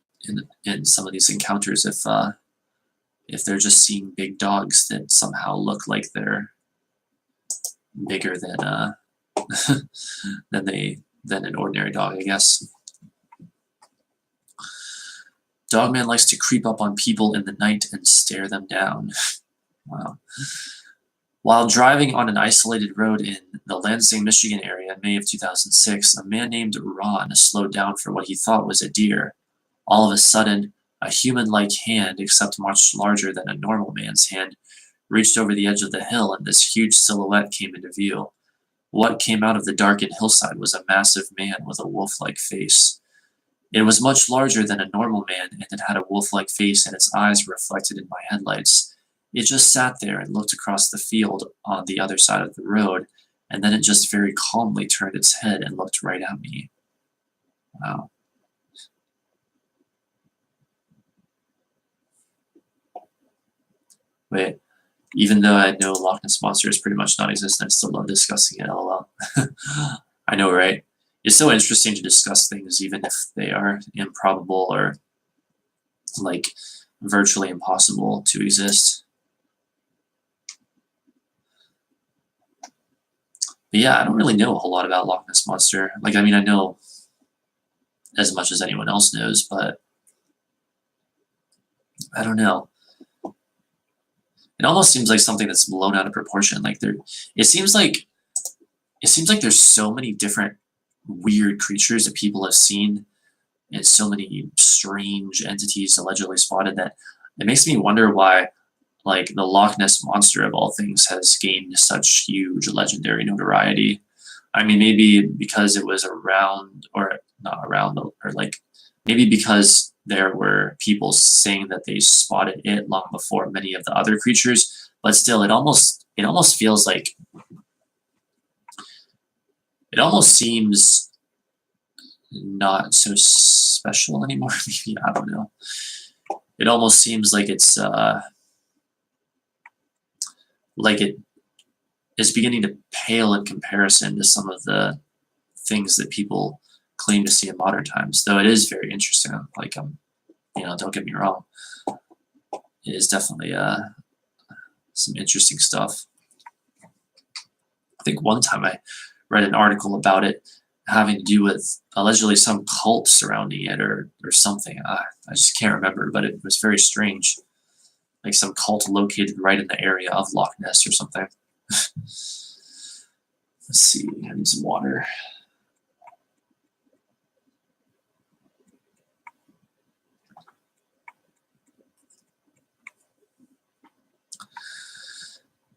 in some of these encounters, if they're just seeing big dogs that somehow look like they're bigger than than an ordinary dog, I guess. Dogman likes to creep up on people in the night and stare them down. Wow. While driving on an isolated road in the Lansing, Michigan area in May of 2006, a man named Ron slowed down for what he thought was a deer. All of a sudden, a human-like hand, except much larger than a normal man's hand, reached over the edge of the hill, and this huge silhouette came into view. What came out of the darkened hillside was a massive man with a wolf-like face. It was much larger than a normal man, and it had a wolf-like face, and its eyes were reflected in my headlights. It just sat there and looked across the field on the other side of the road, and then it just very calmly turned its head and looked right at me. Wow. Wait, even though I know Loch Ness Monster is pretty much non-existent, I still love discussing it, lol. I know, right? It's so interesting to discuss things even if they are improbable or, like, virtually impossible to exist. But yeah, I don't really know a whole lot about Loch Ness Monster. Like, I mean, I know as much as anyone else knows, but I don't know. It almost seems like something that's blown out of proportion. Like it seems like there's so many different weird creatures that people have seen, and so many strange entities allegedly spotted, that it makes me wonder why, like, the Loch Ness Monster of all things has gained such huge legendary notoriety. I mean, maybe because it was around, or not around, or like maybe because there were people saying that they spotted it long before many of the other creatures, but still, it almost feels like, it almost seems not so special anymore. Maybe, I don't know. It almost seems like it's like it is beginning to pale in comparison to some of the things that people claim to see in modern times. Though it is very interesting. Like, don't get me wrong. It is definitely some interesting stuff. I think one time I read an article about it having to do with allegedly some cult surrounding it or something. I just can't remember, but it was very strange. Like some cult located right in the area of Loch Ness or something. Let's see, I need some water.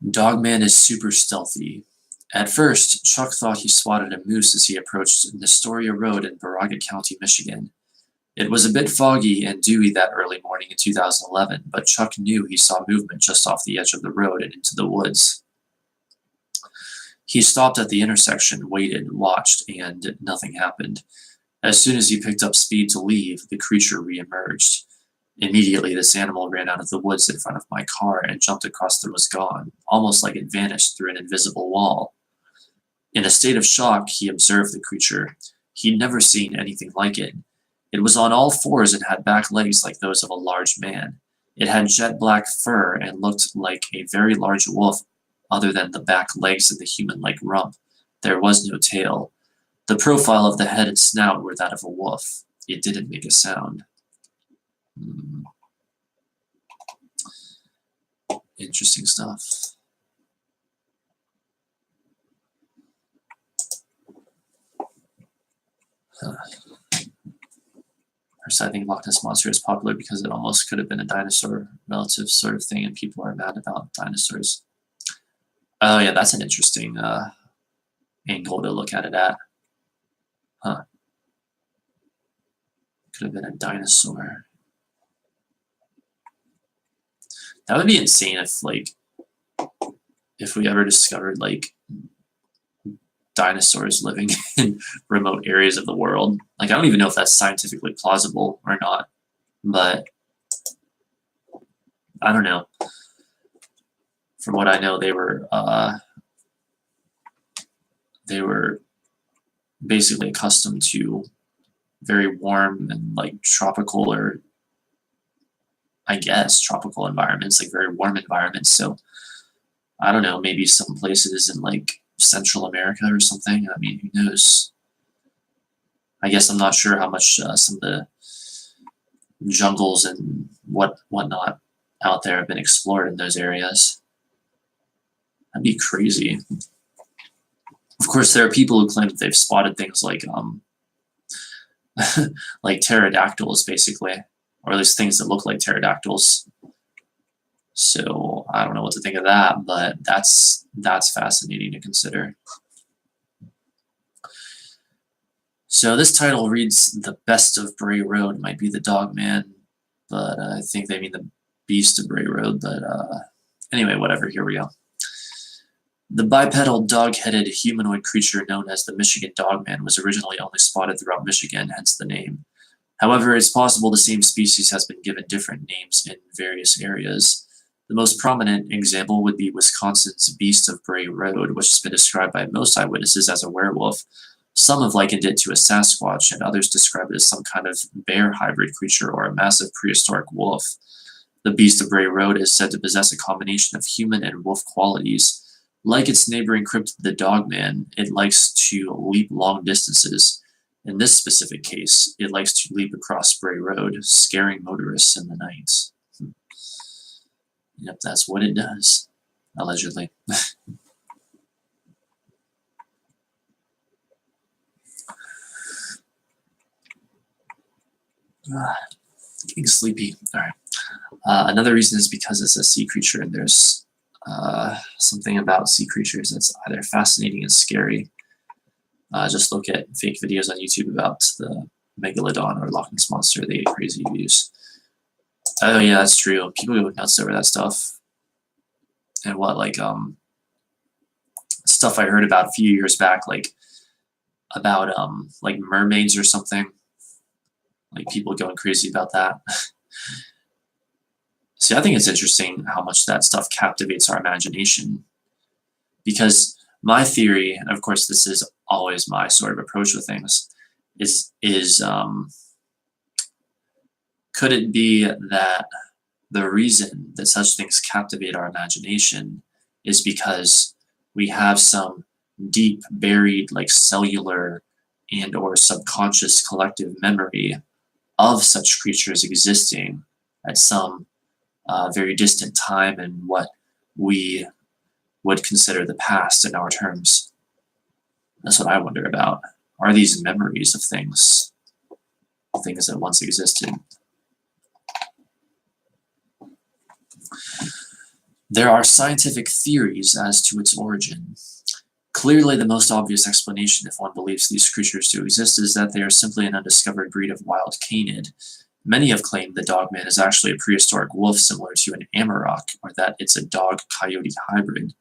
Dogman is super stealthy. At first, Chuck thought he spotted a moose as he approached Nestoria Road in Baraga County, Michigan. It was a bit foggy and dewy that early morning in 2011, but Chuck knew he saw movement just off the edge of the road and into the woods. He stopped at the intersection, waited, watched, and nothing happened. As soon as he picked up speed to leave, the creature reemerged. Immediately, this animal ran out of the woods in front of my car and jumped across and was gone, almost like it vanished through an invisible wall. In a state of shock, he observed the creature. He'd never seen anything like it. It was on all fours and had back legs like those of a large man. It had jet black fur and looked like a very large wolf, other than the back legs and the human-like rump. There was no tail. The profile of the head and snout were that of a wolf. It didn't make a sound. Interesting stuff. First, I think Loch Ness Monster is popular because it almost could have been a dinosaur relative sort of thing, and people are mad about dinosaurs. Oh yeah, that's an interesting angle to look at it at. Huh. Could have been a dinosaur. That would be insane if we ever discovered like dinosaurs living in remote areas of the world. Like, I don't even know if that's scientifically plausible or not, but I don't know. From what I know, they were basically accustomed to very warm and like tropical, or I guess tropical environments, like very warm environments. So I don't know, maybe some places in like Central America or something. I mean, who knows? I guess I'm not sure how much some of the jungles and whatnot out there have been explored in those areas. That'd be crazy. Of course, there are people who claim that they've spotted things like like pterodactyls, basically, or at least things that look like pterodactyls. So I don't know what to think of that, but that's fascinating to consider. So this title reads "The Best of Bray Road" might be the Dog Man, but I think they mean the Beast of Bray Road. But anyway, whatever. Here we go. The bipedal, dog-headed humanoid creature known as the Michigan Dogman was originally only spotted throughout Michigan, hence the name. However, it's possible the same species has been given different names in various areas. The most prominent example would be Wisconsin's Beast of Bray Road, which has been described by most eyewitnesses as a werewolf. Some have likened it to a Sasquatch, and others describe it as some kind of bear hybrid creature or a massive prehistoric wolf. The Beast of Bray Road is said to possess a combination of human and wolf qualities. Like its neighboring cryptid, the Dogman, it likes to leap long distances. In this specific case, it likes to leap across Bray Road, scaring motorists in the night. Yep, that's what it does, allegedly. Getting sleepy. All right. Another reason is because it's a sea creature, and there's something about sea creatures that's either fascinating and scary. Just look at fake videos on YouTube about the Megalodon or Loch Ness Monster. They get crazy views. Oh yeah, that's true. People go nuts over that stuff. And what, like, stuff I heard about a few years back, like, about, like, mermaids or something. Like, people going crazy about that. See, I think it's interesting how much that stuff captivates our imagination. Because my theory, and of course this is always my sort of approach with things, is could it be that the reason that such things captivate our imagination is because we have some deep buried, like, cellular and or subconscious collective memory of such creatures existing at some very distant time in what we would consider the past in our terms. That's what I wonder about. Are these memories of things that once existed? There are scientific theories as to its origin. Clearly, the most obvious explanation, if one believes these creatures to exist, is that they are simply an undiscovered breed of wild canid. Many have claimed the Dogman is actually a prehistoric wolf similar to an Amarok, or that it's a dog-coyote hybrid.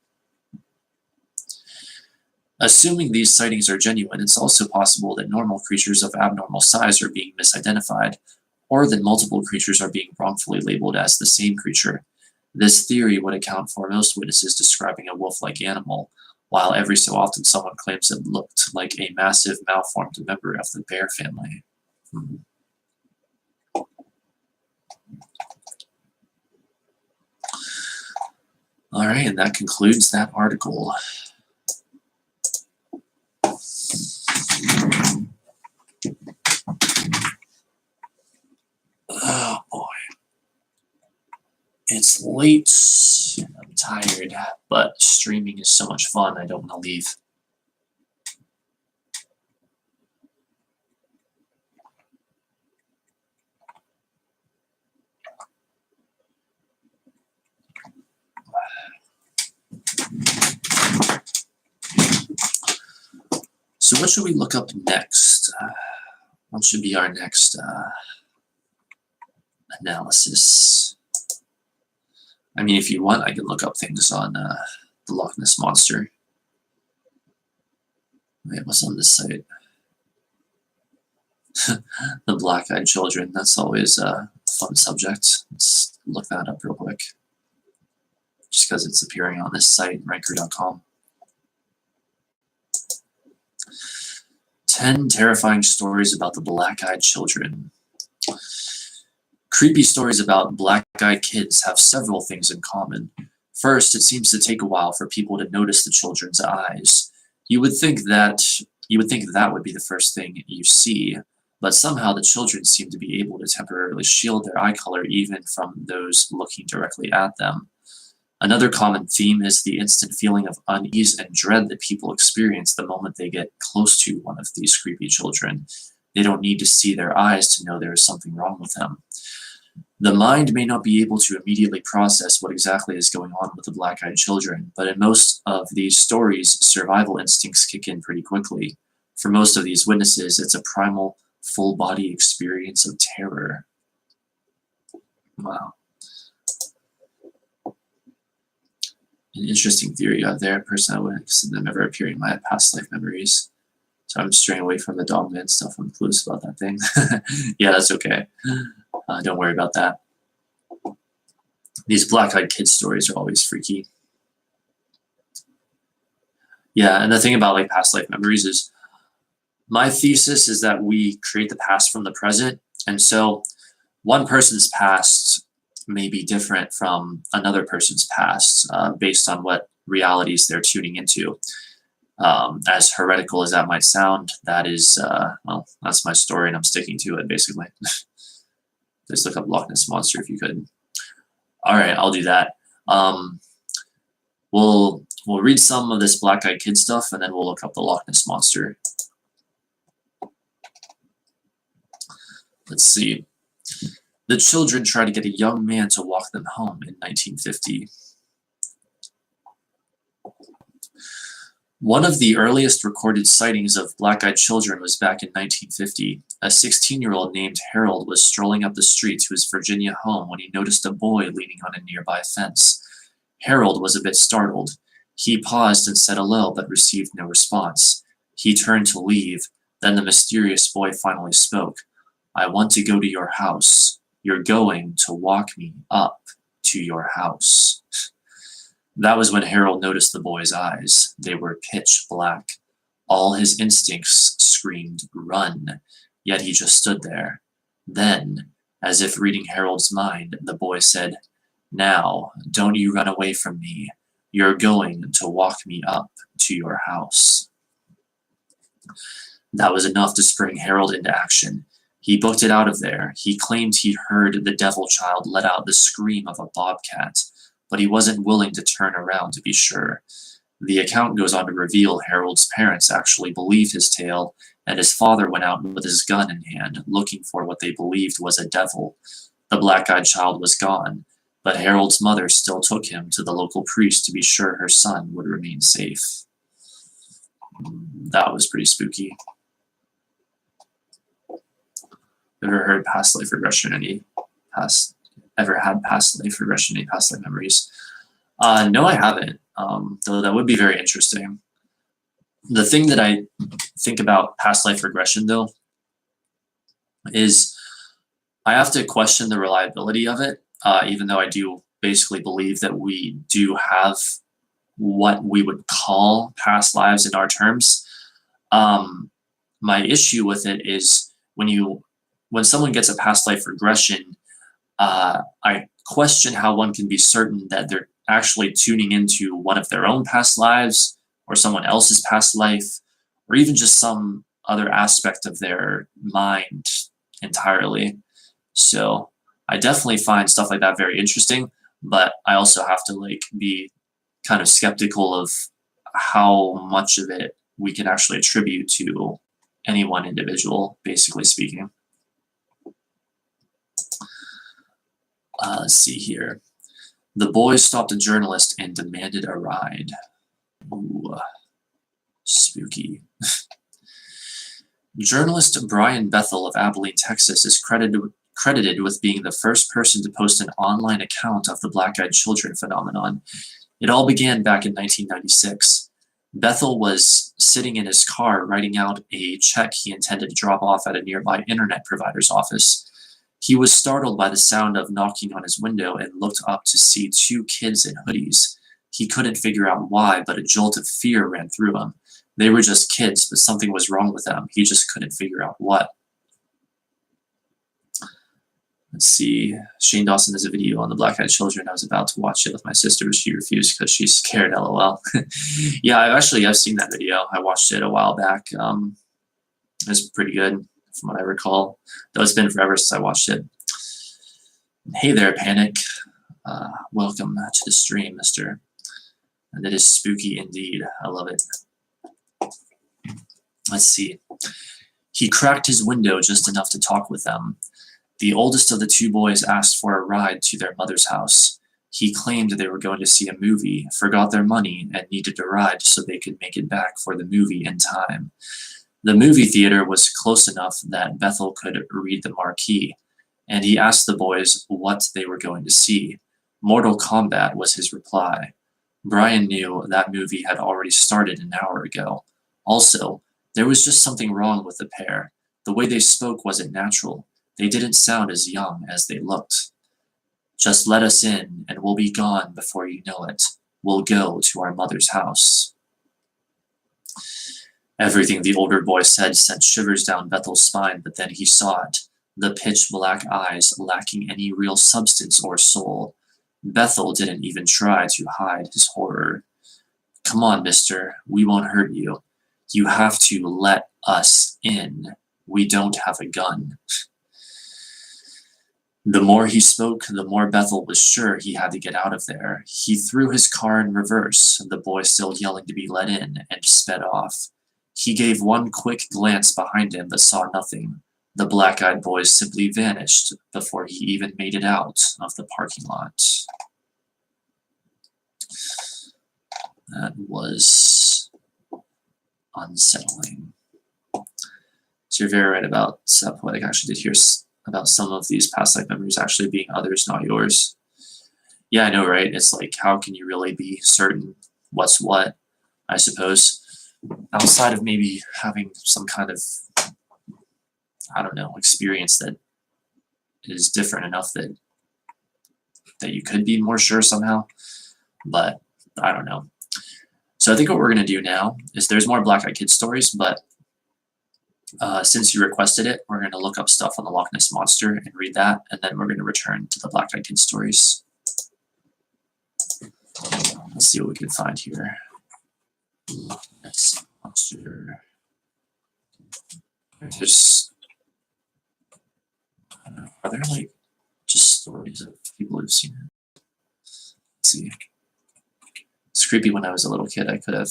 Assuming these sightings are genuine, it's also possible that normal creatures of abnormal size are being misidentified, or that multiple creatures are being wrongfully labeled as the same creature. This theory would account for most witnesses describing a wolf-like animal, while every so often someone claims it looked like a massive malformed member of the bear family. All right, and that concludes that article. Oh boy. It's late, and I'm tired, but streaming is so much fun, I don't want to leave. So what should we look up next? What should be our next analysis? I mean, if you want, I can look up things on the Loch Ness Monster. Wait, what's on this site? The Black-Eyed Children, that's always a fun subject. Let's look that up real quick. Just because it's appearing on this site, ranker.com. 10 terrifying stories about the Black-Eyed Children. Creepy stories about black-eyed kids have several things in common. First, it seems to take a while for people to notice the children's eyes. You would think that would be the first thing you see, but somehow the children seem to be able to temporarily shield their eye color even from those looking directly at them. Another common theme is the instant feeling of unease and dread that people experience the moment they get close to one of these creepy children. They don't need to see their eyes to know there is something wrong with them. The mind may not be able to immediately process what exactly is going on with the black-eyed children, but in most of these stories, survival instincts kick in pretty quickly. For most of these witnesses, it's a primal, full-body experience of terror. Wow. An interesting theory out there. Personally, I wouldn't consider them ever appearing in my past life memories. So I'm straying away from the dogma and stuff. I'm clueless about that thing. Yeah, that's okay. Don't worry about that. These black-eyed kid stories are always freaky. Yeah, and the thing about like past life memories is my thesis is that we create the past from the present. And so one person's past may be different from another person's past based on what realities they're tuning into. As heretical as that might sound, that is, well, that's my story and I'm sticking to it basically. Just look up Loch Ness Monster if you could. All right, I'll do that. We'll read some of this black-eyed kid stuff and then we'll look up the Loch Ness Monster. Let's see. The children try to get a young man to walk them home in 1950. One of the earliest recorded sightings of black-eyed children was back in 1950. A 16-year-old named Harold was strolling up the street to his Virginia home when he noticed a boy leaning on a nearby fence. Harold was a bit startled. He paused and said hello, but received no response. He turned to leave. Then the mysterious boy finally spoke. "I want to go to your house. You're going to walk me up to your house." That was when Harold noticed the boy's eyes. They were pitch black. All his instincts screamed, "Run!" Yet he just stood there. Then, as if reading Harold's mind, the boy said, "Now, don't you run away from me. You're going to walk me up to your house." That was enough to spring Harold into action. He booked it out of there. He claimed he'd heard the devil child let out the scream of a bobcat, but he wasn't willing to turn around to be sure. The account goes on to reveal Harold's parents actually believed his tale, and his father went out with his gun in hand, looking for what they believed was a devil. The black-eyed child was gone, but Harold's mother still took him to the local priest to be sure her son would remain safe. That was pretty spooky. Ever heard past life regression? Ever had past life regression? Any past life memories? No, I haven't. Though that would be very interesting. The thing that I think about past life regression, though, is I have to question the reliability of it, even though I do basically believe that we do have what we would call past lives in our terms. My issue with it is when someone gets a past life regression, I question how one can be certain that they're actually tuning into one of their own past lives or someone else's past life, or even just some other aspect of their mind entirely. So I definitely find stuff like that very interesting, but I also have to be kind of skeptical of how much of it we can actually attribute to any one individual, basically speaking. Let's see here. The boy stopped a journalist and demanded a ride. Ooh, spooky. Journalist Brian Bethel of Abilene, Texas is credited with being the first person to post an online account of the black-eyed children phenomenon. It all began back in 1996. Bethel was sitting in his car writing out a check he intended to drop off at a nearby internet provider's office. He was startled by the sound of knocking on his window and looked up to see two kids in hoodies. He couldn't figure out why, but a jolt of fear ran through him. They were just kids, but something was wrong with them. He just couldn't figure out what. Let's see. Shane Dawson has a video on the black-eyed children. I was about to watch it with my sister, but she refused because she's scared, LOL. Yeah, I've seen that video. I watched it a while back. It was pretty good from what I recall. Though it's been forever since I watched it. Hey there, Panic. Welcome to the stream, mister. And it is spooky indeed. I love it. Let's see. He cracked his window just enough to talk with them. The oldest of the two boys asked for a ride to their mother's house. He claimed they were going to see a movie, forgot their money, and needed a ride so they could make it back for the movie in time. The movie theater was close enough that Bethel could read the marquee, and he asked the boys what they were going to see. Mortal Kombat was his reply. Brian knew that movie had already started an hour ago. Also, there was just something wrong with the pair. The way they spoke wasn't natural. They didn't sound as young as they looked. Just let us in, and we'll be gone before you know it. We'll go to our mother's house. Everything the older boy said sent shivers down Bethel's spine, but then he saw it. The pitch-black eyes lacking any real substance or soul. Bethel didn't even try to hide his horror. Come on, mister. We won't hurt you. You have to let us in. We don't have a gun. The more he spoke, the more Bethel was sure he had to get out of there. He threw his car in reverse, the boy still yelling to be let in, and sped off. He gave one quick glance behind him but saw nothing. The black-eyed boys simply vanished before he even made it out of the parking lot. That was unsettling. So you're very right about that poetic. I actually did hear about some of these past life memories actually being others, not yours. Yeah, I know, right? It's like, how can you really be certain what's what, I suppose, outside of maybe having some kind of, I don't know, experience that is different enough that you could be more sure somehow, but I don't know. So I think what we're going to do now is there's more Black Eyed Kids stories, but since you requested it, we're going to look up stuff on the Loch Ness Monster and read that, and then we're going to return to the Black Eyed Kids stories. Let's see what we can find here. Loch Ness Monster. There's, I don't know, are there like just stories of people who've seen it? Let's see. It's creepy. When I was a little kid, I could have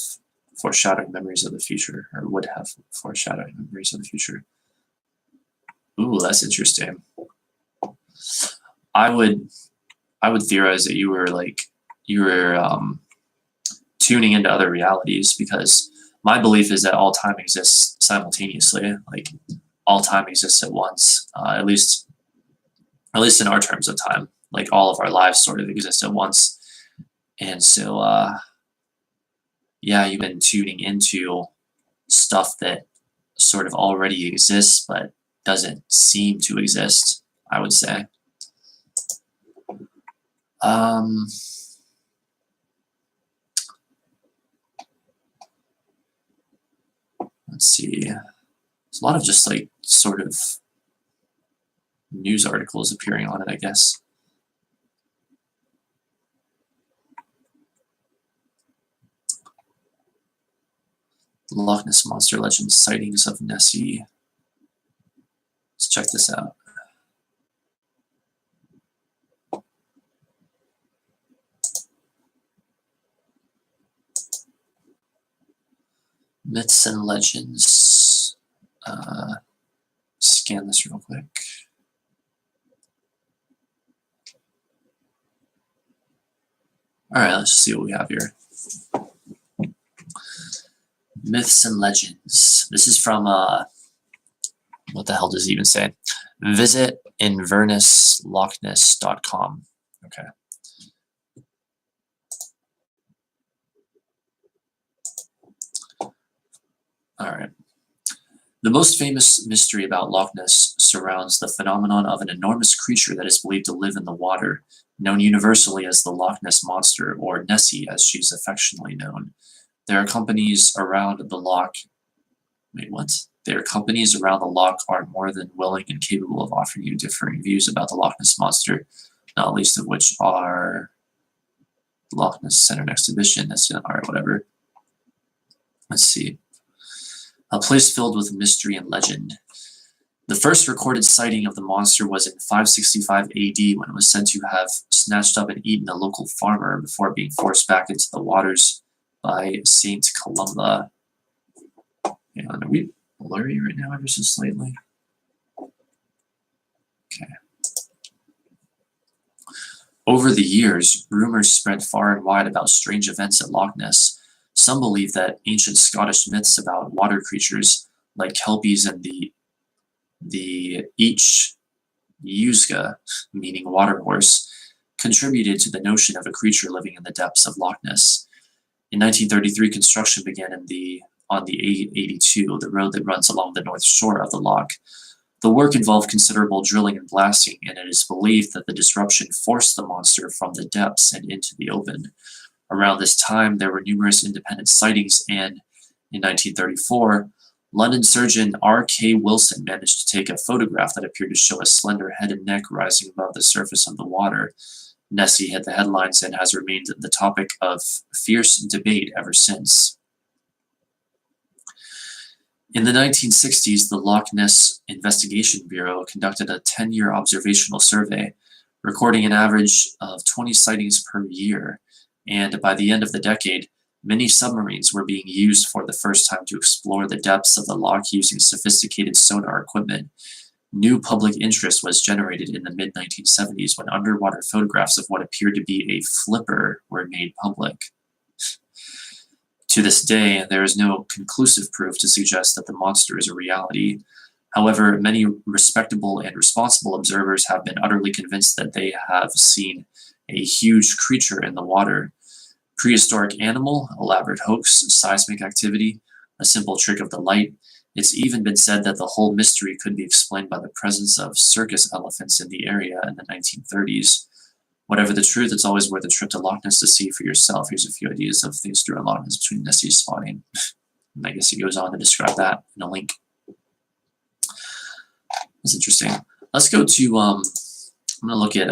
foreshadowing memories of the future, or would have foreshadowing memories of the future. Ooh, that's interesting. I would theorize that you were tuning into other realities, because my belief is that all time exists simultaneously. Like, all time exists at once, at least in our terms of time. Like, all of our lives sort of exist at once. And so, yeah, you've been tuning into stuff that sort of already exists but doesn't seem to exist, I would say. Let's see. There's a lot of just like sort of news articles appearing on it, I guess. Loch Ness Monster Legend sightings of Nessie. Let's check this out. Myths and legends. Scan this real quick. All right, let's see what we have here. Myths and legends. This is from, what the hell does it even say? Visit invernesslockness.com. Okay. All right. The most famous mystery about Loch Ness surrounds the phenomenon of an enormous creature that is believed to live in the water, known universally as the Loch Ness Monster, or Nessie as she's affectionately known. There are companies around the loch. Wait, what? There are companies around the loch are more than willing and capable of offering you differing views about the Loch Ness Monster, not least of which are the Loch Ness Center Exhibition, or whatever. Let's see. A place filled with mystery and legend. The first recorded sighting of the monster was in 565 AD when it was said to have snatched up and eaten a local farmer before being forced back into the waters by Saint Columba. Hang on, are we blurry right now ever so slightly? Okay. Over the years, rumors spread far and wide about strange events at Loch Ness. Some believe that ancient Scottish myths about water creatures like kelpies and the Yuzga, meaning water horse, contributed to the notion of a creature living in the depths of Loch Ness. In 1933, construction began on the A82, the road that runs along the north shore of the loch. The work involved considerable drilling and blasting, and it is believed that the disruption forced the monster from the depths and into the open. Around this time, there were numerous independent sightings, and in 1934, London surgeon R.K. Wilson managed to take a photograph that appeared to show a slender head and neck rising above the surface of the water. Nessie hit the headlines and has remained the topic of fierce debate ever since. In the 1960s, the Loch Ness Investigation Bureau conducted a 10-year observational survey, recording an average of 20 sightings per year, and by the end of the decade, many submarines were being used for the first time to explore the depths of the loch using sophisticated sonar equipment. New public interest was generated in the mid-1970s when underwater photographs of what appeared to be a flipper were made public. To this day, there is no conclusive proof to suggest that the monster is a reality. However, many respectable and responsible observers have been utterly convinced that they have seen a huge creature in the water. Prehistoric animal, elaborate hoax, seismic activity, a simple trick of the light. It's even been said that the whole mystery could be explained by the presence of circus elephants in the area in the 1930s. Whatever the truth, it's always worth a trip to Loch Ness to see for yourself. Here's a few ideas of things to do at Loch Ness between Nessie's spotting. And I guess he goes on to describe that in a link. That's interesting. Let's go to, I'm going to look at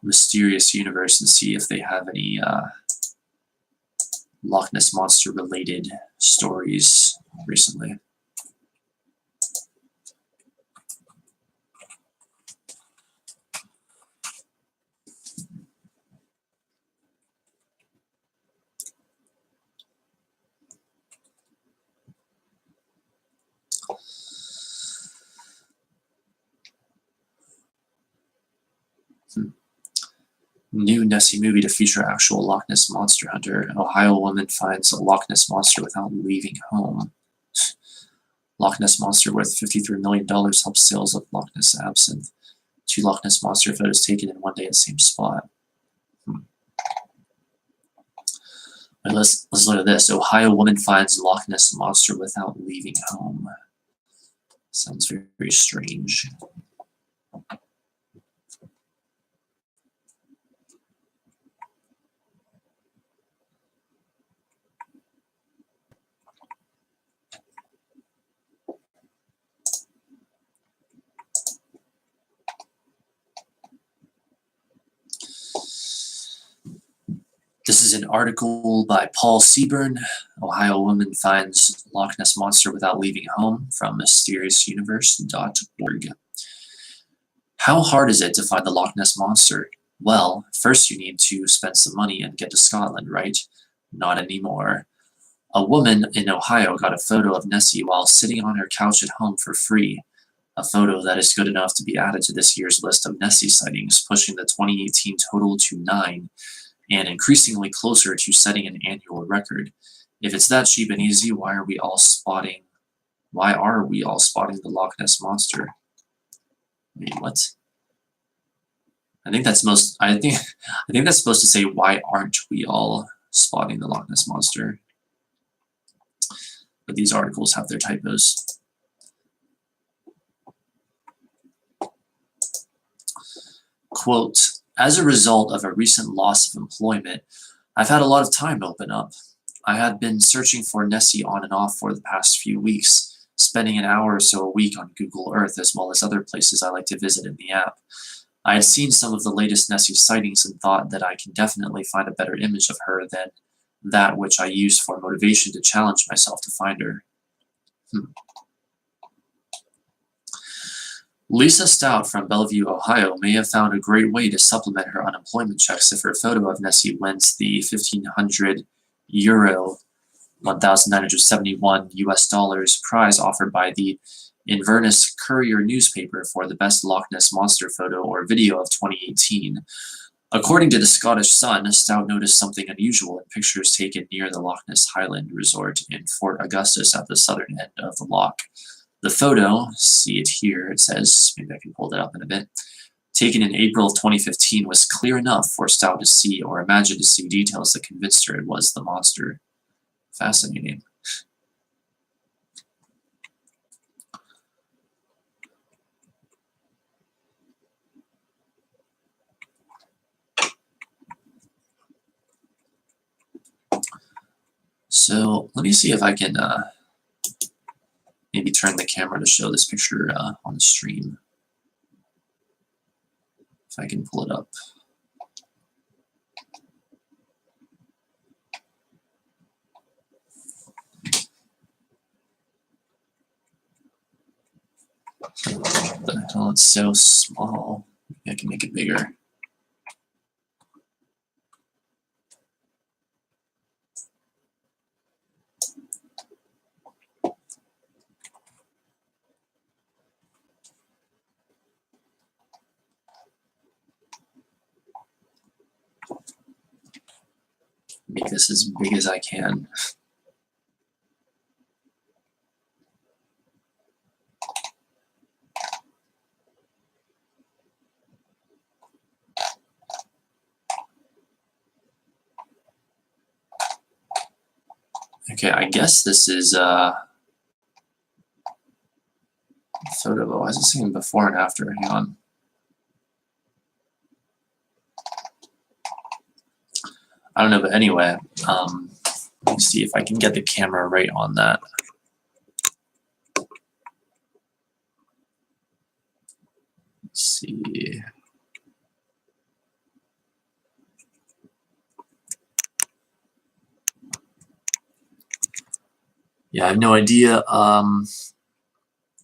Mysterious Universe and see if they have any Loch Ness Monster related stories recently. New Nessie movie to feature actual Loch Ness Monster hunter. Ohio woman finds a Loch Ness Monster without leaving home. Loch Ness Monster worth $53 million helps sales of Loch Ness absinthe. 2 Loch Ness Monster photos taken in one day at the same spot. Let's look at this. Ohio woman finds Loch Ness Monster without leaving home. Sounds very, very strange. This is an article by Paul Seaburn. Ohio woman finds Loch Ness Monster without leaving home from mysteriousuniverse.org. How hard is it to find the Loch Ness Monster? Well, first you need to spend some money and get to Scotland, right? Not anymore. A woman in Ohio got a photo of Nessie while sitting on her couch at home for free. A photo that is good enough to be added to this year's list of Nessie sightings, pushing the 2018 total to 9. And increasingly closer to setting an annual record. If it's that cheap and easy, why are we all spotting the Loch Ness Monster? Wait, what? I think that's supposed to say, why aren't we all spotting the Loch Ness Monster? But these articles have their typos. Quote, as a result of a recent loss of employment, I've had a lot of time open up. I had been searching for Nessie on and off for the past few weeks, spending an hour or so a week on Google Earth as well as other places I like to visit in the app. I had seen some of the latest Nessie sightings and thought that I can definitely find a better image of her than that which I used for motivation to challenge myself to find her. Lisa Stout from Bellevue, Ohio may have found a great way to supplement her unemployment checks if her photo of Nessie wins the €1,500 $1,971 US prize offered by the Inverness Courier newspaper for the best Loch Ness Monster photo or video of 2018. According to the Scottish Sun, Stout noticed something unusual in pictures taken near the Loch Ness Highland Resort in Fort Augustus at the southern end of the loch. The photo, see it here, it says, maybe I can pull that up in a bit, taken in April of 2015 was clear enough for Stout to see or imagine to see details that convinced her it was the monster. Fascinating. So let me see if I can maybe turn the camera to show this picture on the stream. If I can pull it up. What the hell, it's so small. Maybe I can make it bigger. Make this as big as I can. Okay, I guess this is a photo. Why is it saying before and after? Hang on. I don't know, but anyway, let's see if I can get the camera right on that. Let's see. Yeah, I have no idea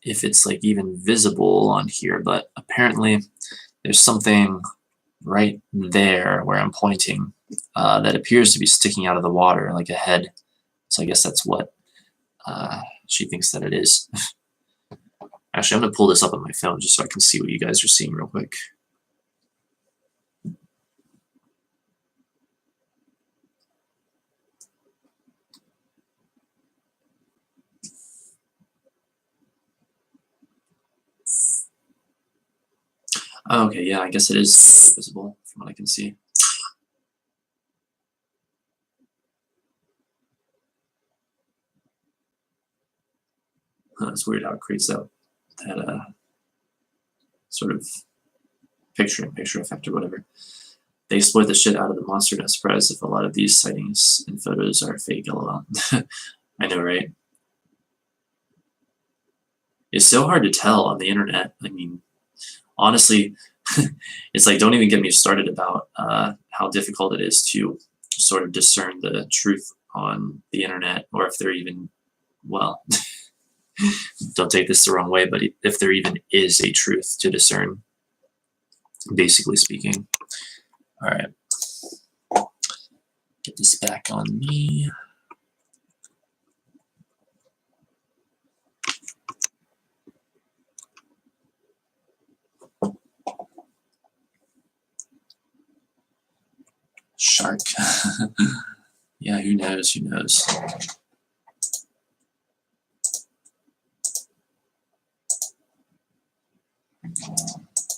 if it's like even visible on here, but apparently there's something right there where I'm pointing that appears to be sticking out of the water, like a head. So I guess that's what she thinks that it is. Actually, I'm going to pull this up on my phone just so I can see what you guys are seeing real quick. Okay, yeah, I guess it is visible from what I can see. It's weird how it creates that sort of picture-in-picture effect or whatever. They exploit the shit out of the monster, not surprised if a lot of these sightings and photos are fake, lol. I know, right? It's so hard to tell on the internet. I mean, honestly, it's like, don't even get me started about how difficult it is to sort of discern the truth on the internet, or if there even, well, don't take this the wrong way, but if there even is a truth to discern, basically speaking. All right, get this back on me. Shark. Yeah, who knows? Who knows?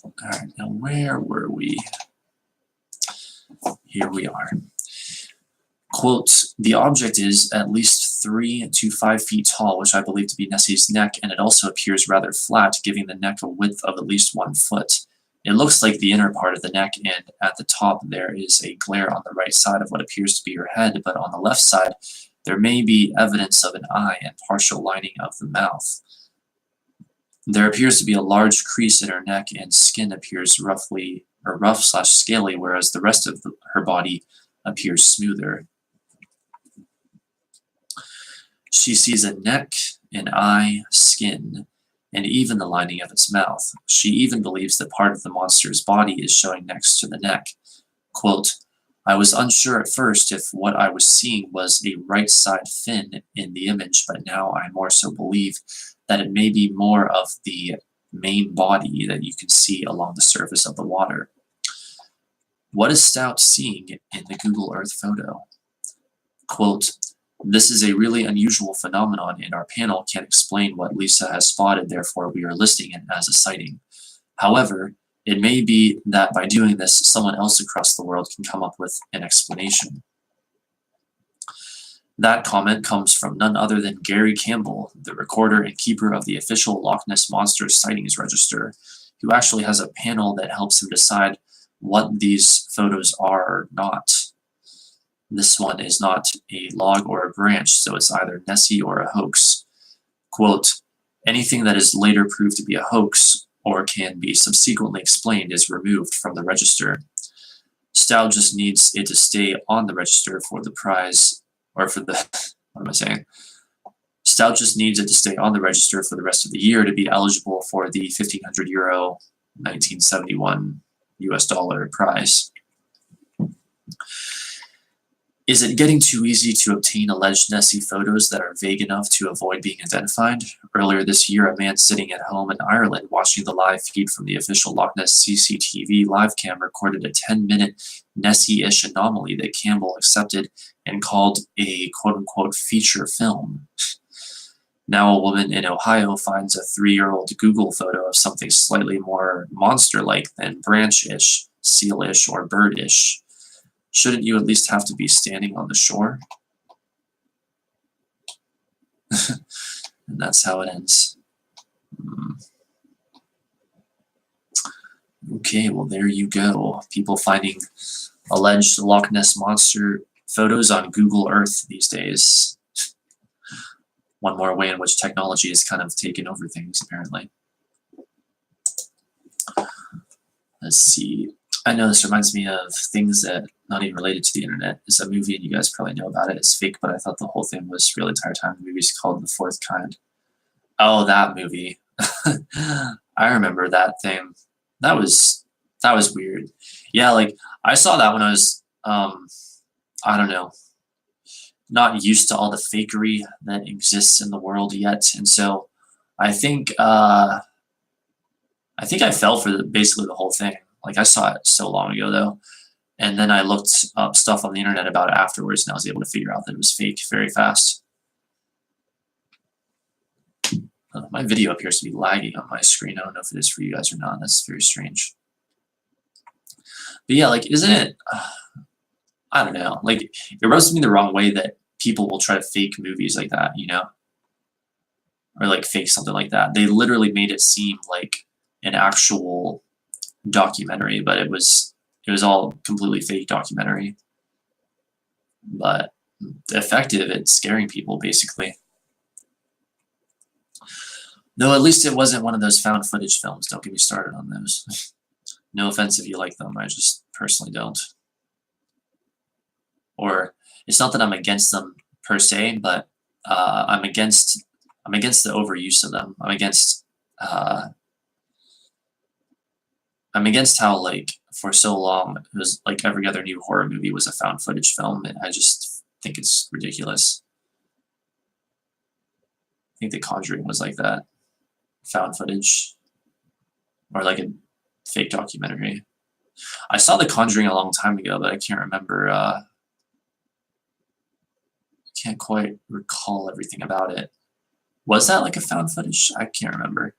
All right, now where were we? Here we are. Quote, the object is at least 3 to 5 feet tall, which I believe to be Nessie's neck, and it also appears rather flat, giving the neck a width of at least 1 foot. It looks like the inner part of the neck, and at the top there is a glare on the right side of what appears to be her head, but on the left side there may be evidence of an eye and partial lining of the mouth. There appears to be a large crease in her neck, and skin appears rough/scaly, whereas the rest of her body appears smoother. She sees a neck, an eye, skin, and even the lining of its mouth. She even believes that part of the monster's body is showing next to the neck. Quote, I was unsure at first if what I was seeing was a right side fin in the image, but now I more so believe that it may be more of the main body that you can see along the surface of the water. What is Stout seeing in the Google Earth photo? Quote, this is a really unusual phenomenon, and our panel can't explain what Lisa has spotted, therefore we are listing it as a sighting. However, it may be that by doing this, someone else across the world can come up with an explanation. That comment comes from none other than Gary Campbell, the recorder and keeper of the official Loch Ness Monster Sightings Register, who actually has a panel that helps him decide what these photos are or not. This one is not a log or a branch, so it's either Nessie or a hoax. Quote, anything that is later proved to be a hoax or can be subsequently explained is removed from the register. Stout just needs it to stay on the register for the prize, or for the, what am I saying? Stout just needs it to stay on the register for the rest of the year to be eligible for the €1,500, 1971 US dollar prize. Is it getting too easy to obtain alleged Nessie photos that are vague enough to avoid being identified? Earlier this year, a man sitting at home in Ireland watching the live feed from the official Loch Ness CCTV live cam recorded a 10-minute Nessie-ish anomaly that Campbell accepted and called a quote-unquote feature film. Now a woman in Ohio finds a 3-year-old Google photo of something slightly more monster-like than branch-ish, seal-ish, or bird-ish. Shouldn't you at least have to be standing on the shore? And that's how it ends. Okay, well there you go. People finding alleged Loch Ness Monster photos on Google Earth these days. One more way in which technology has kind of taken over things, apparently. Let's see. I know this reminds me of things that not even related to the internet. It's a movie, and you guys probably know about it. It's fake, but I thought the whole thing was real the entire time. The movie's called The Fourth Kind. Oh, that movie. I remember that thing. That was weird. Yeah, like I saw that when I was I don't know, not used to all the fakery that exists in the world yet, and so I think I fell for basically the whole thing. Like I saw it so long ago though, and then I looked up stuff on the internet about it afterwards, and I was able to figure out that it was fake very fast. My video appears to be lagging on my screen. I don't know if it is for you guys or not. That's very strange. But yeah, like, isn't it? I don't know. Like, it rubs me the wrong way that people will try to fake movies like that, you know, or like fake something like that. They literally made it seem like an actual documentary, but it was all completely fake documentary. But effective at scaring people, basically. No, at least it wasn't one of those found footage films. Don't get me started on those. No offense if you like them, I just personally don't. Or it's not that I'm against them per se, but I'm against the overuse of them. I'm against how, like, for so long it was like every other new horror movie was a found footage film, and I just think it's ridiculous. I think The Conjuring was like that. Found footage, or like a fake documentary. I saw The Conjuring a long time ago, but I can't remember. Can't quite recall everything about it. Was that like a found footage? I can't remember.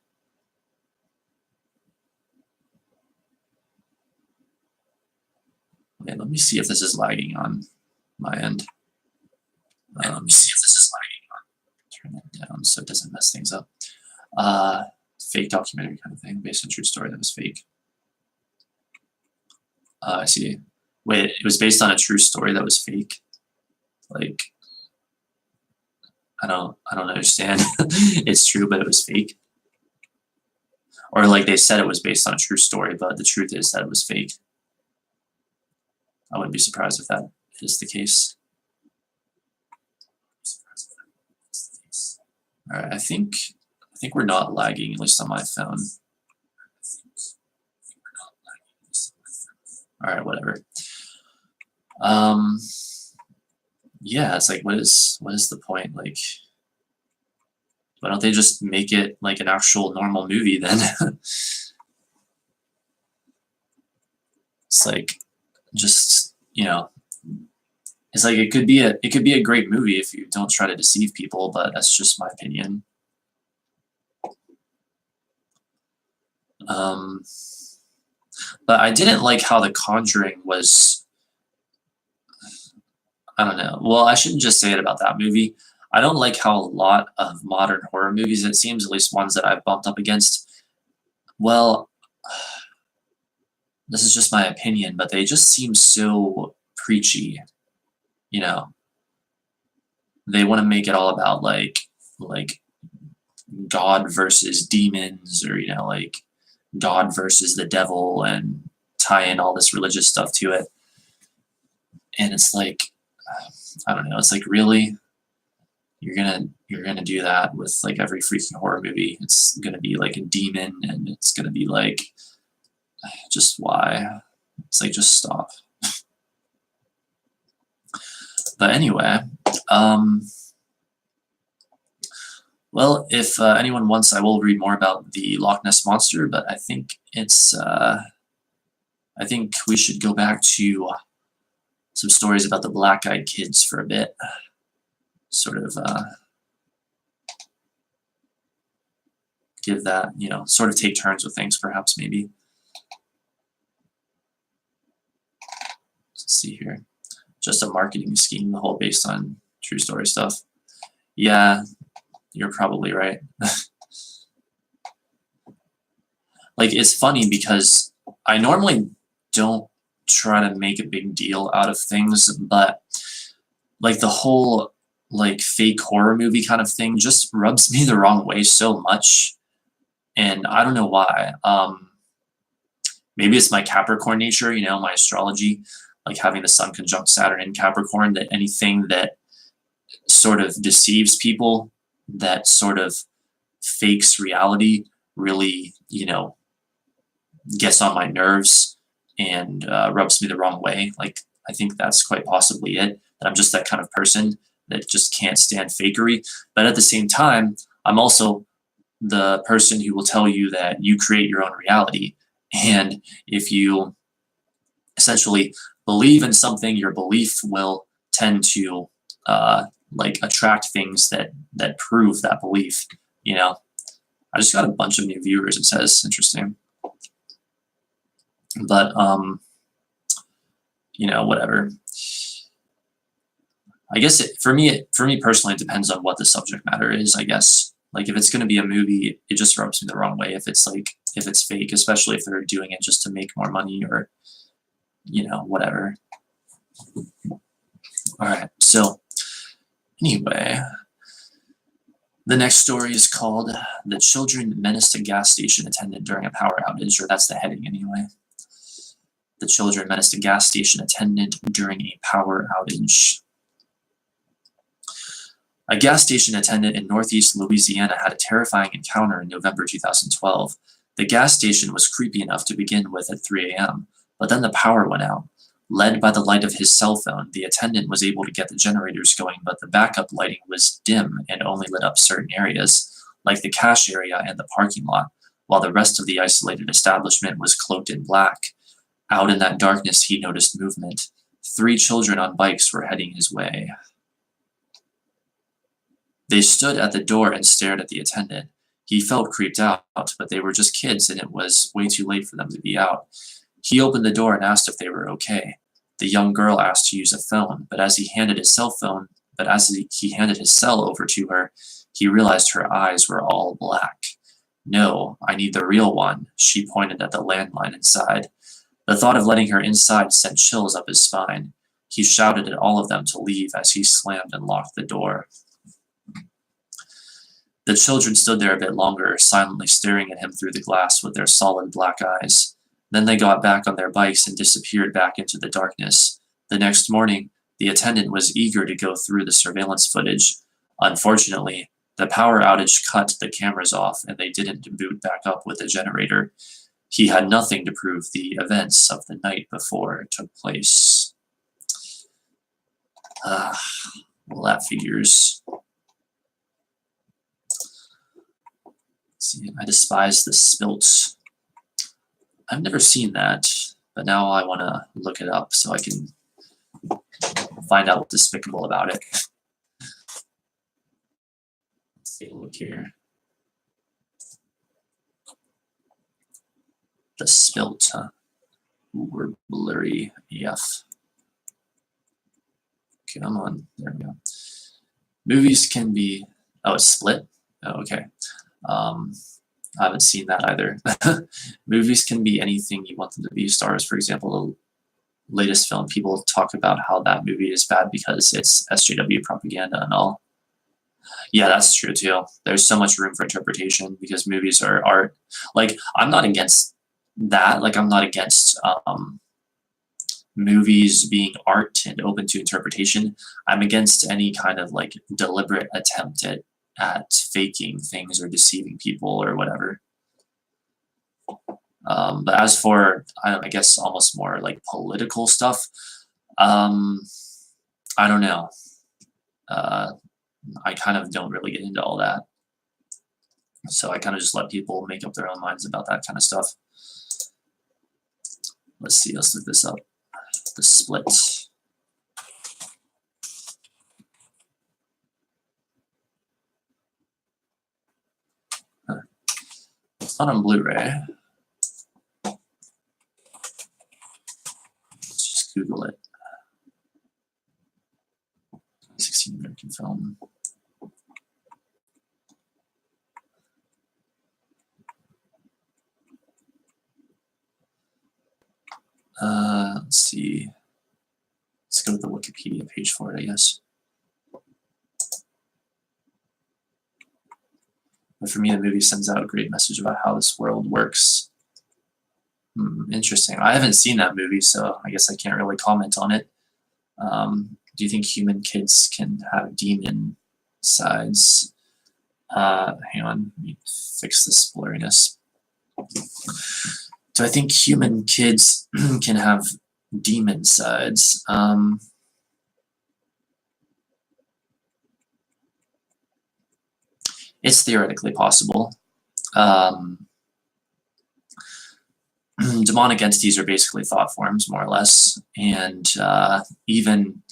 Okay, let me see if this is lagging on my end. Let me see if this is lagging on. Turn that down so it doesn't mess things up. Fake documentary kind of thing, based on true story that was fake. I see. Wait, it was based on a true story that was fake? Like, I don't understand. It's true, but it was fake. Or like they said it was based on a true story, but the truth is that it was fake. I wouldn't be surprised if that is the case. All right, I think I think we're not lagging, at least on my phone. All right, whatever. Yeah, it's like, what is the point? Like, why don't they just make it like an actual normal movie then? It's like, just, you know, it's like it could be a great movie if you don't try to deceive people, but that's just my opinion. But I didn't like how The Conjuring was. I don't know. Well, I shouldn't just say it about that movie. I don't like how a lot of modern horror movies, it seems, at least ones that I've bumped up against, well, this is just my opinion, but they just seem so preachy, you know. They want to make it all about like God versus demons, or you know, like God versus the devil, and tie in all this religious stuff to it. And it's like, I don't know, it's like, really? You're gonna do that with like every freaking horror movie? It's gonna be like a demon, and it's gonna be like, just why? It's like, just stop. But anyway, well, if anyone wants, I will read more about the Loch Ness Monster, but I think it's, I think we should go back to some stories about the black-eyed kids for a bit. Sort of give that, you know, sort of take turns with things, perhaps, maybe. Let's see here. Just a marketing scheme, the whole based on true story stuff. Yeah, you're probably right. Like, it's funny because I normally don't try to make a big deal out of things, but like the whole like fake horror movie kind of thing just rubs me the wrong way so much, and I don't know why. Maybe it's my Capricorn nature, you know, my astrology, like having the sun conjunct Saturn in Capricorn, that anything that sort of deceives people, that sort of fakes reality, really, you know, gets on my nerves and rubs me the wrong way. Like, I think that's quite possibly it, that I'm just that kind of person that just can't stand fakery. But at the same time, I'm also the person who will tell you that you create your own reality. And if you essentially believe in something, your belief will tend to like attract things that prove that belief, you know. I just got a bunch of new viewers, it says. Interesting. But you know, whatever. I guess for me personally, it depends on what the subject matter is, I guess. Like, if it's going to be a movie, it just rubs me the wrong way if it's like, if it's fake, especially if they're doing it just to make more money, or, you know, whatever. All right, so anyway, the next story is called "The Children Menaced a Gas Station Attendant During a Power Outage," or that's the heading anyway. The children menaced a gas station attendant during a power outage. A gas station attendant in northeast Louisiana had a terrifying encounter in November 2012. The gas station was creepy enough to begin with at 3 a.m., but then the power went out. Led by the light of his cell phone, the attendant was able to get the generators going, but the backup lighting was dim and only lit up certain areas, like the cash area and the parking lot, while the rest of the isolated establishment was cloaked in black. Out in that darkness, he noticed movement. 3 children on bikes were heading his way. They stood at the door and stared at the attendant. He felt creeped out, but they were just kids and it was way too late for them to be out. He opened the door and asked if they were okay. The young girl asked to use a phone, but as he handed his cell over to her, he realized her eyes were all black. "No, I need the real one," she pointed at the landline inside. The thought of letting her inside sent chills up his spine. He shouted at all of them to leave as he slammed and locked the door. The children stood there a bit longer, silently staring at him through the glass with their solid black eyes. Then they got back on their bikes and disappeared back into the darkness. The next morning, the attendant was eager to go through the surveillance footage. Unfortunately, The power outage cut the cameras off, and they didn't boot back up with the generator. He had nothing to prove the events of the night before took place. Well, that figures. Let's see, I despise the spilt. I've never seen that, but now I want to look it up so I can find out what's despicable about it. Let's take a look here. The spilt, huh? Ooh, we're blurry AF. Come on, there we go. Movies can be, oh, it's split? Oh, okay. I haven't seen that either. Movies can be anything you want them to be. Star Wars, for example, the latest film, people talk about how that movie is bad because it's SJW propaganda and all. Yeah, that's true too. There's so much room for interpretation because movies are art. Like, I'm not against that. Like, I'm not against movies being art and open to interpretation. I'm against any kind of like deliberate attempt at faking things or deceiving people or whatever. But as for, I guess, almost more like political stuff, I don't know. I kind of don't really get into all that. So I kind of just let people make up their own minds about that kind of stuff. Let's see, let's look this up. The split. Huh. It's not on Blu-ray. Let's just Google it. 16 American film. Let's see. Let's go to the Wikipedia page for it, I guess. But for me, the movie sends out a great message about how this world works. Interesting. I haven't seen that movie, so I guess I can't really comment on it. Do you think human kids can have demon sides? Hang on, let me fix this blurriness. Do I think human kids can have demon sides? It's theoretically possible. Demonic entities are basically thought forms, more or less, and even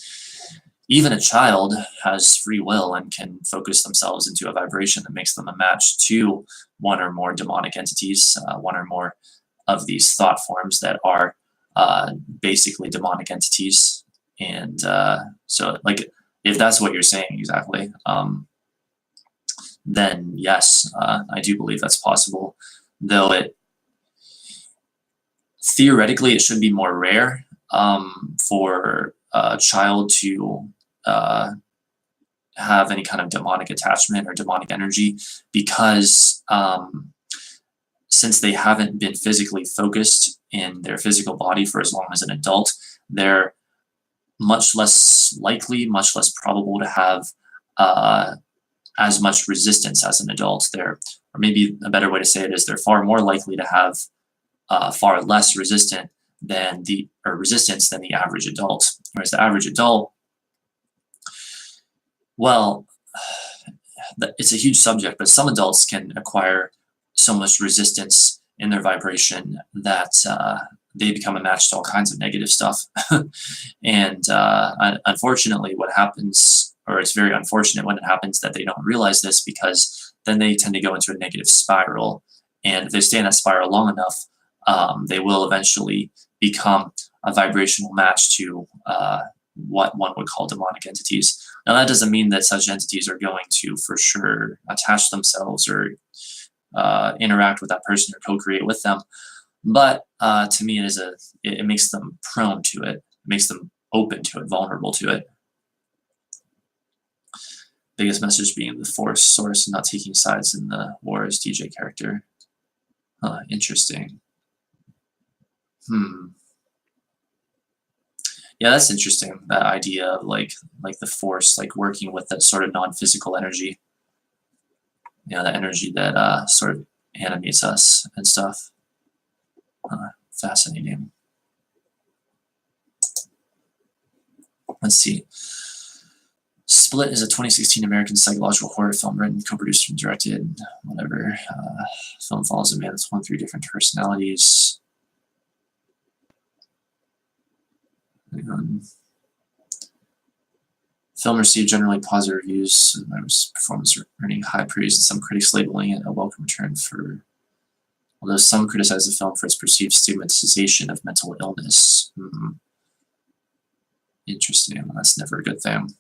a child has free will and can focus themselves into a vibration that makes them a match to one or more demonic entities, one or more of these thought forms that are basically demonic entities. And so, like, if that's what you're saying exactly, then yes, I do believe that's possible, though theoretically it should be more rare for a child to have any kind of demonic attachment or demonic energy, because since they haven't been physically focused in their physical body for as long as an adult, they're much less likely, much less probable to have as much resistance as an adult. Or maybe a better way to say it is they're far more likely to have far less resistance than the average adult. Whereas the average adult, well, it's a huge subject, but some adults can acquire so much resistance in their vibration that they become a match to all kinds of negative stuff. And unfortunately, what happens, or it's very unfortunate when it happens, that they don't realize this, because then they tend to go into a negative spiral. And if they stay in that spiral long enough, they will eventually become a vibrational match to what one would call demonic entities. Now, that doesn't mean that such entities are going to for sure attach themselves or interact with that person or co-create with them, but to me, it makes them prone to it. It makes them open to it, vulnerable to it. Biggest message being the Force source and not taking sides in the wars. DJ character. Interesting. Yeah, that's interesting. That idea of like the Force, like working with that sort of non-physical energy. you know, the energy that sort of animates us and stuff. Fascinating. Let's see. Split is a 2016 American psychological horror film written, co-produced, and directed. Whatever. Film follows a man that's won 3 different personalities. Film received generally positive reviews. There was performance earning high praise, and some critics labeling it a welcome return for. Although some criticize the film for its perceived stigmatization of mental illness. Interesting. That's never a good thing.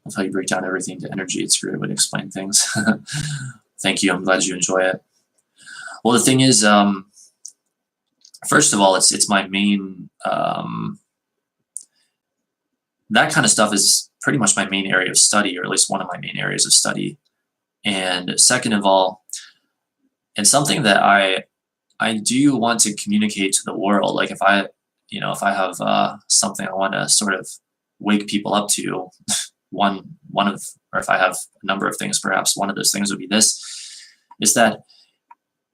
That's how you break down everything to energy. It's a great way to explain things. Thank you. I'm glad you enjoy it. Well, the thing is, first of all, it's my main. That kind of stuff is pretty much my main area of study, or at least one of my main areas of study. And second of all, it's something that I do want to communicate to the world. Like if I have something I want to sort of wake people up to, or if I have a number of things, perhaps one of those things would be this, is that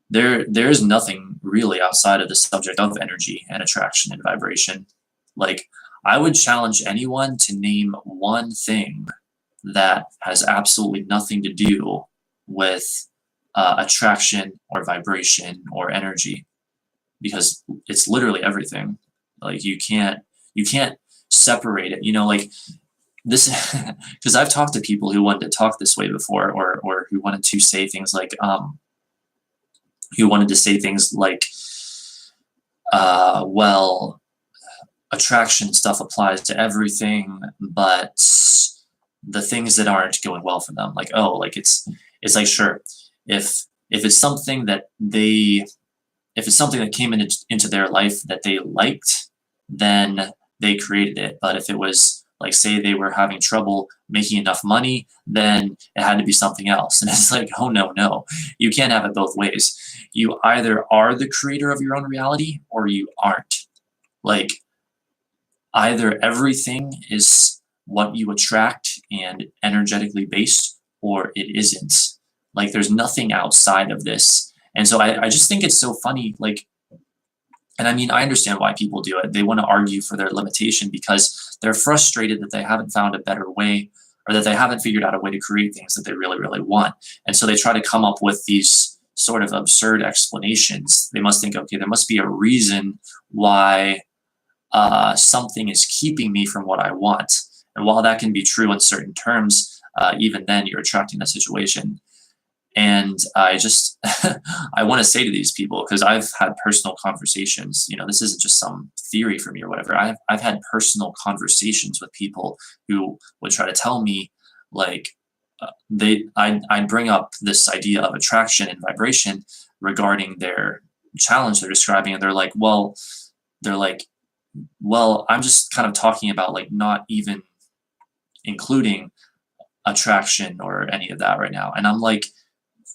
there is nothing really outside of the subject of energy and attraction and vibration. Like I would challenge anyone to name one thing that has absolutely nothing to do with attraction or vibration or energy, because it's literally everything. Like you can't separate it, you know, like this, because I've talked to people who wanted to talk this way before, or who wanted to say things like well, attraction stuff applies to everything, but the things that aren't going well for them, like, oh, like it's like, sure, if it's something that came into their life that they liked, then they created it. But if it was like, say they were having trouble making enough money, then it had to be something else. And it's like, oh no, you can't have it both ways. You either are the creator of your own reality or you aren't. Like either everything is what you attract and energetically based, or it isn't. Like there's nothing outside of this. And so I just think it's so funny, like, and I mean, I understand why people do it. They want to argue for their limitation because they're frustrated that they haven't found a better way, or that they haven't figured out a way to create things that they really, really want. And so they try to come up with these sort of absurd explanations. They must think, okay, there must be a reason why something is keeping me from what I want. And while that can be true in certain terms, even then you're attracting that situation. And I just, I want to say to these people, because I've had personal conversations, you know, this isn't just some theory for me or whatever. I've had personal conversations with people who would try to tell me, like, I bring up this idea of attraction and vibration regarding their challenge they're describing, and they're like, well, I'm just kind of talking about like not even including attraction or any of that right now. And I'm like,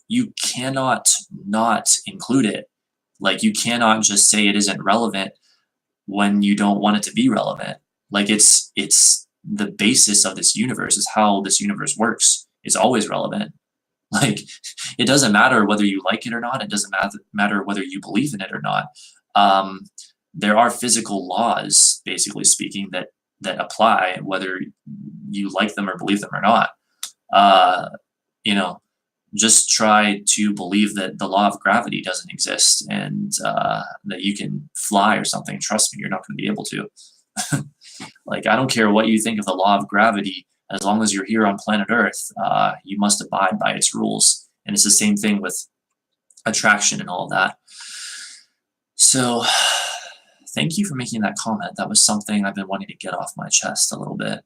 you cannot not include it. Like you cannot just say it isn't relevant when you don't want it to be relevant. Like it's the basis of this universe, is how this universe works. It's always relevant. Like it doesn't matter whether you like it or not. It doesn't matter whether you believe in it or not. There are physical laws, basically speaking, that apply whether you like them or believe them or not. You know, just try to believe that the law of gravity doesn't exist and that you can fly or something. Trust me, you're not going to be able to. Like, I don't care what you think of the law of gravity. As long as you're here on planet Earth, you must abide by its rules. And it's the same thing with attraction and all of that. So thank you for making that comment. That was something I've been wanting to get off my chest a little bit.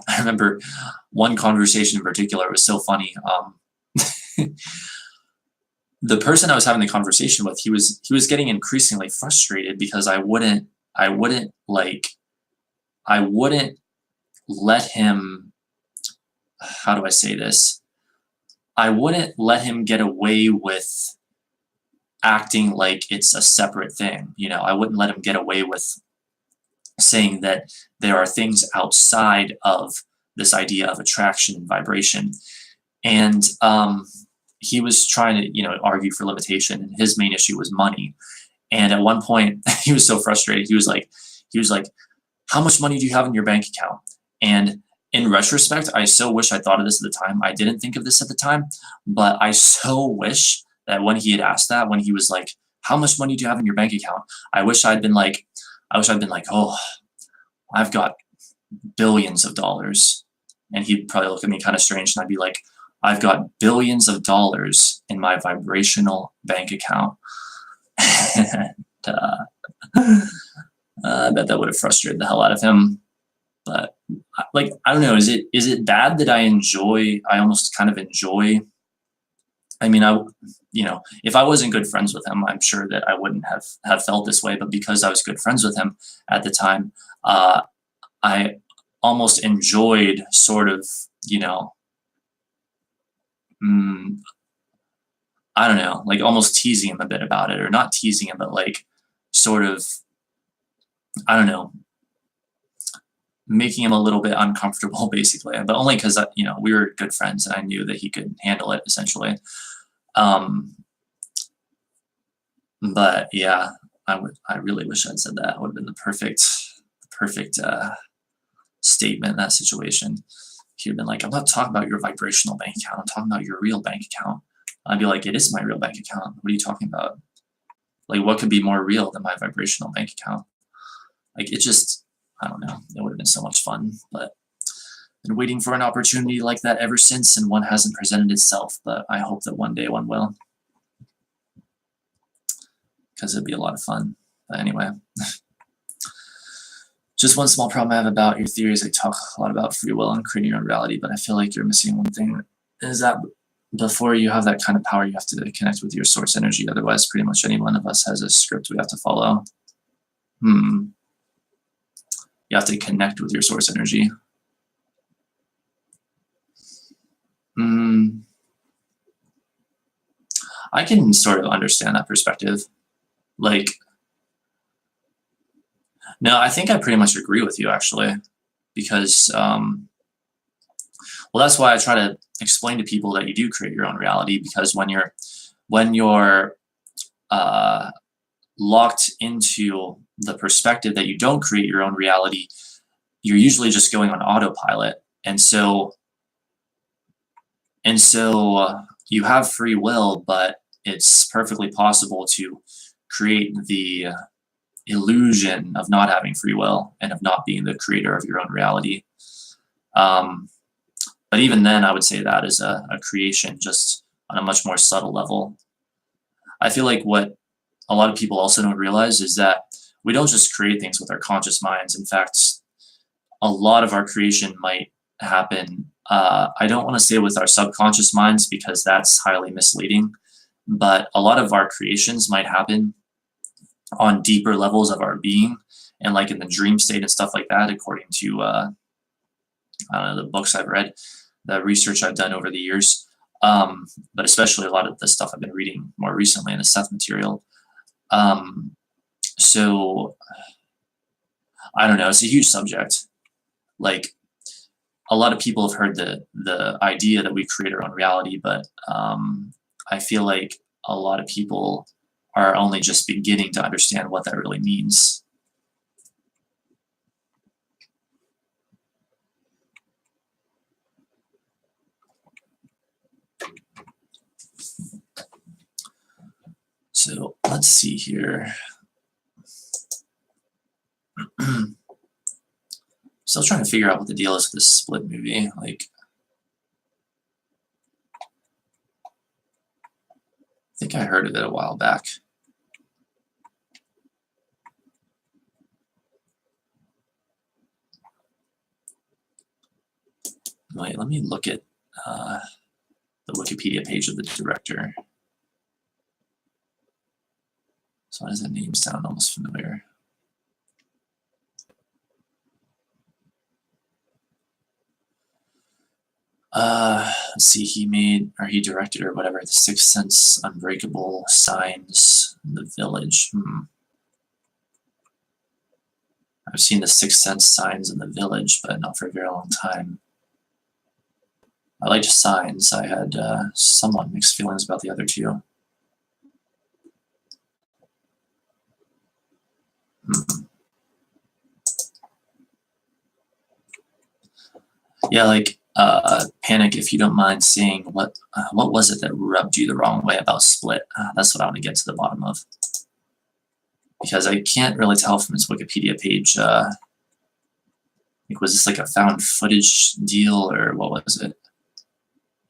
I remember one conversation in particular. It was so funny. The person I was having the conversation with, he was getting increasingly frustrated because I wouldn't let him, how do I say this? I wouldn't let him get away with acting like it's a separate thing. You know, I wouldn't let him get away with saying that there are things outside of this idea of attraction and vibration. And he was trying to, argue for limitation, and his main issue was money. And at one point, he was so frustrated. He was like, "How much money do you have in your bank account?" And in retrospect, I so wish I thought of this at the time. I didn't think of this at the time, but I so wish that when he had asked that, when he was like, "How much money do you have in your bank account?" I wish I'd been like, "Oh, I've got billions of dollars." And he'd probably look at me kind of strange, and I'd be like, "I've got billions of dollars in my vibrational bank account." And, I bet that would have frustrated the hell out of him. But I don't know, is it bad that I almost kind of enjoy, I mean, if I wasn't good friends with him, I'm sure that I wouldn't have felt this way, but because I was good friends with him at the time, I almost enjoyed sort of, I don't know, like almost teasing him a bit about it, or not teasing him, but like sort of, I don't know, making him a little bit uncomfortable, basically, but only because, we were good friends and I knew that he could handle it, essentially. But yeah, I really wish I'd said that. It would have been the perfect statement in that situation. He'd been like, "I'm not talking about your vibrational bank account. I'm talking about your real bank account." I'd be like, "It is my real bank account. What are you talking about? Like, what could be more real than my vibrational bank account?" Like, it just, I don't know. It would have been so much fun, but I've been waiting for an opportunity like that ever since, and one hasn't presented itself, but I hope that one day one will, because it'd be a lot of fun. But anyway, just one small problem I have about your theory is I talk a lot about free will and creating your own reality, but I feel like you're missing one thing, is that before you have that kind of power, you have to connect with your source energy. Otherwise, pretty much any one of us has a script we have to follow. You have to connect with your source energy. I can sort of understand that perspective. Like, no, I think I pretty much agree with you, actually, because, well, that's why I try to explain to people that you do create your own reality, because when you're locked into the perspective that you don't create your own reality, you're usually just going on autopilot, and so you have free will, but it's perfectly possible to create the illusion of not having free will and of not being the creator of your own reality. But even then, I would say that is a creation, just on a much more subtle level. I feel like what a lot of people also don't realize is that we don't just create things with our conscious minds. In fact, a lot of our creation might happen, I don't want to say with our subconscious minds, because that's highly misleading, but a lot of our creations might happen on deeper levels of our being, and like in the dream state and stuff like that, according to I don't know, the books I've read, the research I've done over the years, but especially a lot of the stuff I've been reading more recently in the Seth material. So I don't know, it's a huge subject. Like, a lot of people have heard the idea that we create our own reality, but I feel like a lot of people are only just beginning to understand what that really means. So let's see here. Still trying to figure out what the deal is with this Split movie. Like, I think I heard of it a while back. Wait, let me look at the Wikipedia page of the director. So why does that name sound almost familiar? Let's see, he directed or whatever, The Sixth Sense, Unbreakable, Signs, The Village. I've seen the sixth sense signs in the village, but not for a very long time. I liked signs. I had somewhat mixed feelings about the other two. Yeah, like Panic, if you don't mind saying what was it that rubbed you the wrong way about Split? That's what I want to get to the bottom of. Because I can't really tell from its Wikipedia page. Was this like a found footage deal, or what was it?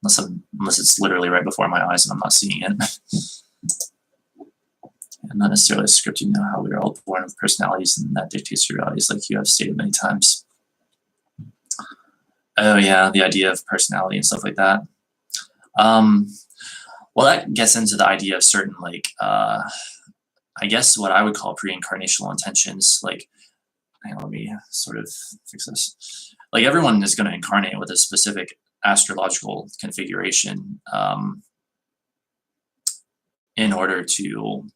Unless it's literally right before my eyes and I'm not seeing it. And not necessarily a script. You know how we are all born with personalities, and that dictates your realities, like you have stated many times. Oh yeah, the idea of personality and stuff like that. Well, that gets into the idea of certain, like, I guess what I would call pre-incarnational intentions. Like, hang on, let me sort of fix this. Like, everyone is going to incarnate with a specific astrological configuration in order to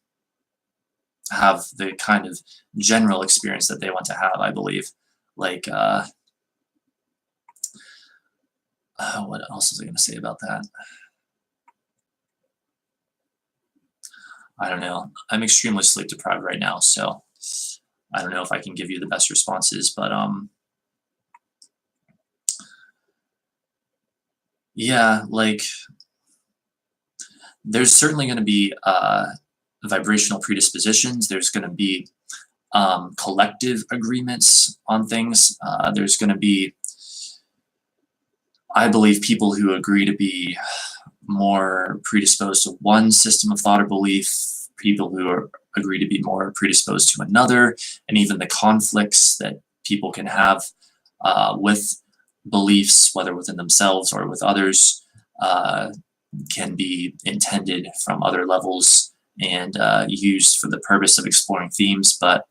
have the kind of general experience that they want to have, I believe. Like, what else was I going to say about that? I don't know. I'm extremely sleep deprived right now, so I don't know if I can give you the best responses, but yeah, like, there's certainly going to be vibrational predispositions. There's going to be collective agreements on things. There's going to be, I believe, people who agree to be more predisposed to one system of thought or belief, people who agree to be more predisposed to another, and even the conflicts that people can have with beliefs, whether within themselves or with others, can be intended from other levels and used for the purpose of exploring themes. But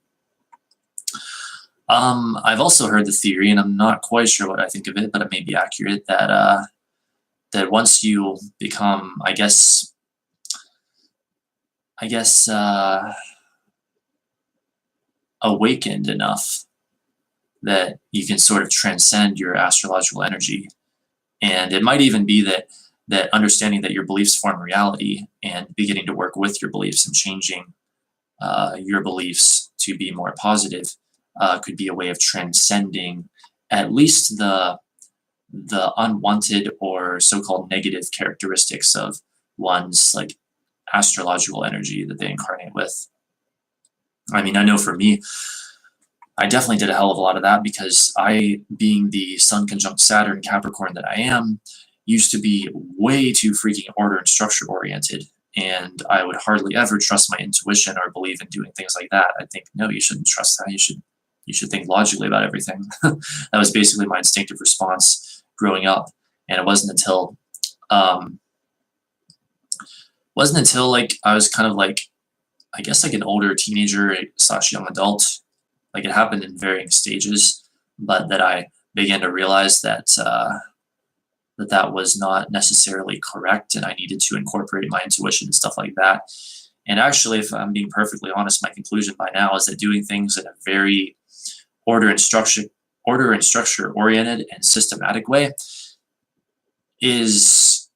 I've also heard the theory, and I'm not quite sure what I think of it, but it may be accurate, that that once you become, I guess, awakened enough that you can sort of transcend your astrological energy. And it might even be that understanding that your beliefs form reality and beginning to work with your beliefs and changing your beliefs to be more positive could be a way of transcending at least the unwanted or so-called negative characteristics of one's, like, astrological energy that they incarnate with. I mean, I know for me, I definitely did a hell of a lot of that, because I, being the Sun conjunct Saturn Capricorn that I am, used to be way too freaking order and structure oriented, and I would hardly ever trust my intuition or believe in doing things like that. I think, no, you shouldn't trust that. You should think logically about everything. That was basically my instinctive response growing up, and it wasn't until like I was kind of like, I guess, like an older teenager / young adult. Like, it happened in varying stages, but that I began to realize that that was not necessarily correct, and I needed to incorporate my intuition and stuff like that. And actually, if I'm being perfectly honest, my conclusion by now is that doing things in a very order and structure oriented and systematic way is,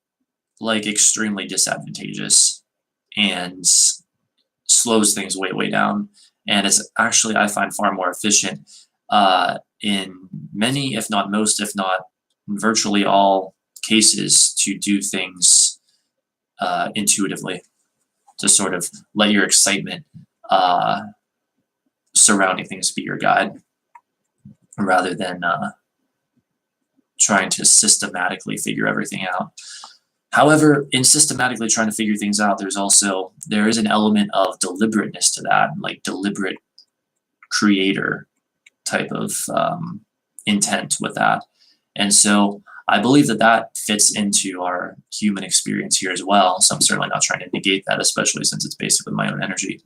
like, extremely disadvantageous and slows things way down. And it's actually, I find, far more efficient in many, if not most, if not virtually all cases, to do things intuitively, to sort of let your excitement surrounding things be your guide, rather than trying to systematically figure everything out. However, in systematically trying to figure things out, there is an element of deliberateness to that, like deliberate creator type of intent with that. And so I believe that fits into our human experience here as well. So I'm certainly not trying to negate that, especially since it's basically my own energy.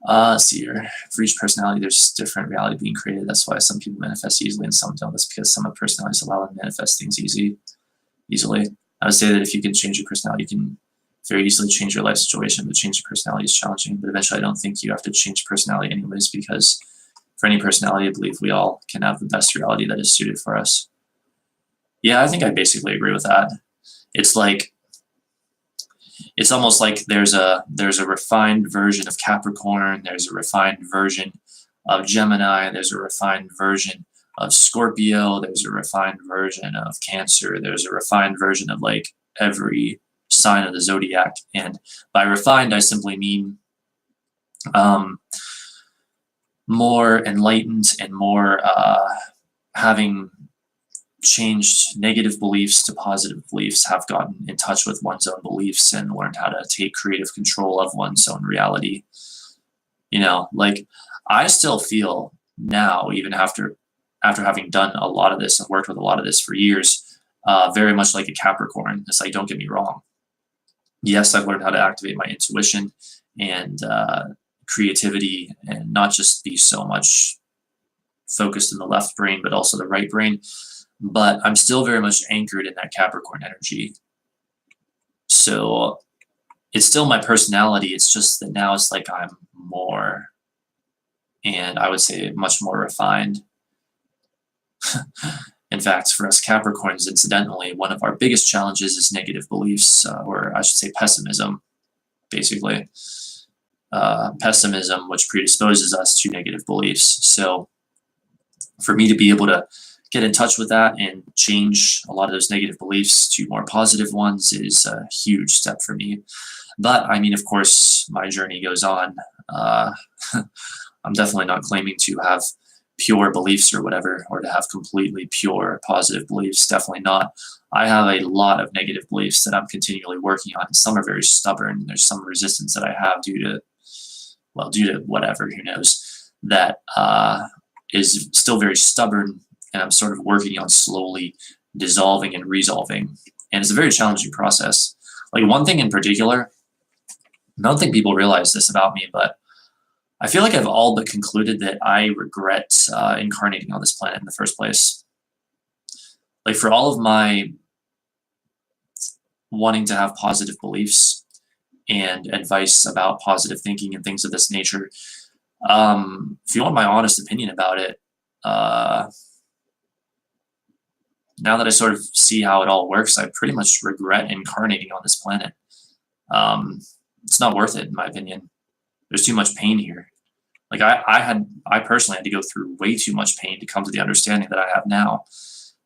Let's see here. For each personality, there's different reality being created. That's why some people manifest easily and some don't. That's because some of personalities allow them to manifest things easily. I would say that if you can change your personality, you can very easily change your life situation, but change your personality is challenging. But eventually, I don't think you have to change personality anyways, because for any personality, I believe we all can have the best reality that is suited for us. Yeah, I think I basically agree with that. It's like, it's almost like there's a refined version of Capricorn, there's a refined version of Gemini, there's a refined version of Scorpio, there's a refined version of Cancer, there's a refined version of like every sign of the zodiac. And by refined, I simply mean more enlightened and more having changed negative beliefs to positive beliefs, have gotten in touch with one's own beliefs and learned how to take creative control of one's own reality. You know, like I still feel now, even after having done a lot of this and worked with a lot of this for years, very much like a Capricorn. It's like, don't get me wrong. Yes, I've learned how to activate my intuition and creativity and not just be so much focused in the left brain, but also the right brain. But I'm still very much anchored in that Capricorn energy. So it's still my personality. It's just that now it's like I'm more, and I would say much more refined. In fact, for us Capricorns, incidentally, one of our biggest challenges is negative beliefs, or I should say pessimism, basically. Pessimism, which predisposes us to negative beliefs. So for me to be able to get in touch with that and change a lot of those negative beliefs to more positive ones is a huge step for me. But I mean, of course, my journey goes on. I'm definitely not claiming to have pure beliefs or whatever, or to have completely pure positive beliefs. Definitely not. I have a lot of negative beliefs that I'm continually working on. Some are very stubborn. There's some resistance that I have due to whatever, who knows, that is still very stubborn, and I'm sort of working on slowly dissolving and resolving. And it's a very challenging process. Like one thing in particular, I don't think people realize this about me, but I feel like I've all but concluded that I regret incarnating on this planet in the first place. Like for all of my wanting to have positive beliefs and advice about positive thinking and things of this nature, if you want my honest opinion about it, now that I sort of see how it all works, I pretty much regret incarnating on this planet. It's not worth it, in my opinion. There's too much pain here. Like I personally had to go through way too much pain to come to the understanding that I have now.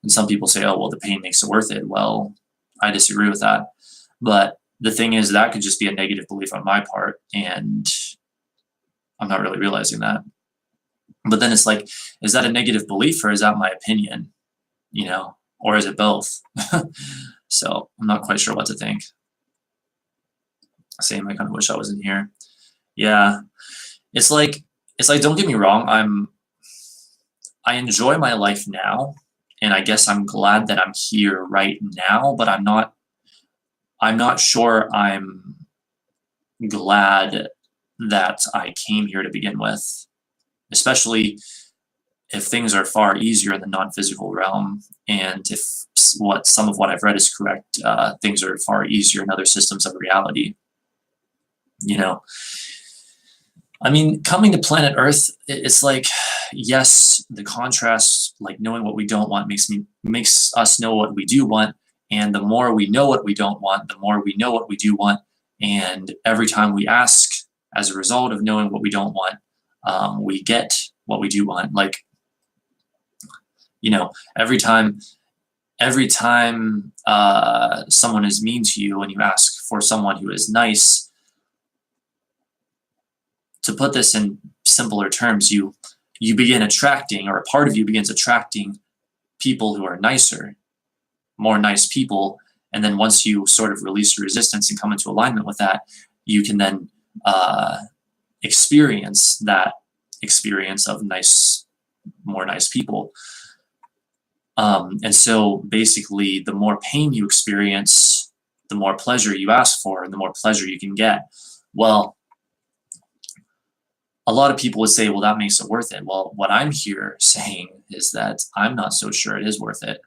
And some people say, oh, well, the pain makes it worth it. Well, I disagree with that. But the thing is, that could just be a negative belief on my part, and I'm not really realizing that. But then it's like, is that a negative belief or is that my opinion? You know, or is it both? So I'm not quite sure what to think. Same, I kind of wish I wasn't here. Yeah, it's like, don't get me wrong, I enjoy my life now, and I guess I'm glad that I'm here right now, but I'm not sure I'm glad that I came here to begin with, especially if things are far easier in the non-physical realm, and if some of what I've read is correct, things are far easier in other systems of reality. You know, I mean, coming to planet Earth, it's like, yes, the contrast, like knowing what we don't want makes us know what we do want. And the more we know what we don't want, the more we know what we do want. And every time we ask, as a result of knowing what we don't want, we get what we do want. Like, you know, every time someone is mean to you and you ask for someone who is nice, to put this in simpler terms, you begin attracting, or a part of you begins attracting people who are nicer, more nice people. And then once you sort of release your resistance and come into alignment with that, you can then experience that experience of more nice people. And so basically, the more pain you experience, the more pleasure you ask for, and the more pleasure you can get. Well, a lot of people would say, well, that makes it worth it. Well, what I'm here saying is that I'm not so sure it is worth it.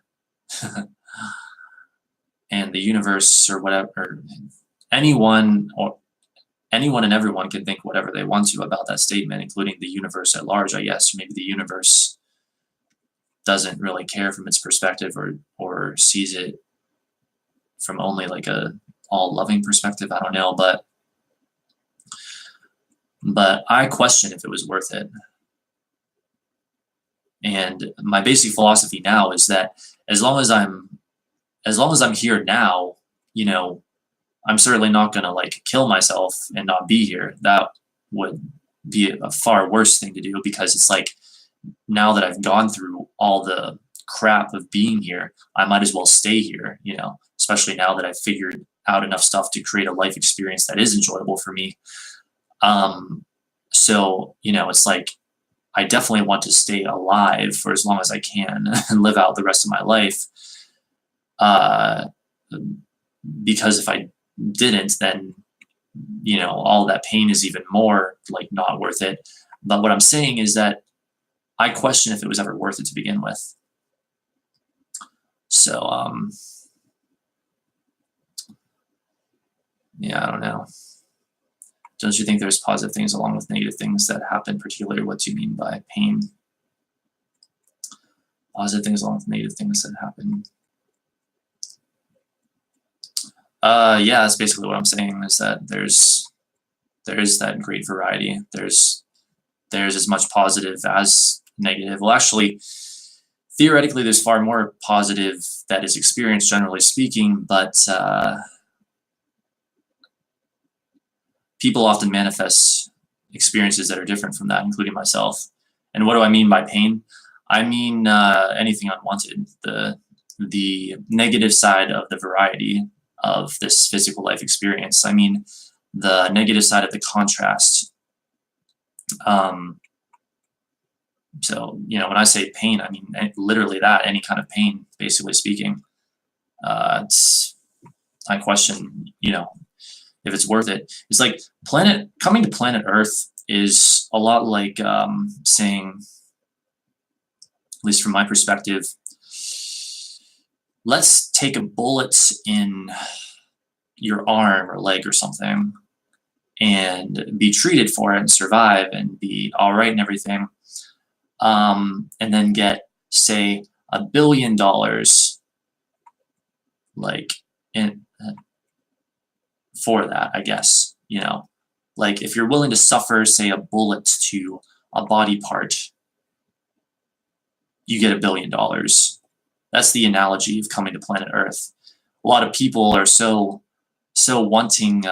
And the universe, or whatever, anyone and everyone can think whatever they want to about that statement, including the universe at large, I guess. Maybe the universe doesn't really care from its perspective, or sees it from only like a all-loving perspective. I don't know, but I question if it was worth it. And my basic philosophy now is that as long as I'm here now, you know, I'm certainly not going to like kill myself and not be here. That would be a far worse thing to do, because it's like, now that I've gone through all the crap of being here, I might as well stay here, you know, especially now that I've figured out enough stuff to create a life experience that is enjoyable for me. So, you know, it's like, I definitely want to stay alive for as long as I can and live out the rest of my life. Because if I didn't, then, you know, all that pain is even more like not worth it. But what I'm saying is that I question if it was ever worth it to begin with. So, yeah, I don't know. Don't you think there's positive things along with negative things that happen? Particularly, what do you mean by pain? Positive things along with negative things that happen. Yeah, that's basically what I'm saying, is that there is that great variety. There's as much positive as negative. Well, actually, theoretically, there's far more positive that is experienced, generally speaking, but people often manifest experiences that are different from that, including myself. And what do I mean by pain? I mean anything unwanted, the negative side of the variety of this physical life experience. I mean the negative side of the contrast. So, you know, when I say pain, I mean literally that, any kind of pain, basically speaking. I question, you know, if it's worth it. It's like coming to planet Earth is a lot like saying, at least from my perspective, let's take a bullet in your arm or leg or something and be treated for it and survive and be all right and everything. And then get, say, $1 billion, like, for that, I guess, you know, like if you're willing to suffer, say, a bullet to a body part, you get $1 billion. That's the analogy of coming to planet Earth. A lot of people are so wanting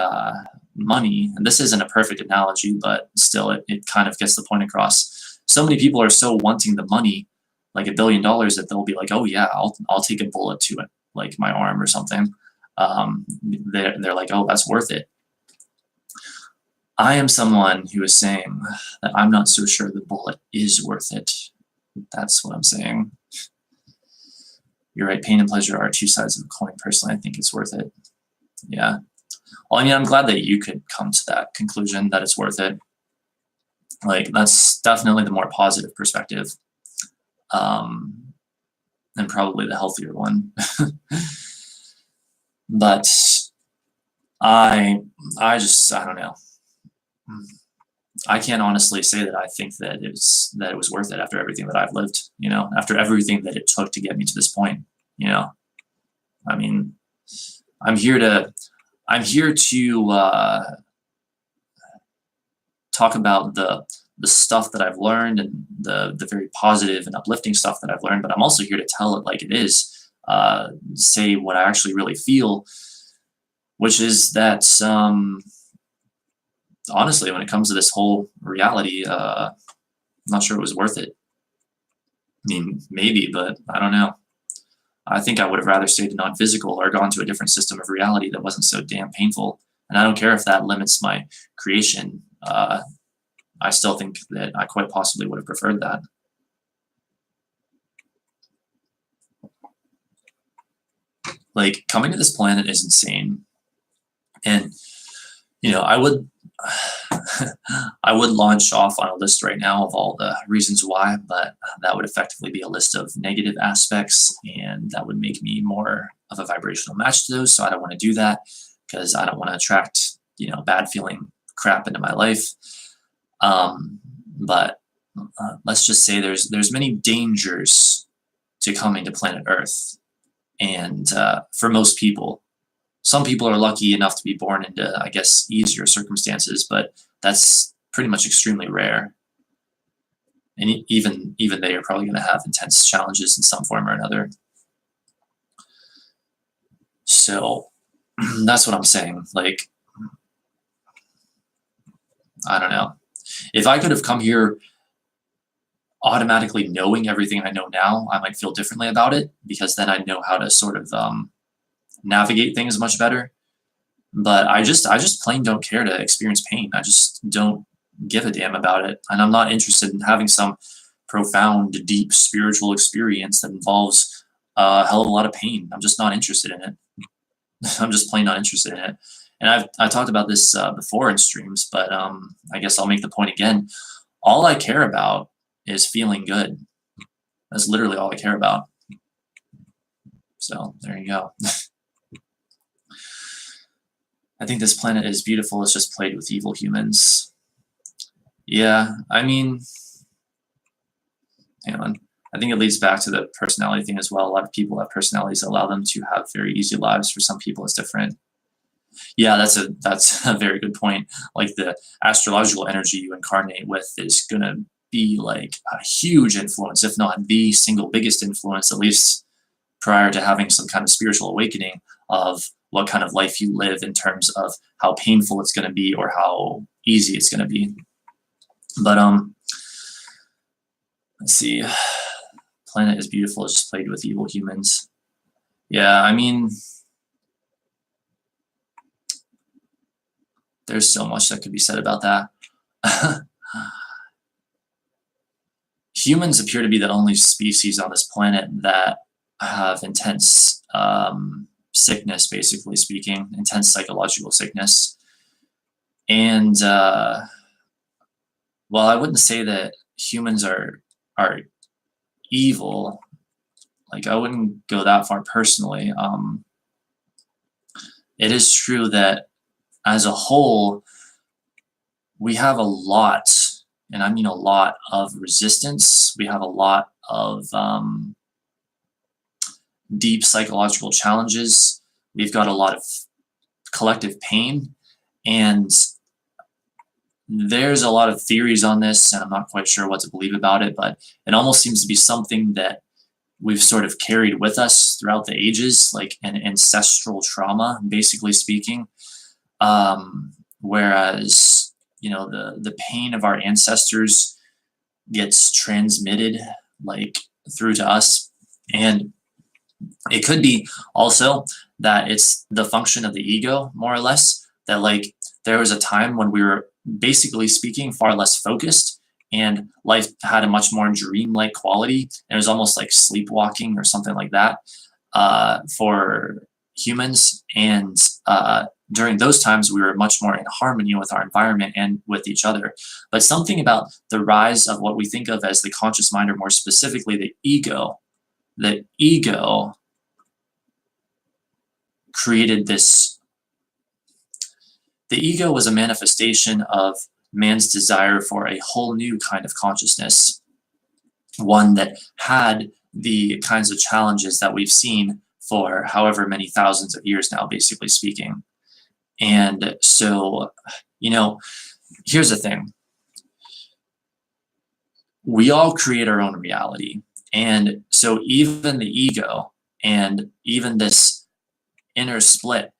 money, and this isn't a perfect analogy, but still it kind of gets the point across. So many people are so wanting the money, like $1 billion, that they'll be like, oh yeah, I'll take a bullet to it, like my arm or something. They're like, oh, that's worth it. I am someone who is saying that I'm not so sure the bullet is worth it. That's what I'm saying. You're right, pain and pleasure are two sides of a coin. Personally, I think it's worth it. Yeah. Well, I mean, I'm glad that you could come to that conclusion that it's worth it. Like, that's definitely the more positive perspective. And probably the healthier one. But I don't know. I can't honestly say that I think that it was worth it after everything that I've lived, you know, after everything that it took to get me to this point, you know. I mean, I'm here to talk about the stuff that I've learned and the very positive and uplifting stuff that I've learned, but I'm also here to tell it like it is, say what I actually really feel, which is that honestly, when it comes to this whole reality, I'm not sure it was worth it. I mean, maybe, but I don't know. I think I would have rather stayed non-physical or gone to a different system of reality that wasn't so damn painful. And I don't care if that limits my creation. I still think that I quite possibly would have preferred that. Like, coming to this planet is insane. And, you know, I would launch off on a list right now of all the reasons why, but that would effectively be a list of negative aspects, and that would make me more of a vibrational match to those, so I don't want to do that. because I don't want to attract, bad feeling crap into my life. But let's just say there's many dangers to coming to planet Earth. And for most people, some people are lucky enough to be born into, I guess, easier circumstances, but that's pretty much extremely rare. And even they are probably going to have intense challenges in some form or another. So that's what I'm saying. Like, I don't know. If I could have come here automatically knowing everything I know now, I might feel differently about it, because then I'd know how to sort of navigate things much better. But I just plain don't care to experience pain. I just don't give a damn about it. And I'm not interested in having some profound, deep spiritual experience that involves a hell of a lot of pain. I'm just not interested in it. I'm just plain not interested in it. And I've talked about this before in streams, but I guess I'll make the point again. All I care about is feeling good. That's literally all I care about. So there you go. I think this planet is beautiful. It's just played with evil humans. Yeah, I mean, hang on. I think it leads back to the personality thing as well. A lot of people have personalities that allow them to have very easy lives. For some people, it's different. Yeah, that's a very good point. Like, the astrological energy you incarnate with is going to be like a huge influence, if not the single biggest influence, at least prior to having some kind of spiritual awakening, of what kind of life you live in terms of how painful it's going to be or how easy it's going to be. But let's see. Planet is beautiful. It's just played with evil humans. Yeah, I mean, there's so much that could be said about that. Humans appear to be the only species on this planet that have intense sickness, basically speaking, intense psychological sickness. And well, I wouldn't say that humans are evil. Like, I wouldn't go that far personally. It is true that as a whole, we have a lot, and I mean a lot, of resistance. We have a lot of deep psychological challenges. We've got a lot of collective pain, and there's a lot of theories on this, and I'm not quite sure what to believe about it, but it almost seems to be something that we've sort of carried with us throughout the ages, like an ancestral trauma, basically speaking. Whereas, the pain of our ancestors gets transmitted, like, through to us. And it could be also that it's the function of the ego, more or less, that, like, there was a time when we were, basically speaking, far less focused, and life had a much more dreamlike quality. And it was almost like sleepwalking or something like that for humans. And during those times, we were much more in harmony with our environment and with each other. But something about the rise of what we think of as the conscious mind, or more specifically the ego created this. The ego was a manifestation of man's desire for a whole new kind of consciousness, one that had the kinds of challenges that we've seen for however many thousands of years now, basically speaking. And so, here's the thing. We all create our own reality. And so even the ego, and even this inner split,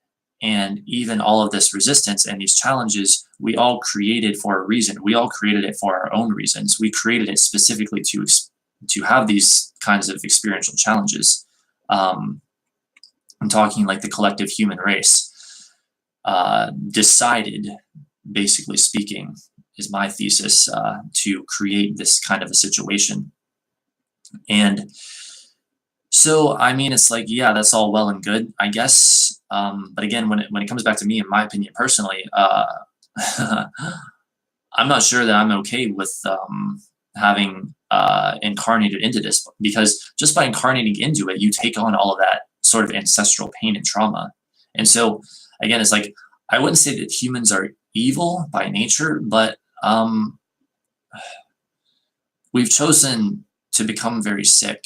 and even all of this resistance and these challenges, we all created for a reason. We all created it for our own reasons. We created it specifically to have these kinds of experiential challenges. I'm talking like the collective human race decided, basically speaking, is my thesis, to create this kind of a situation. And so, I mean, it's like, yeah, that's all well and good, I guess. But again, when it comes back to me, in my opinion, personally, I'm not sure that I'm okay with having incarnated into this, because just by incarnating into it, you take on all of that sort of ancestral pain and trauma. And so, again, it's like, I wouldn't say that humans are evil by nature, but we've chosen to become very sick,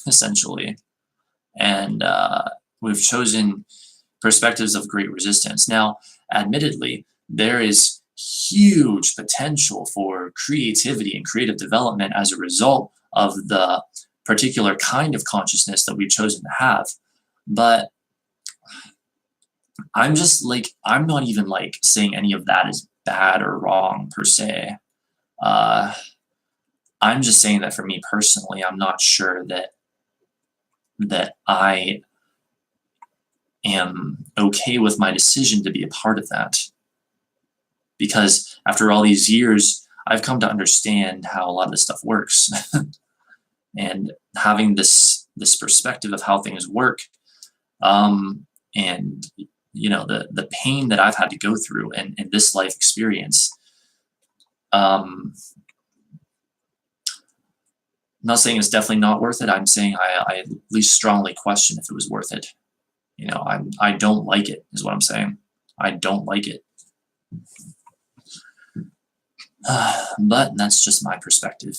essentially. And we've chosen perspectives of great resistance. Now, admittedly, there is huge potential for creativity and creative development as a result of the particular kind of consciousness that we've chosen to have. But I'm just like, I'm not even like saying any of that is bad or wrong per se. I'm just saying that for me personally, I'm not sure that I am okay with my decision to be a part of that. Because after all these years, I've come to understand how a lot of this stuff works. And having this perspective of how things work, and you know, the pain that I've had to go through in this life experience, I'm not saying it's definitely not worth it. I'm saying I at least strongly question if it was worth it. You know, I don't like it, is what I'm saying. I don't like it. But that's just my perspective.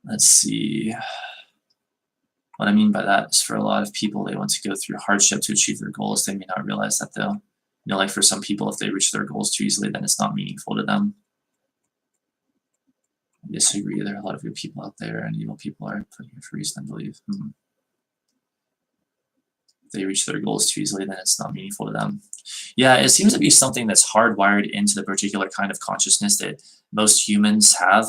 Let's see. What I mean by that is, for a lot of people, they want to go through hardship to achieve their goals. They may not realize that, though. You know, like for some people, if they reach their goals too easily, then it's not meaningful to them. I disagree. There are a lot of good people out there, and evil people are put here for reason, I believe. If they reach their goals too easily, then it's not meaningful to them. Yeah, it seems to be something that's hardwired into the particular kind of consciousness that most humans have.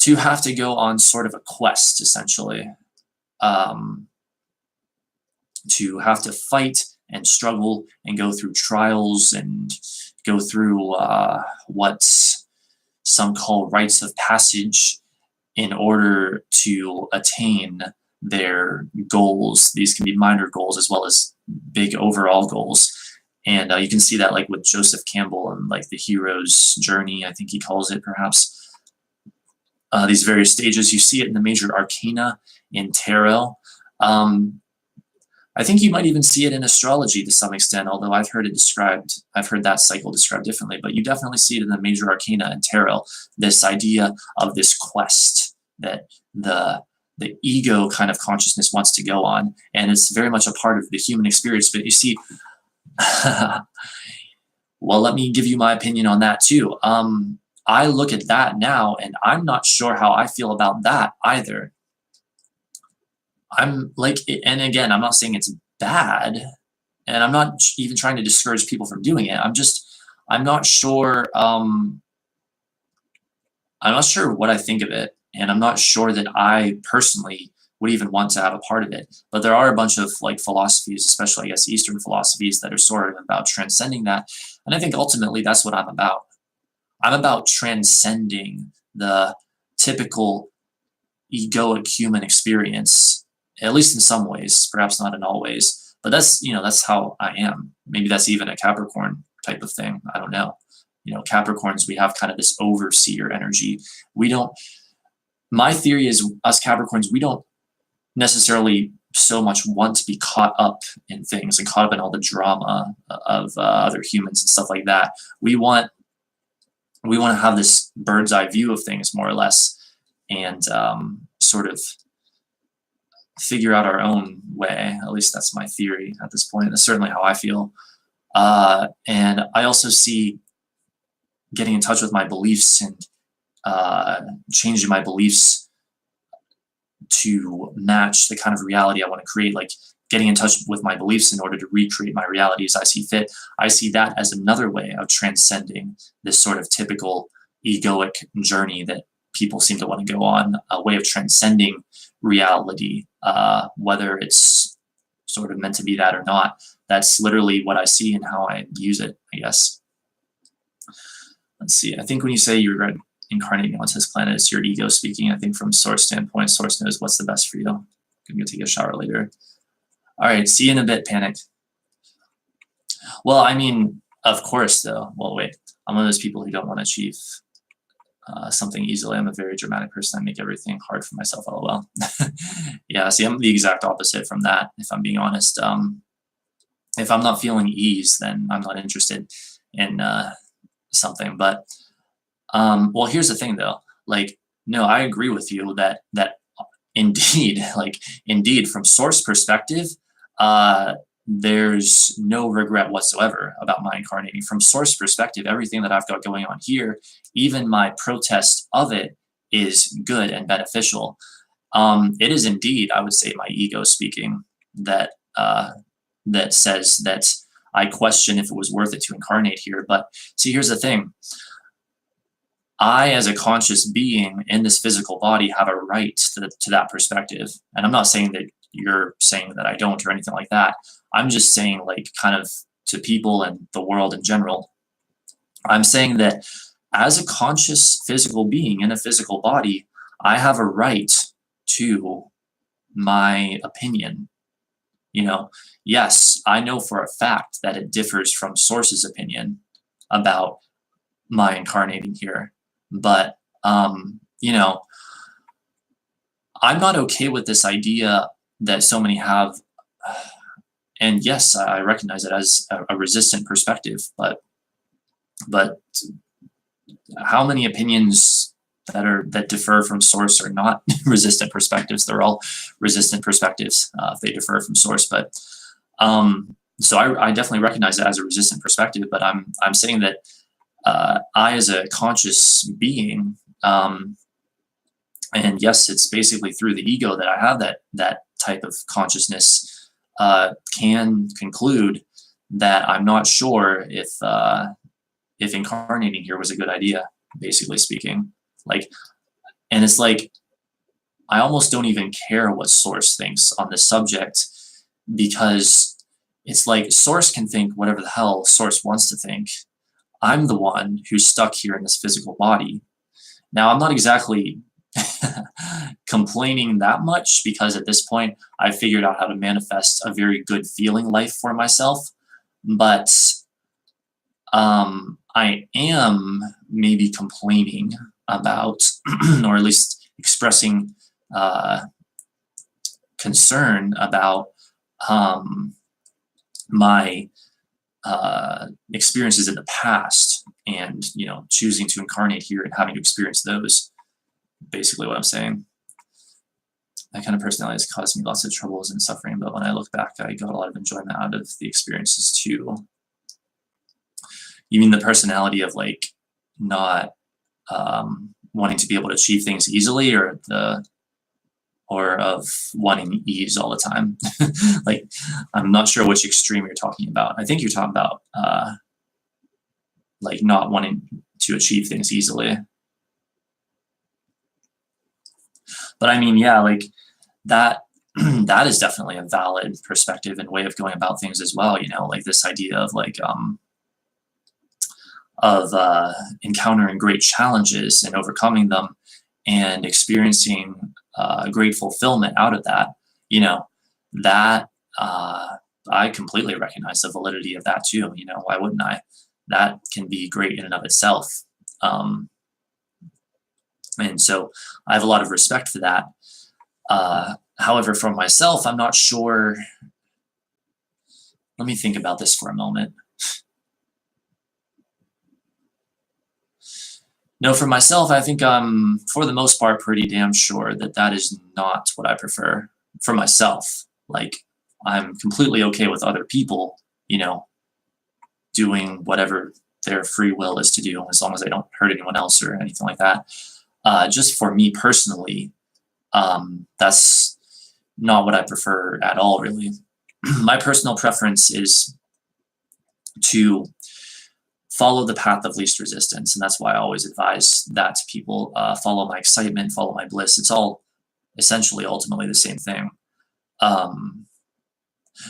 To have to go on sort of a quest, essentially. To have to fight and struggle and go through trials and go through what some call rites of passage in order to attain their goals. These can be minor goals as well as big overall goals. And you can see that like with Joseph Campbell and like the hero's journey, I think he calls it, perhaps. These various stages. You see it in the major arcana in tarot. I think you might even see it in astrology to some extent, although I've heard that cycle described differently, but you definitely see it in the major arcana in tarot, this idea of this quest that the ego kind of consciousness wants to go on, and it's very much a part of the human experience. But you see, well, let me give you my opinion on that too. I look at that now, and I'm not sure how I feel about that either. I'm like, and again, I'm not saying it's bad, and I'm not even trying to discourage people from doing it. I'm not sure. I'm not sure what I think of it, and I'm not sure that I personally would even want to have a part of it. But there are a bunch of like philosophies, especially I guess Eastern philosophies, that are sort of about transcending that, and I think ultimately that's what I'm about. I'm about transcending the typical egoic human experience, at least in some ways, perhaps not in all ways. But that's, you know, that's how I am. Maybe that's even a Capricorn type of thing. I don't know. You know, Capricorns, we have kind of this overseer energy. My theory is, us Capricorns, we don't necessarily so much want to be caught up in things and caught up in all the drama of other humans and stuff like that. We want to have this bird's eye view of things, more or less, and sort of figure out our own way. At least that's my theory at this point. That's certainly how I feel. And I also see getting in touch with my beliefs and changing my beliefs to match the kind of reality I want to create, like getting in touch with my beliefs in order to recreate my reality as I see fit. I see that as another way of transcending this sort of typical egoic journey that people seem to want to go on, a way of transcending reality, whether it's sort of meant to be that or not. That's literally what I see and how I use it, I guess. Let's see. I think when you say you're incarnating onto this planet, it's your ego speaking. I think from Source standpoint, Source knows what's the best for you. I'm going to take a shower later. All right, see you in a bit, Panic. Well, I mean, of course, though. Well, wait. I'm one of those people who don't want to achieve something easily. I'm a very dramatic person. I make everything hard for myself. LOL. Yeah, see, I'm the exact opposite from that, if I'm being honest. If I'm not feeling ease, then I'm not interested in something. But well, here's the thing, though. Like, no, I agree with you that indeed, indeed, from source perspective, there's no regret whatsoever about my incarnating. From source perspective, everything that I've got going on here, even my protest of it, is good and beneficial. It is indeed, I would say, my ego speaking that that says that I question if it was worth it to incarnate here. But see, here's the thing. I, as a conscious being in this physical body, have a right to that perspective. And I'm not saying that you're saying that I don't or anything like that. I'm just saying, like, kind of to people and the world in general, I'm saying that as a conscious physical being in a physical body, I have a right to my opinion. You know, yes, I know for a fact that it differs from source's opinion about my incarnating here. But, you know, I'm not okay with this idea that so many have. And yes, I recognize it as a resistant perspective, but how many opinions that differ from source are not resistant perspectives? They're all resistant perspectives if they differ from source. But so I definitely recognize it as a resistant perspective. But I'm saying that I, as a conscious being, and yes, it's basically through the ego that I have that type of consciousness, can conclude that I'm not sure if incarnating here was a good idea, basically speaking. Like, and it's like, I almost don't even care what source thinks on this subject, because it's like source can think whatever the hell source wants to think. I'm the one who's stuck here in this physical body. Now, I'm not exactly complaining that much, because at this point I figured out how to manifest a very good feeling life for myself. But I am maybe complaining about, or at least expressing concern about my experiences in the past, and, you know, choosing to incarnate here and having to experience those. Basically what I'm saying. That kind of personality has caused me lots of troubles and suffering, but when I look back, I got a lot of enjoyment out of the experiences too. You mean the personality of, like, not wanting to be able to achieve things easily, or of wanting ease all the time? Like, I'm not sure which extreme you're talking about. I think you're talking about like not wanting to achieve things easily. But I mean, yeah, like that that is definitely a valid perspective and way of going about things as well, you know, like this idea of like encountering great challenges and overcoming them and experiencing great fulfillment out of that, you know, that I completely recognize the validity of that too. You know, why wouldn't I? That can be great in and of itself. And so I have a lot of respect for that. However, for myself, I'm not sure. Let me think about this for a moment. No, for myself, I think I'm, for the most part, pretty damn sure that that is not what I prefer for myself. Like, I'm completely okay with other people, you know, doing whatever their free will is to do, as long as they don't hurt anyone else or anything like that. Just for me personally, that's not what I prefer at all, really. My personal preference is to follow the path of least resistance, and that's why I always advise that to people. Follow my excitement, follow my bliss. It's all essentially ultimately the same thing.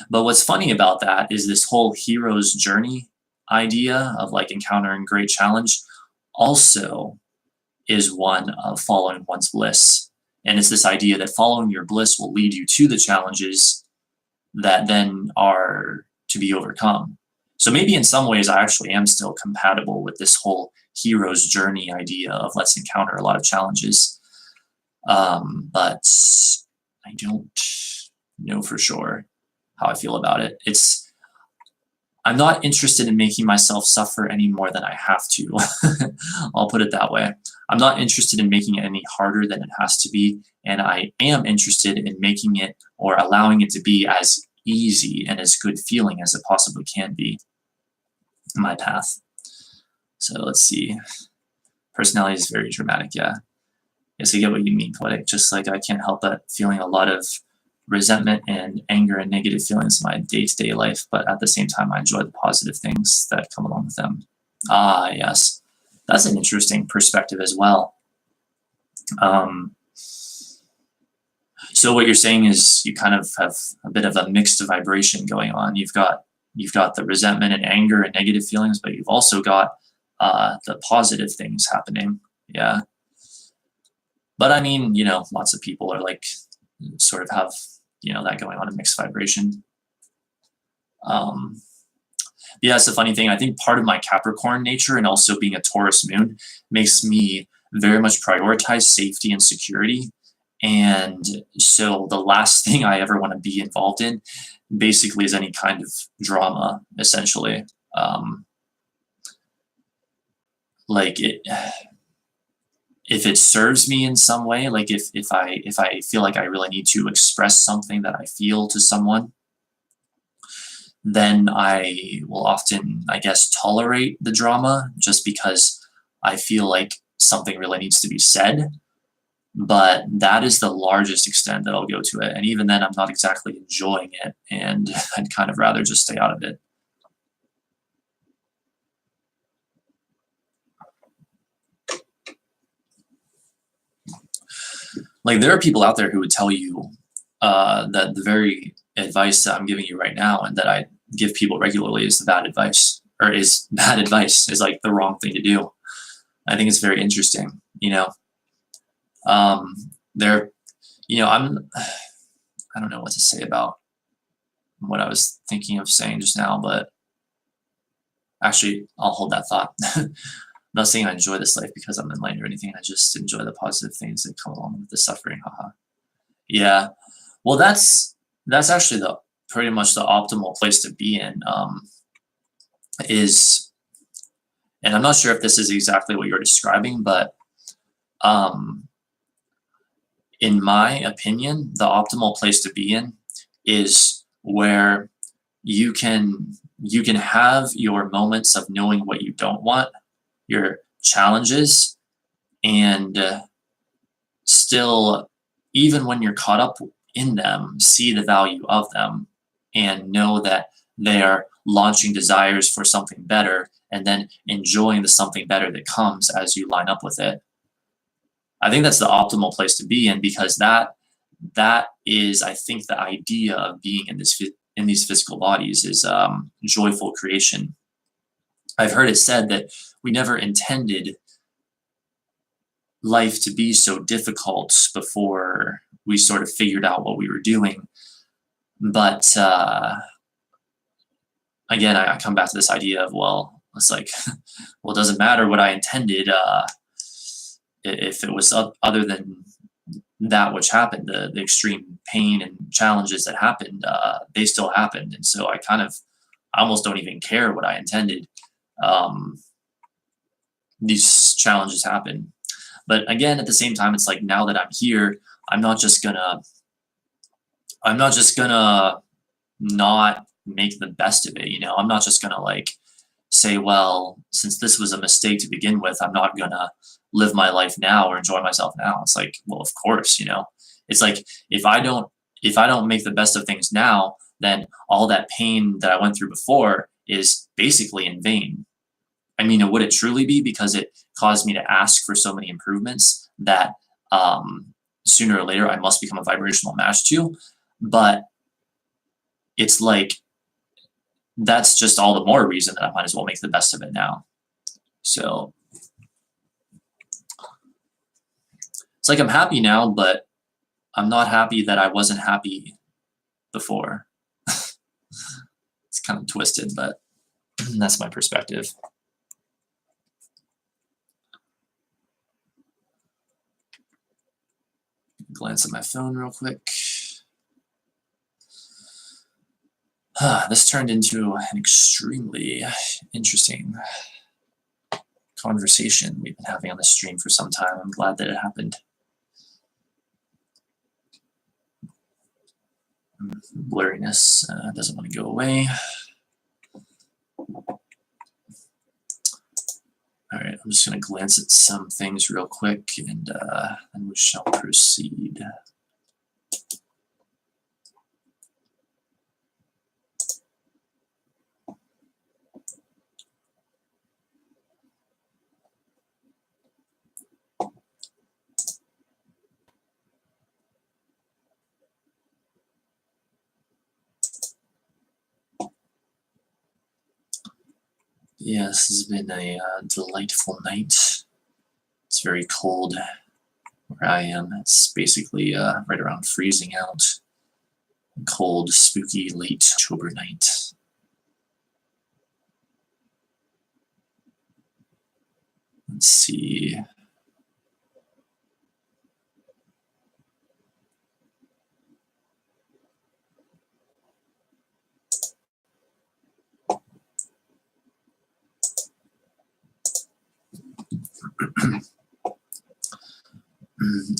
But what's funny about that is this whole hero's journey idea of like encountering great challenge also is one of following one's bliss. And it's this idea that following your bliss will lead you to the challenges that then are to be overcome. So maybe in some ways I actually am still compatible with this whole hero's journey idea of let's encounter a lot of challenges. But I don't know for sure how I feel about it. I'm not interested in making myself suffer any more than I have to. I'll put it that way. I'm not interested in making it any harder than it has to be, and I am interested in making it or allowing it to be as easy and as good feeling as it possibly can be in my path. So let's see. Personality is very dramatic, yeah. Yes, I get what you mean, Poetic. Just like I can't help but feeling a lot of resentment and anger and negative feelings in my day-to-day life, but at the same time, I enjoy the positive things that come along with them. Ah, yes. That's an interesting perspective as well. So what you're saying is you kind of have a bit of a mixed vibration going on. You've got the resentment and anger and negative feelings, but you've also got the positive things happening. Yeah. But I mean, lots of people are like, sort of have, that going on, a mixed vibration. Yeah, it's a funny thing. I think part of my Capricorn nature and also being a Taurus moon makes me very much prioritize safety and security. And so the last thing I ever want to be involved in basically is any kind of drama, essentially. Like if it serves me in some way, like if I feel like I really need to express something that I feel to someone, then I will often, I guess, tolerate the drama just because I feel like something really needs to be said. But that is the largest extent that I'll go to it. And even then, I'm not exactly enjoying it, and I'd kind of rather just stay out of it. Like, there are people out there who would tell you that the very advice that I'm giving you right now and that I give people regularly is the bad advice, or is bad advice, is like the wrong thing to do. I think it's very interesting, I don't know what to say about what I was thinking of saying just now, but actually I'll hold that thought. I'm not saying I enjoy this life because I'm enlightened or anything. I just enjoy the positive things that come along with the suffering. Haha. Yeah. Well, that's actually pretty much the optimal place to be in. And I'm not sure if this is exactly what you're describing, but in my opinion, the optimal place to be in is where you can have your moments of knowing what you don't want, your challenges, and still, even when you're caught up in them, see the value of them and know that they are launching desires for something better, and then enjoying the something better that comes as you line up with it. I think that's the optimal place to be in, because that is, I think, the idea of being in these physical bodies is joyful creation. I've heard it said that we never intended life to be so difficult before we sort of figured out what we were doing. But again, I come back to this idea of, well, it's like, well, it doesn't matter what I intended. If it was other than that which happened, the extreme pain and challenges that happened, they still happened. And so I almost don't even care what I intended. These challenges happen. But again, at the same time, it's like, now that I'm here, I'm not just gonna not make the best of it. I'm not just gonna like say, well, since this was a mistake to begin with, I'm not gonna live my life now or enjoy myself now. It's like, well, of course, it's like, if I don't make the best of things now, then all that pain that I went through before is basically in vain. I mean, would it truly be? Because it caused me to ask for so many improvements that sooner or later I must become a vibrational match to. But it's like, that's just all the more reason that I might as well make the best of it now. So it's like, I'm happy now, but I'm not happy that I wasn't happy before. It's kind of twisted, but that's my perspective. Glance at my phone real quick. This turned into an extremely interesting conversation we've been having on the stream for some time. I'm glad that it happened. Blurriness doesn't want to go away. All right, I'm just going to glance at some things real quick, and then we shall proceed. Yeah, this has been a delightful night. It's very cold where I am. It's basically right around freezing out. A cold, spooky, late October night. Let's see.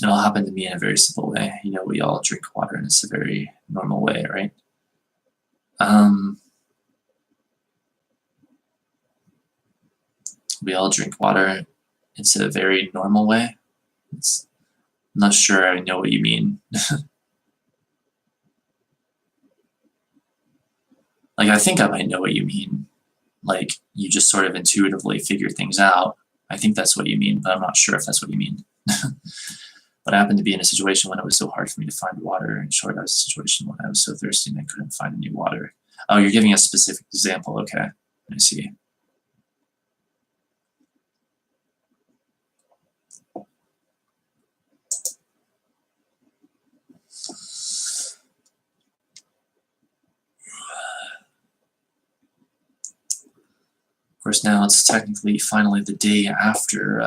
It'll happen to me in a very simple way. You know, we all drink water, and it's a very normal way, right? We all drink water. It's a very normal way. I'm not sure I know what you mean. Like, I think I might know what you mean. Like, you just sort of intuitively figure things out. I think that's what you mean, but I'm not sure if that's what you mean. But I happened to be in a situation when it was so hard for me to find water. In short, I was in a situation when I was so thirsty and I couldn't find any water. Oh, you're giving a specific example. Okay, I see. Of course, now it's technically finally the day after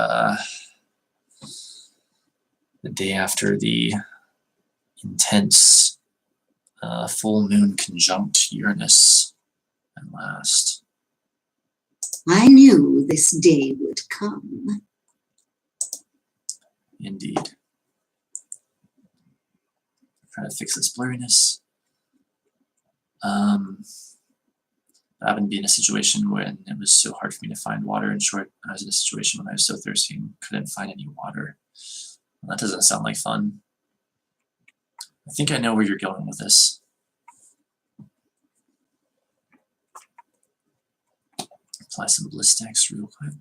the intense full moon conjunct Uranus at last. I knew this day would come. Indeed. Trying to fix this blurriness. I happened to be in a situation when it was so hard for me to find water. In short, I was in a situation when I was so thirsty and couldn't find any water. Well, that doesn't sound like fun. I think I know where you're going with this. Apply some ballistics real quick.